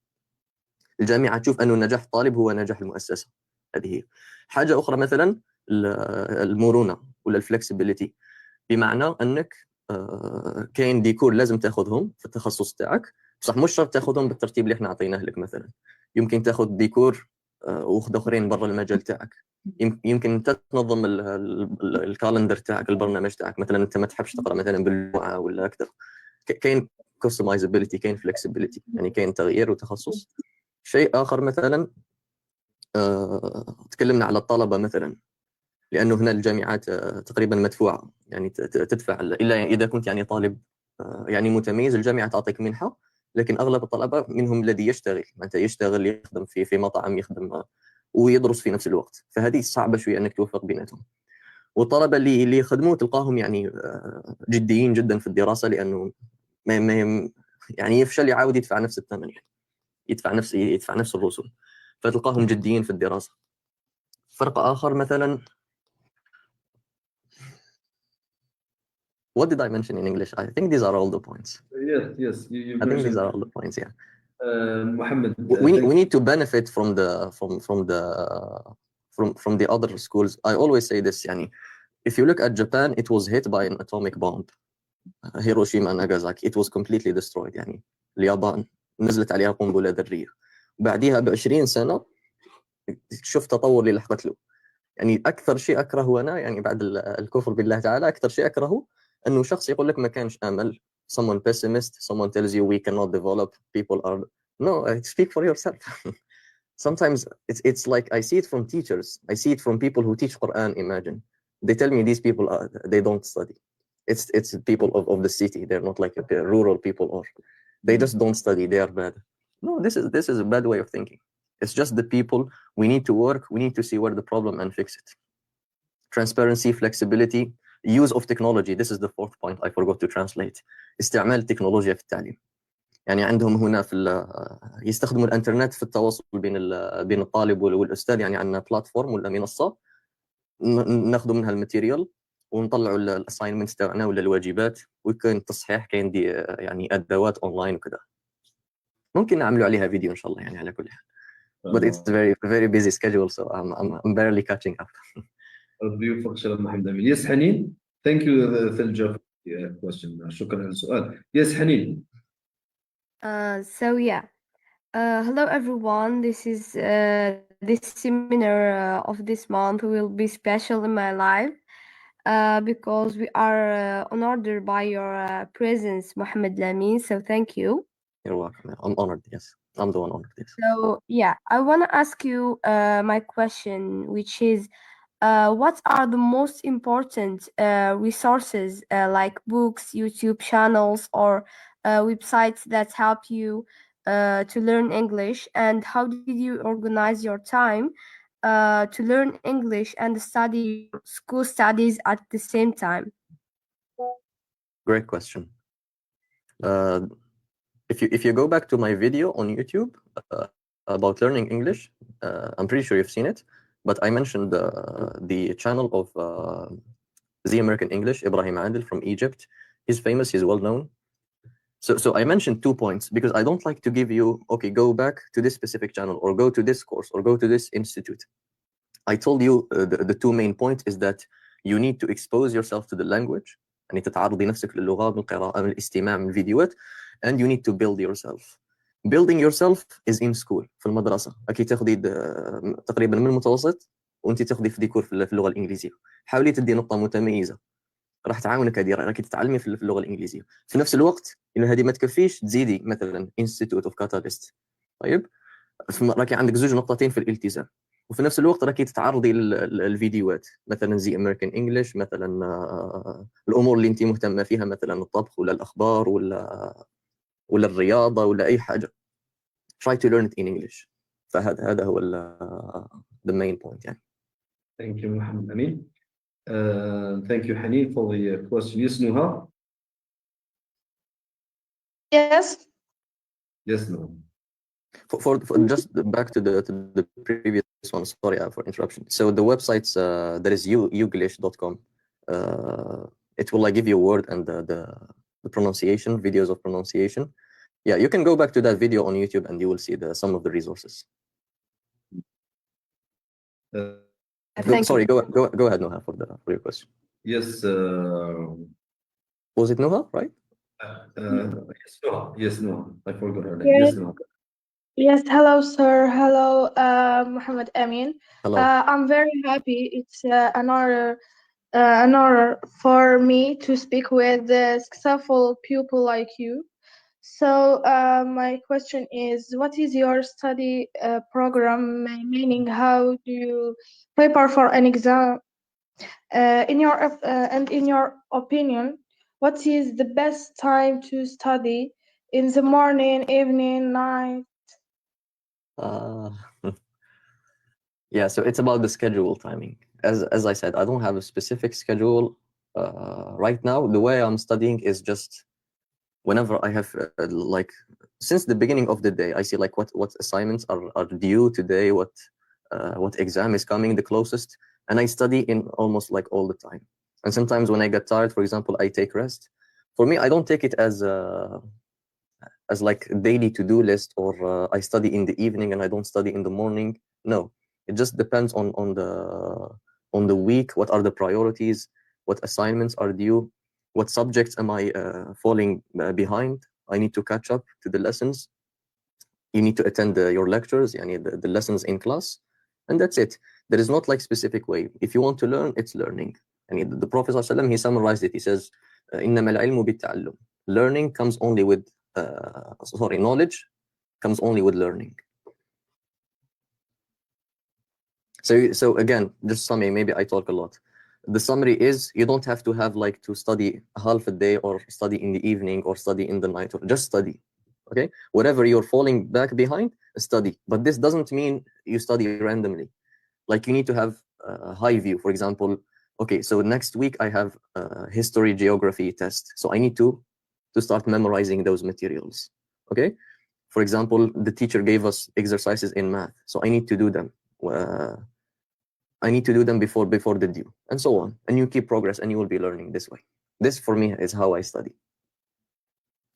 الجامعة تشوف أنه نجاح الطالب هو نجاح المؤسسة. هذه هي. حاجة أخرى مثلا المرونة ولا الفلكسبيليتي، بمعنى أنك كاين ديكور لازم تاخذهم في التخصص تاعك، بصح مش شرط تاخذهم بالترتيب اللي احنا عطيناه لك. مثلا يمكن تاخذ ديكور واخذ اخرين برا المجال تاعك. يمكن انت تنظم الكالندر تاعك، البرنامج تاعك. مثلا انت ما تحبش تقرا مثلا بالجمعه ولا اكثر، كاين كستمايزابيلتي، كاين فلكسبيليتي، يعني كاين تغيير وتخصص. شيء اخر مثلا تكلمنا على الطلبه مثلا، لانه هنا الجامعات تقريبا مدفوعه، يعني تدفع الا اذا كنت يعني طالب يعني متميز، الجامعه تعطيك منحه لكن اغلب الطلبه منهم الذي يشتغل، معناتها يشتغل يخدم في مطعم، يخدم ويدرس في نفس الوقت، فهذه صعبه شويه انك توفق بيناتهم. والطلبه اللي يخدموا تلقاهم يعني جديين جدا في الدراسه، لانه ما يعني يفشل يعاود يدفع نفس الثمن، يعني يدفع نفس الرسوم، فتلقاهم جديين في الدراسه. فرق اخر مثلا What did I mention in English? I think these are all the points. Yes, you I think these mentioned are all the points. Yeah. Mohammed. We need to benefit from the other schools. I always say this. Yani, if you look at Japan, it was hit by an atomic bomb. Hiroshima and Nagasaki. It was completely destroyed. يعني اليابان نزلت عليها قنبلة ذرية. بعديها ب20 سنة شفت تطور اللي لحقت له. يعني أكثر شيء أكرهه أنا يعني بعد الكفر بالله تعالى، أكثر شيء أكرهه أنه شخص يقول لك ما كانش أمل. Someone pessimist, someone tells you we cannot develop, people are... No, speak for yourself. Sometimes it's like I see it from teachers. I see it from people who teach Quran, imagine. They tell me these people, they don't study. It's people of the city. They're not like rural people, or they just don't study. They are bad. No, this is a bad way of thinking. It's just the people. We need to work. We need to see where the problem and fix it. Transparency, flexibility, use of technology. This is the fourth point I forgot to translate. استعمال التكنولوجيا في التعليم. يعني عندهم هنا يستخدموا الانترنت في التواصل بين الطالب والاستاذ. يعني عندنا بلاتفورم ولا منصه ناخذ منها الماتيريال ونطلعوا الاساينمنتس تاعنا ولا الواجبات، وكاين تصحيح، كاين دي يعني ادوات اونلاين وكذا. ممكن نعملوا عليها فيديو ان شاء الله يعني على كل حال. But it's very busy schedule, so I'm barely catching up. ربي يوفقك ان شاء الله محمد امين. Yes حنين. Thank you ثلجة for the question. شكرا للسؤال. Yes حنين. So yeah, hello everyone. This seminar of this month will be special in my life because we are honored by your presence, Mohamed El Amine. So thank you. You're welcome. I'm honored. Yes, I'm the one honored. Yes. So yeah, I want to ask you my question, which is, what are the most important resources like books, YouTube channels, or websites that help you to learn English, and how did you organize your time to learn English and study school studies at the same time? Great question. If you go back to my video on YouTube about learning English, I'm pretty sure you've seen it, but I mentioned the channel of The American English, Ibrahim Adil from Egypt. He's famous, he's well known. So I mentioned 2 points because I don't like to give you, okay, go back to this specific channel or go to this course or go to this institute. I told you the 2 main points is that you need to expose yourself to the language. يعني تتعرضي نفسك للغة بالقراءة من الاستماع من الفيديوهات. And you need to build yourself. Building yourself is in school في المدرسة. أكيد تاخدي تقريبا من المتوسط وأنت تاخدي في ديكور في اللغة الإنجليزية. حاولي تدي نقطة متميزة راح تعاونك هذه، راح تتعلمي في اللغة الإنجليزية. في نفس الوقت إن هذه ما تكفيش، تزيدي مثلا Institute of Gaddach. طيب راكي عندك 2 نقطتين في الالتزام، وفي نفس الوقت راكي تتعرضي للفيديوهات مثلا زي American English، مثلا الأمور اللي أنت مهتمة فيها مثلا الطبخ ولا الأخبار ولا الرياضة ولا أي حاجة. Try to learn it in English. فهذا هو the main point يعني. Thank you محمد أمين. Thank you حنين for the question. Yes Nuha. Yes. Yes Nuha. For just back to the previous one. Sorry for interruption. So the websites there is youglish.com. It will give you a word and the pronunciation, videos of pronunciation. Yeah, you can go back to that video on YouTube and you will see some of the resources. Sorry, go ahead, Noha, for your question. Yes. Was it Noha, right? Yes, Noha. Yes, Noha. I forgot her name. Yes. Yes, Noha. Yes, hello, sir. Hello, Mohamed Amine. Hello. I'm very happy. It's an honor for me to speak with a successful pupil like you. So my question is, what is your study program? Meaning, how do you prepare for an exam? In your opinion, what is the best time to study in the morning, evening, night? Yeah, so it's about the schedule timing. As I said, I don't have a specific schedule right now. The way I'm studying is just whenever I have like since the beginning of the day, I see like what assignments are due today, what exam is coming the closest, and I study in almost like all the time. And sometimes when I get tired, for example, I take rest. For me, I don't take it as like a daily to-do list, or I study in the evening and I don't study in the morning. No, it just depends on the week. What are the priorities? What assignments are due? What subjects am I falling behind? I need to catch up to the lessons. You need to attend your lectures, the lessons in class, and that's it. There is not like specific way. If you want to learn, it's learning. And the Prophet ﷺ, he summarized it. He says, إنما العلم بالتعلم. Learning comes only with knowledge comes only with learning. So again, just summary, maybe I talk a lot. The summary is you don't have to have like to study half a day or study in the evening or study in the night, or just study. Okay, whatever you're falling back behind, study. But this doesn't mean you study randomly. Like you need to have a high view. For example, okay, so next week I have a history geography test, so I need to start memorizing those materials. Okay, for example, the teacher gave us exercises in math, so I need to do them. I need to do them before the due, and so on. And you keep progress, and you will be learning this way. This for me is how I study.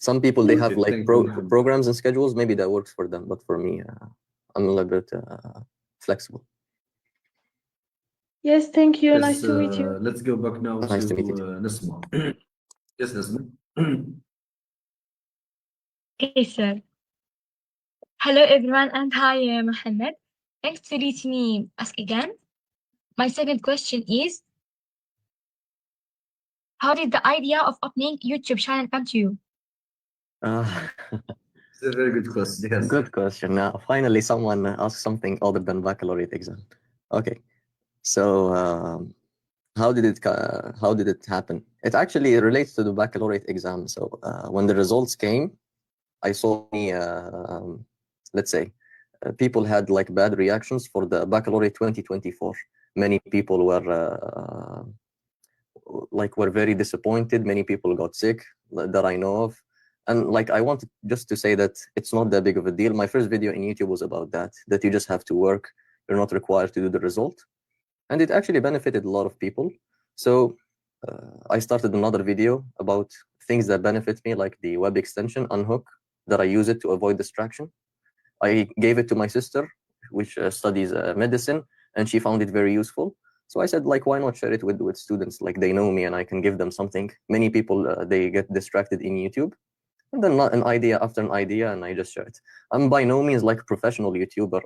Some people, they have like programs and schedules. Maybe that works for them, but for me, I'm a little bit flexible. Yes, thank you. Nice to meet you. Let's go back now Nice to meet you. Nasma. Yes, Nasma. Hey, sir. Hello, everyone, and hi, Mohamed. Thanks for letting me ask again. My second question is, how did the idea of opening YouTube channel come to you? It's a very good question. Yes. Good question. Now, finally, someone asked something other than baccalaureate exam. Okay, so how did it happen? It actually relates to the baccalaureate exam. So when the results came, I saw let's say people had like bad reactions for the baccalaureate 2024. Many people were very disappointed. Many people got sick that I know of. And like, I wanted just to say that it's not that big of a deal. My first video in YouTube was about that you just have to work. You're not required to do the result. And it actually benefited a lot of people. So I started another video about things that benefit me, like the web extension Unhook, that I use it to avoid distraction. I gave it to my sister, which studies medicine, and she found it very useful. So I said, like, why not share it with students? Like, they know me and I can give them something. Many people, they get distracted in YouTube. And then an idea after an idea, and I just share it. I'm by no means like a professional YouTuber.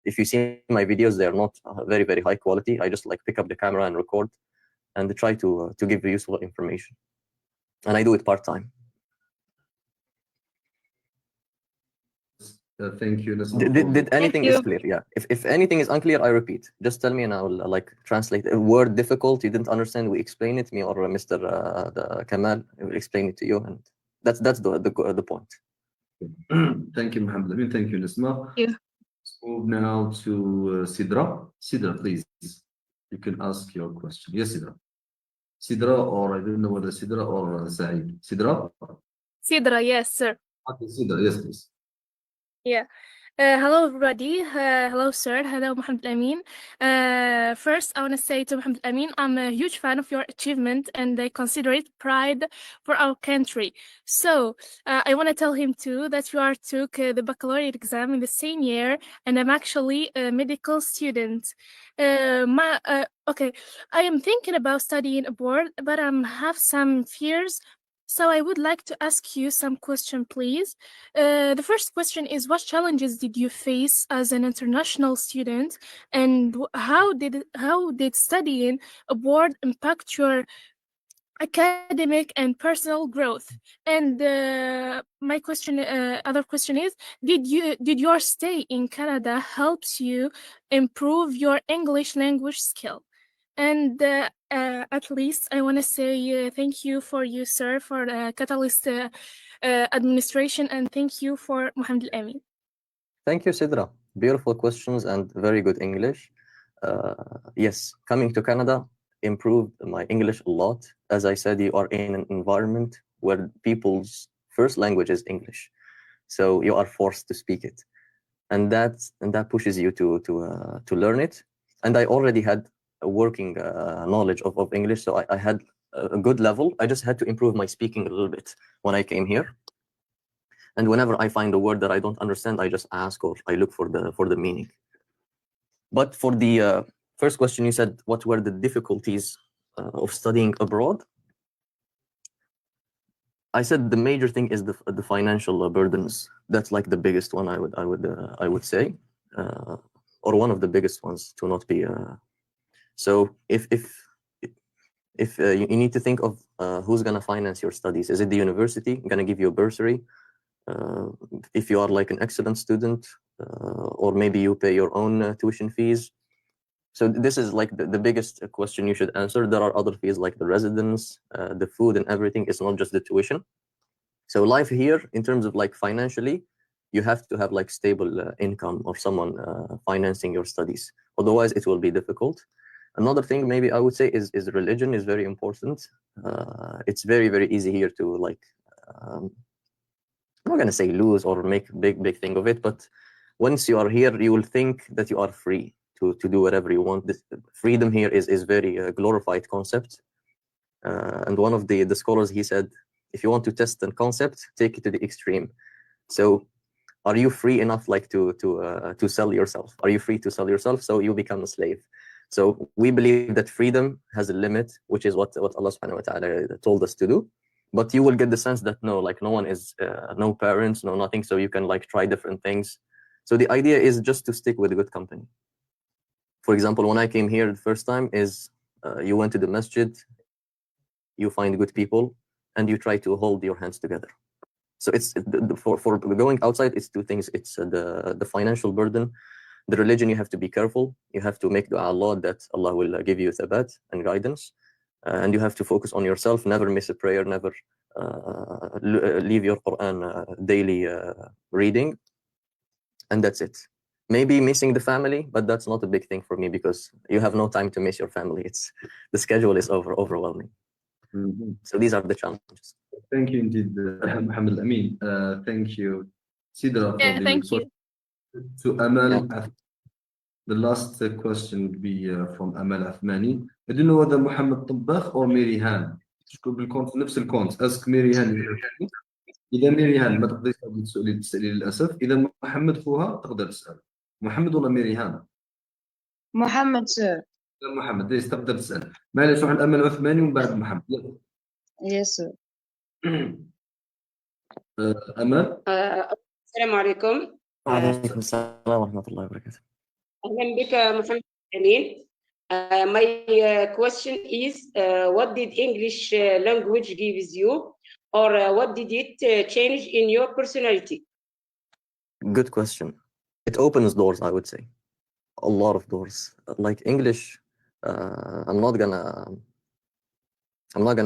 If you see my videos, they're not very, very high quality. I just like pick up the camera and record and try to give useful information. And I do it part-time. Thank you. Did anything is clear? Yeah. If anything is unclear, I repeat. Just tell me and I will like translate. A word difficult you didn't understand, we explain it. Me or Mr. Kamal will explain it to you, and that's the point. Thank you, Mohamed Amin. Thank you, Nasma. Let's move now to Sidra. Sidra, please. You can ask your question. Yes, Sidra. Sidra, or I don't know whether Sidra or Saeed. Sidra? Sidra, yes, sir. Okay, Sidra, yes, please. Yeah. Hello, everybody. Hello, sir. Hello, Mohamed El Amine. First, I want to say to Mohamed El Amine, I'm a huge fan of your achievement, and I consider it pride for our country. So, I want to tell him too that you took the baccalaureate exam in the same year, and I'm actually a medical student. Okay, I am thinking about studying abroad, but I have some fears. So I would like to ask you some question, please. The first question is, what challenges did you face as an international student, and how did studying abroad impact your academic and personal growth? And my question, other question is, did your stay in Canada helps you improve your English language skill? And at least I want to say thank you for you, sir, for the Catalyst administration, and thank you for Mohamed El Amine. Thank you, Sidra. Beautiful questions and very good English. Yes, coming to Canada improved my English a lot. As I said, you are in an environment where people's first language is English, so you are forced to speak it, and that pushes you to learn it. And I already had a working knowledge of English, so I had a good level. I just had to improve my speaking a little bit when I came here. And whenever I find a word that I don't understand, I just ask or I look for the meaning. But for the first question, you said, what were the difficulties of studying abroad? I said the major thing is the financial burdens. That's like the biggest one, I would say, or one of the biggest ones to not be. So if you need to think of who's gonna finance your studies, is it the university gonna give you a bursary? If you are like an excellent student, or maybe you pay your own tuition fees. So this is like the biggest question you should answer. There are other fees like the residence, the food and everything. It's not just the tuition. So life here, in terms of like financially, you have to have like stable income or someone financing your studies. Otherwise, it will be difficult. Another thing maybe I would say is religion is very important. It's very, very easy here to like, I'm not going to say lose or make a big thing of it, but once you are here, you will think that you are free to do whatever you want. This freedom here is very glorified concept. And one of the scholars, he said, if you want to test a concept, take it to the extreme. So are you free enough like to sell yourself? Are you free to sell yourself? So you become a slave. So we believe that freedom has a limit, which is what Allah subhanahu wa ta'ala told us to do. But you will get the sense that no, like no one is, no parents, no nothing. So you can like try different things. So the idea is just to stick with a good company. For example, when I came here the first time is you went to the masjid, you find good people, and you try to hold your hands together. So it's for going outside, it's two things. It's the financial burden, the religion. You have to be careful. You have to make dua Allah that Allah will give you thabat and guidance, and you have to focus on yourself. Never miss a prayer. Never leave your Quran daily reading, and that's it. Maybe missing the family, but that's not a big thing for me because you have no time to miss your family. It's the schedule is overwhelming. Mm-hmm. So these are the challenges. Thank you indeed, Mohamed El Amine. Thank you, Sidra. Yeah, thank you. To Amal, the last question would be from Amal Athmani. I don't know whether Mohamed Tabbakh or Mirihan. شكون بالكونت نفس الكونت. أسك ميريهان. إذا ميريهان ما تقدريش تسألي للأسف. إذا محمد خوها تقدر تسأل. محمد ولا ميريهان؟ محمد سير. محمد ليش تقدر تسأل. معليش واحد أمل عثماني ومن بعد محمد. يس. أمل. السلام عليكم. وعليكم السلام ورحمة الله وبركاته. أهلا بك محمد أمين. My question is, what did English language gives you, or what did it change in your personality? Good question. It opens doors, I would say. A lot of doors. Like English, I'm not gonna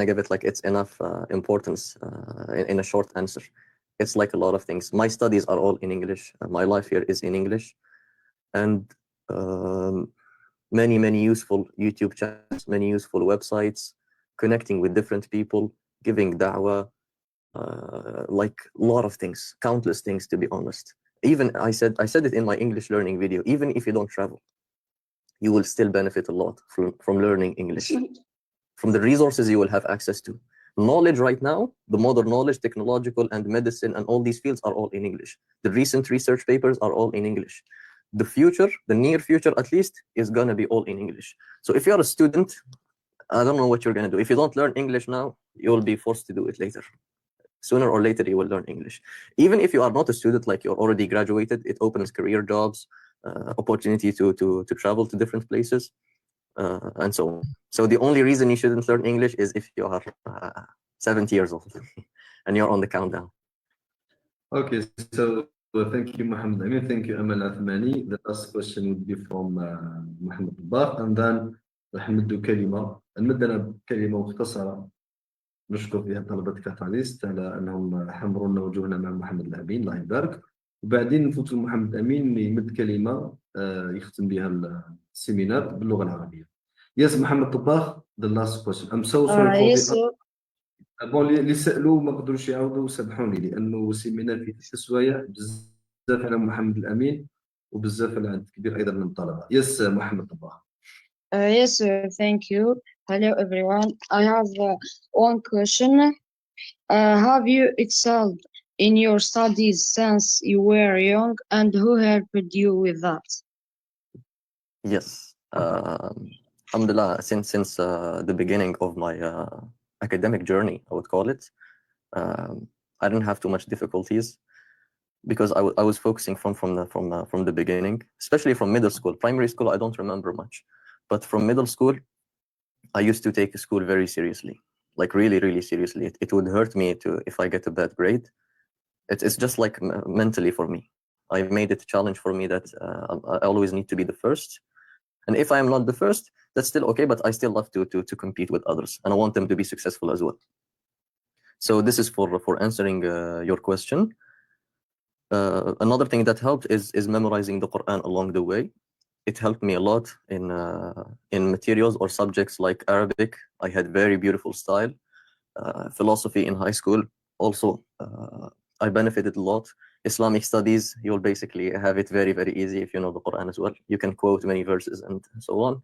give it like it's enough importance in a short answer. It's like a lot of things. My studies are all in English. My life here is in English, and many useful YouTube channels, many useful websites, connecting with different people, giving da'wah, like a lot of things, countless things, to be honest. Even I said it in my English learning video, even if you don't travel, you will still benefit a lot from learning English, from the resources you will have access to. Knowledge right now, the modern knowledge, technological and medicine and all these fields are all in English. The recent research papers are all in English. The future, the near future at least, is going to be all in English. So if you're a student, I don't know what you're going to do. If you don't learn English now, you'll be forced to do it later. Sooner or later, you will learn English. Even if you are not a student, like you're already graduated, it opens career jobs, opportunity to travel to different places, and so on. So the only reason you shouldn't learn English is if you are 70 years old and you're on the countdown. Okay, so thank you, Mohamed Amin. Thank you, Amal Athmani. The last question would be from Mohamed Tabbakh, and then راح نمدوا كلمة، نمد أنا بكلمة مختصرة نشكر فيها طلبة كاتاليست على أنهم حمروا لنا وجوهنا مع محمد الأمين، الله يبارك. وبعدين نفوت لمحمد الأمين يمد كلمة يختم بها السيمينار باللغة العربية. Yes, محمد طباخ, the last question. I'm so sorry for Yes, the بون اللي سالوا ما قدروش يعاودوا سامحوني لانه سيمينار فيه 6 سوايع بزاف على محمد الامين وبزاف على عدد كبير ايضا من الطلبه. يس محمد طباخ. Yes, thank you. Hello, everyone. I have one question. Have you excelled in your studies since you were young, and who helped you with that? Yes. Alhamdulillah, since the beginning of my academic journey, I would call it, I didn't have too much difficulties because I was focusing from the beginning, especially from middle school. Primary school, I don't remember much, but from middle school, I used to take school very seriously, like really, really seriously. It would hurt me if I get a bad grade. It's just like mentally for me. I've made it a challenge for me that I always need to be the first. And if I am not the first, that's still okay, but I still love to compete with others, and I want them to be successful as well. So this is for answering your question. Another thing that helped is memorizing the Quran along the way. It helped me a lot in materials or subjects like Arabic. I had very beautiful style. Philosophy in high school also, I benefited a lot. Islamic studies, you'll basically have it very, very easy if you know the Quran as well. You can quote many verses and so on.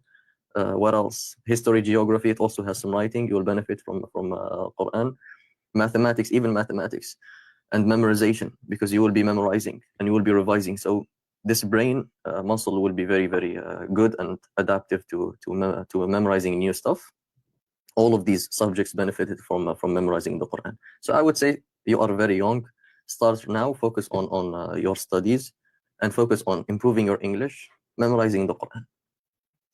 What else? History, geography, it also has some writing. You'll benefit from Quran. Mathematics, even mathematics, and memorization, because you will be memorizing and you will be revising. So this brain muscle will be very, very good and adaptive to memorizing new stuff. All of these subjects benefited from memorizing the Quran. So I would say you are very young. Start now, focus on your studies and focus on improving your English, memorizing the Quran.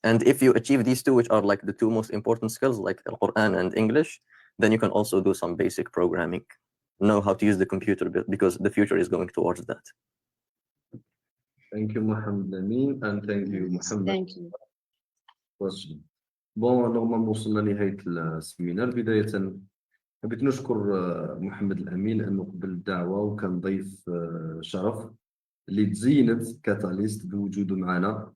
And if you achieve these two, which are like the two most important skills, like Quran and English, then you can also do some basic programming, know how to use the computer, because the future is going towards that. Thank you, Mohamed El Amine, and thank you, Mohamed. Thank you. Question. بون نورمالمون وصلنا لنهاية السيمينار. بداية حبيت نشكر محمد الأمين لأنه قبل الدعوة وكان ضيف شرف اللي تزينت كاتاليست بوجوده معنا،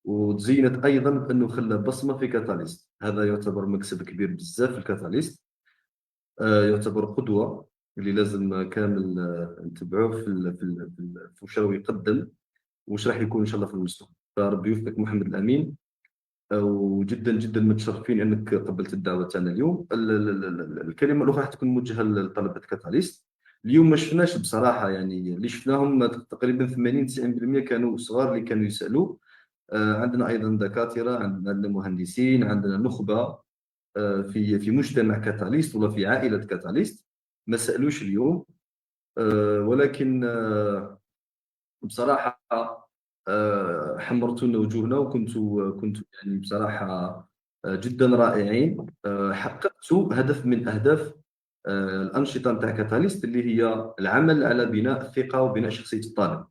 وتزينت أيضا بأنه خلى بصمة في كاتاليست. هذا يعتبر مكسب كبير بزاف في الكاتاليست، يعتبر قدوة اللي لازم كامل نتبعوه في واش راه يقدم واش راح يكون إن شاء الله في المستقبل. فربي يوفقك محمد الأمين، وجدا جدا متشرفين انك قبلت الدعوه تاعنا اليوم. الكلمه الاخرى راح تكون موجهه لطلبه كاتاليست. اليوم ما شفناش بصراحه، يعني اللي شفناهم تقريبا 80-90% كانوا صغار اللي كانوا يسالوا. عندنا ايضا دكاتره، عندنا مهندسين، عندنا نخبه في مجتمع كاتاليست ولا في عائله كاتاليست ما سالوش اليوم. ولكن بصراحه حمرتونا وجوهنا وكنتوا يعني بصراحه جدا رائعين. حققتوا هدف من اهداف الانشطه نتاع كاتاليست اللي هي العمل على بناء الثقه وبناء شخصيه الطالب.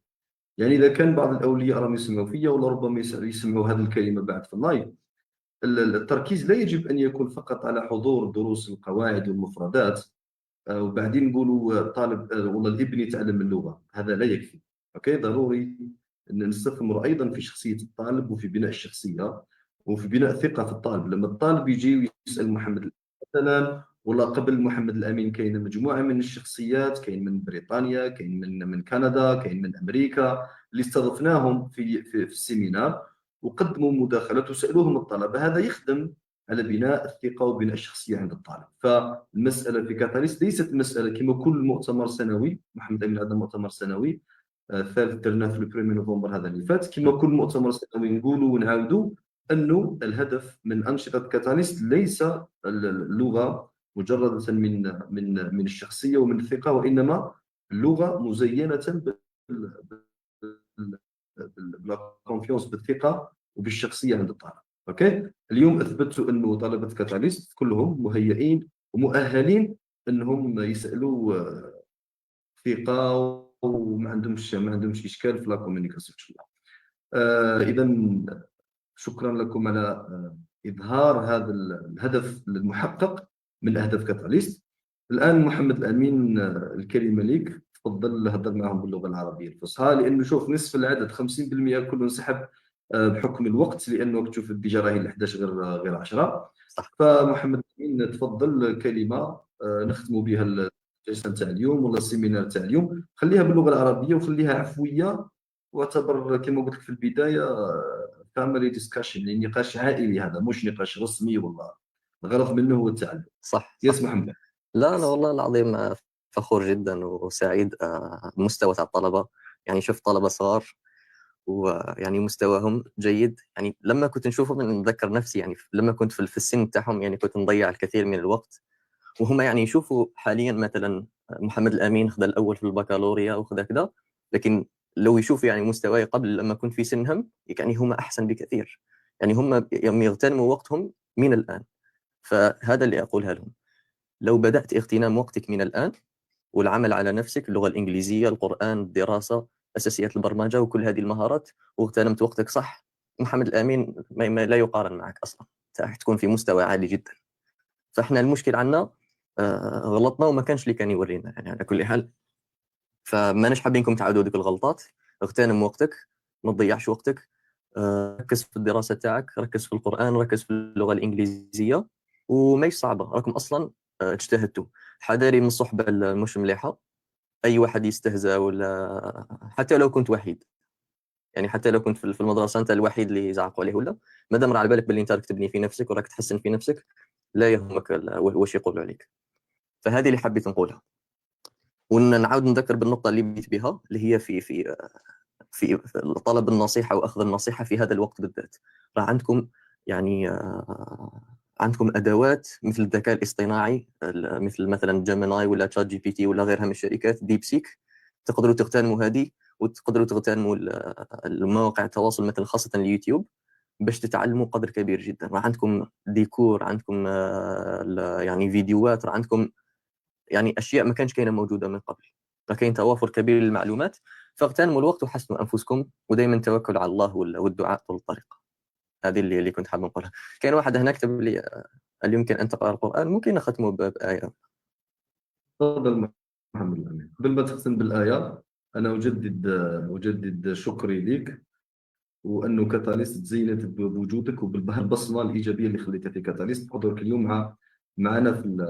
يعني اذا كان بعض الاولياء راهم يسمعوا فيا ولا ربما يسمعوا هذه الكلمه بعد في اللايف، التركيز لا يجب ان يكون فقط على حضور دروس القواعد والمفردات وبعدين نقولوا الطالب والله الابن يتعلم اللغه، هذا لا يكفي. اوكي، ضروري ان نستثمر ايضا في شخصيه الطالب وفي بناء الشخصيه وفي بناء ثقه في الطالب. لما الطالب يجي ويسال محمد مثلا، ولا قبل محمد الامين كاين مجموعه من الشخصيات، كاين من بريطانيا، كاين من كندا، كاين من امريكا اللي استضفناهم في السيمينار وقدموا مداخلات وسالوهم الطلبه. هذا يخدم على بناء الثقه وبناء الشخصيه عند الطالب. فالمساله في كاتاليست ليست مساله كما كل مؤتمر سنوي. محمد الامين عندنا مؤتمر سنوي الثالث درناه في 1 نوفمبر هذا اللي فات. كما كل مؤتمر سنوي نقولوا ونعاودوا انه الهدف من انشطه كاتاليست ليس اللغه مجرده من الشخصيه ومن الثقه، وانما اللغه مزينه بالكونفيونس، بالثقه وبالشخصيه عند الطالب. اوكي، اليوم اثبتوا انه طلبه كاتاليست كلهم مهيئين ومؤهلين انهم يسالوا ثقه وما عندهمش اشكال في لا كومونيكاسيون. اذا شكرا لكم على إظهار هذا الهدف المحقق من أهداف كاتاليست. الآن محمد الأمين الكلمة ليك، تفضل هضر معهم باللغة العربية الفصحى، لأنه شوف نصف العدد 50% كله انسحب بحكم الوقت، لأنه تشوف الديجا راهي ل 11 غير 10. فمحمد الأمين تفضل كلمة نختم بها الجلسة تاع اليوم ولا السيمينار تاع اليوم، خليها باللغة العربية وخليها عفوية، واعتبر كما قلت لك في البداية فاميلي ديسكشن، يعني نقاش عائلي، هذا مش نقاش رسمي والله الغرض منه هو التعلم. صح. يس محمد. لا أنا والله العظيم فخور جدا وسعيد بمستوى تاع الطلبة. يعني شوف طلبة صغار ويعني مستواهم جيد. يعني لما كنت نشوفهم نتذكر نفسي، يعني لما كنت في السن تاعهم يعني كنت نضيع الكثير من الوقت، وهم يعني يشوفوا حاليا مثلا محمد الأمين خذ الأول في البكالوريا وخذ كذا، لكن لو يشوفوا يعني مستواي قبل لما كنت في سنهم يعني هم أحسن بكثير. يعني هم يغتنموا وقتهم من الآن. فهذا اللي أقولها لهم، لو بدأت اغتنام وقتك من الآن والعمل على نفسك، اللغة الإنجليزية، القرآن، الدراسة، أساسيات البرمجة وكل هذه المهارات، واغتنمت وقتك صح، محمد الأمين ما لا يقارن معك أصلا، تكون في مستوى عالي جدا. فإحنا المشكل عنا غلطنا وما كانش اللي كان يورينا يعني على كل حال. فما حابينكم تعودوا ذيك الغلطات. اغتنم وقتك، ما تضيعش وقتك، ركز في الدراسة تاعك، ركز في القرآن، ركز في اللغة الإنجليزية، وما صعبة، راكم أصلا اجتهدتوا. حذاري من الصحبة المش مليحة، أي واحد يستهزأ ولا حتى لو كنت وحيد، يعني حتى لو كنت في المدرسة أنت الوحيد اللي يزعقوا عليه ولا ما دام راه على بالك باللي أنت راك تبني في نفسك وراك تحسن في نفسك، لا يهمك واش يقولوا عليك. فهذه اللي حبيت نقولها. ونعاود نذكر بالنقطة اللي بديت بها، اللي هي في طلب النصيحة وأخذ النصيحة في هذا الوقت بالذات. راه عندكم يعني عندكم أدوات مثل الذكاء الاصطناعي، مثل مثلا جيميناي ولا تشات جي بي تي ولا غيرها من الشركات، ديب سيك، تقدروا تغتنموا هذه، وتقدروا تغتنموا المواقع التواصل مثل خاصة اليوتيوب باش تتعلموا قدر كبير جدا. راه عندكم ديكور، عندكم يعني فيديوهات، راه عندكم يعني أشياء ما كانش كاينة موجودة من قبل. فكاين توافر كبير للمعلومات، فاغتنموا الوقت وحسنوا أنفسكم، ودائما توكلوا على الله والدعاء طول الطريق. هذه اللي كنت حاب نقولها. كاين واحد هنا كتب لي هل يمكن أن تقرأ القرآن؟ ممكن نختمه بآية. تفضل محمد الأمين. قبل ما تختم بالآية، أنا أجدد شكري لك، وأنه كاتاليست تزينت بوجودك وبالبصمة الإيجابية اللي خليتها في كاتاليست. حضورك اليوم معنا في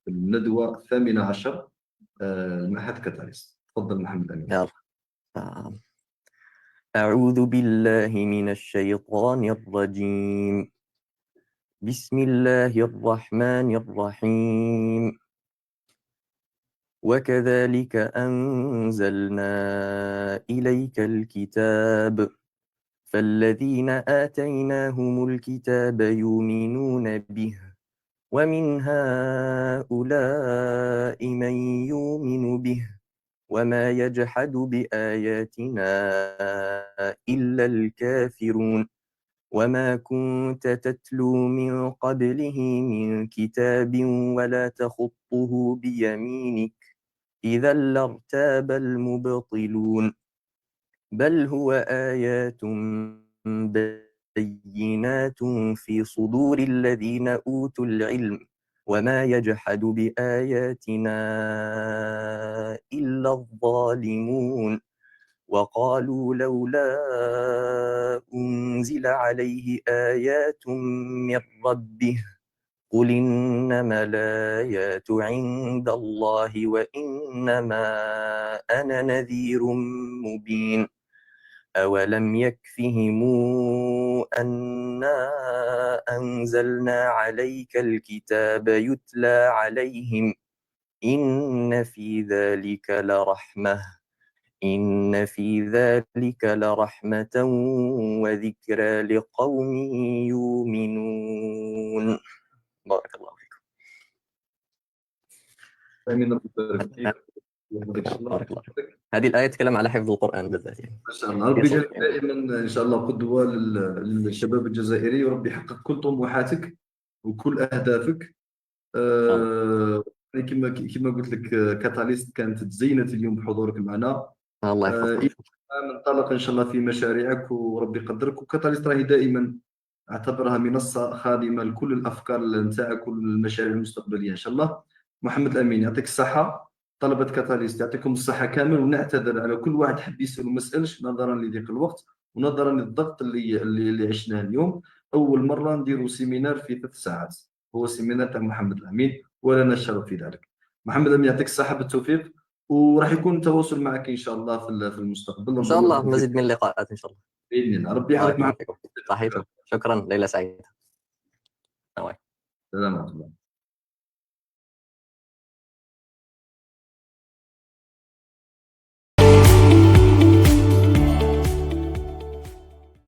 الندوة 18 المعهد كاتاليست. تفضل محمد الأمين. يلا. أعوذ بالله من الشيطان الرجيم. بسم الله الرحمن الرحيم. وكذلك أنزلنا إليك الكتاب فالذين آتيناهم الكتاب يؤمنون به ومن هؤلاء من يؤمن به وما يجحد بآياتنا إلا الكافرون وما كنت تتلو من قبله من كتاب ولا تخطه بيمينك إذا لارتاب المبطلون بل هو آيات بينات في صدور الذين أوتوا العلم وما يجحد بآياتنا إلا الظالمون وقالوا لولا أنزل عليه آيات من ربه قل إنما الآيات عند الله وإنما أنا نذير مبين أولم يكفهم أنا أنزلنا عليك الكتاب يتلى عليهم إن في ذلك لرحمة وذكرى لقوم يؤمنون. بارك الله فيكم. بارك الله فيك. هذه الآية تتكلم على حفظ القرآن بالذات يعني. ما شاء الله. ربي يجعلك دائما إن شاء الله قدوة للشباب الجزائري، وربي يحقق كل طموحاتك وكل أهدافك. كما قلت لك كاتاليست كانت تزينت اليوم بحضورك معنا. الله يحفظك. ننطلق ان شاء الله في مشاريعك وربي يقدرك. وكاتاليست راهي دائما اعتبرها منصة خادمة لكل الأفكار نتاعك كل المشاريع المستقبلية إن شاء الله. محمد الأمين يعطيك الصحة، طلبة كاتاليست يعطيكم الصحة كامل، ونعتذر على كل واحد حب يسأل وما سألش نظرا لضيق الوقت ونظرا للضغط اللي عشناه اليوم. أول مرة نديروا سيمينار في 3 ساعات، هو سيمينار تاع محمد الأمين ولنا الشرف في ذلك. محمد الأمين يعطيك الصحة بالتوفيق، وراح يكون التواصل معك إن شاء الله في المستقبل. إن شاء الله مزيد من اللقاءات إن شاء الله بإذن الله. ربي يحفظك. تحياتي، شكرا، ليلة سعيدة. سلام عليكم.